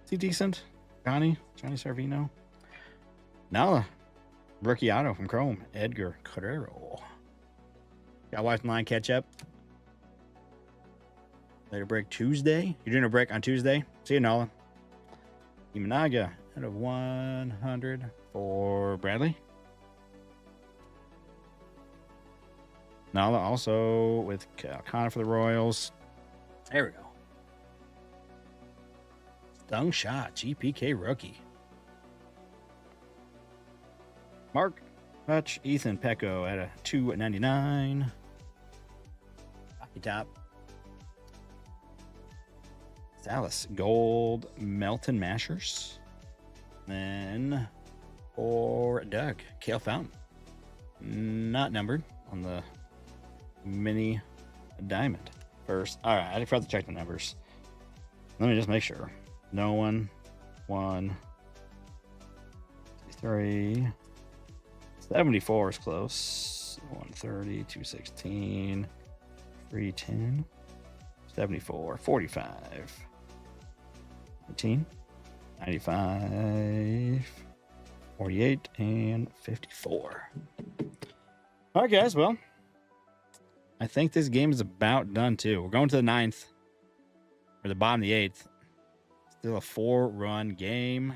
Is he decent? Johnny Servino. Nala. Rookie auto from Chrome. Edgar Carrero. Got watching line catch up. Later break Tuesday. You're doing a break on Tuesday. See you, Nala. Imanaga out of 100 for Bradley. Nala also with Connor for the Royals. There we go. Stung shot. GPK rookie. Mark Hutch, Ethan Pecco at a 299. Rocky Top. Salas Gold Melton Mashers. Then for Doug, Kale Fountain. Not numbered on the mini diamond. First. All right, I forgot to check the numbers. Let me just make sure. No one. 1, 3. 74 is close. 130, 216, 310, 74, 45, 18, 95, 48, and 54. All right, guys. Well, I think this game is about done, too. We're going to the 9th, or the bottom of the 8th. Still a 4-run game.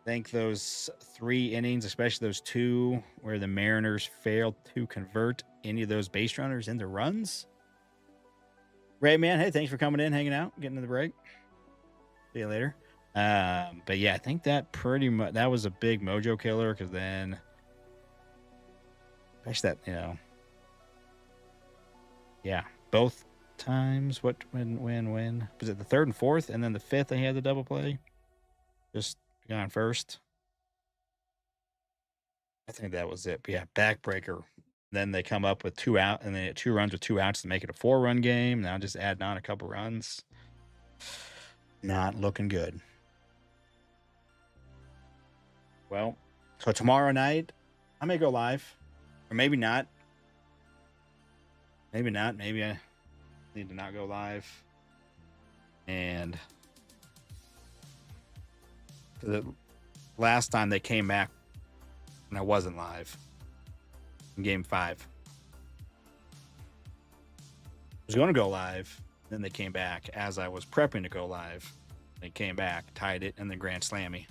I think those 3 innings, especially those 2 where the Mariners failed to convert any of those base runners into runs. Ray, man, hey, thanks for coming in, hanging out, getting to the break. See you later. But yeah, I think that pretty much that was a big mojo killer because then, especially that, yeah, both times. When was it the 3rd and 4th, and then the 5th they had the double play. Just gone first. I think that was it. But yeah, backbreaker. Then they come up with 2 out, and then 2 runs with 2 outs to make it a 4-run game. Now just adding on a couple runs. Not looking good. Well, so tomorrow night, I may go live. Or maybe not. Maybe not. Maybe I need to not go live. And the last time they came back and I wasn't live in game 5. I was going to go live. Then they came back as I was prepping to go live. They came back, tied it, and then grand slammy.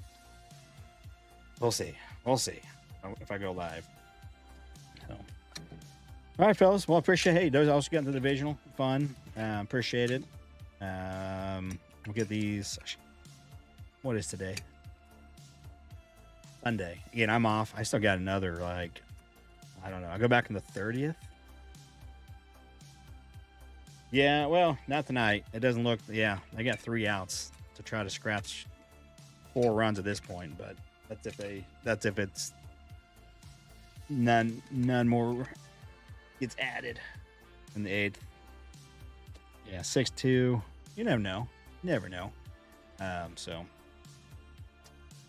We'll see. We'll see if I go live. So. All right, fellas. Well, appreciate it. Hey, those also got into the divisional. Fun. Appreciate it. We'll get these. What is today? Sunday. Again, I'm off. I still got another, I don't know. I go back on the 30th. Yeah, well, not tonight. It doesn't look. Yeah, I got 3 outs to try to scratch 4 runs at this point, but that's if it's none more gets added in the 8th. Yeah, 6-2. You never know. So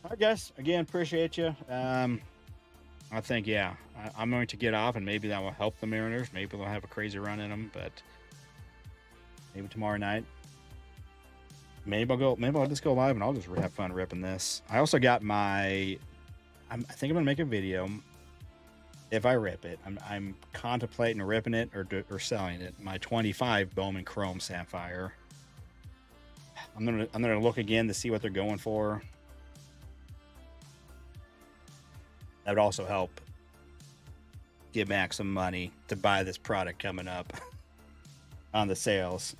All right, guys. Again, appreciate you. I think, yeah, I'm going to get off, and maybe that will help the Mariners. Maybe they'll have a crazy run in them, but maybe tomorrow night. Maybe I'll just go live and I'll just have fun ripping this. I also got I think I'm gonna make a video. If I rip it, I'm contemplating ripping it or selling it. My 25 Bowman Chrome Sapphire. I'm gonna look again to see what they're going for. That would also help get back some money to buy this product coming up on the sales,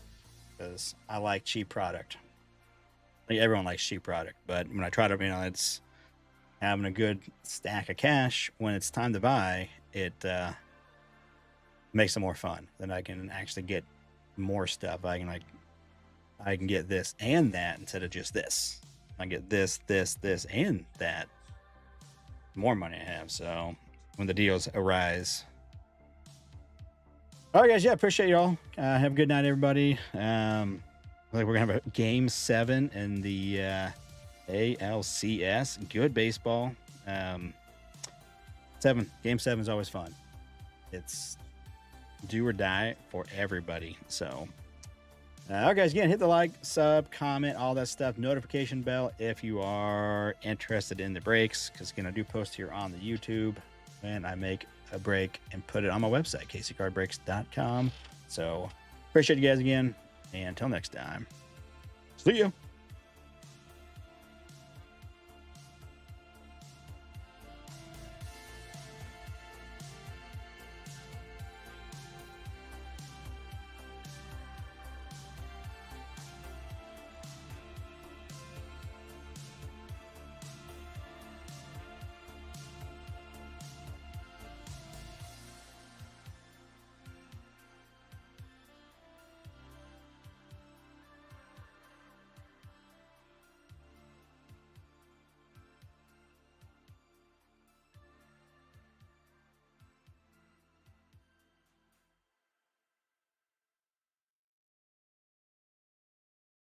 because I like cheap product. I think everyone likes cheap product, but when I try to, it's having a good stack of cash when it's time to buy, it makes it more fun. Then I can actually get more stuff. I can get this and that instead of just this. I get this, and that. The more money I have. So when the deals arise. All right, guys. Yeah, appreciate y'all. Have a good night, everybody. I think we're gonna have a game 7 in the ALCS. Good baseball. Game 7 is always fun. It's do or die for everybody. So, all right, guys. Again, hit the like, sub, comment, all that stuff. Notification bell if you are interested in the breaks, because again, I do post here on the YouTube when I make a break and put it on my website, kccardbreaks.com. So, appreciate you guys again. And until next time, see you.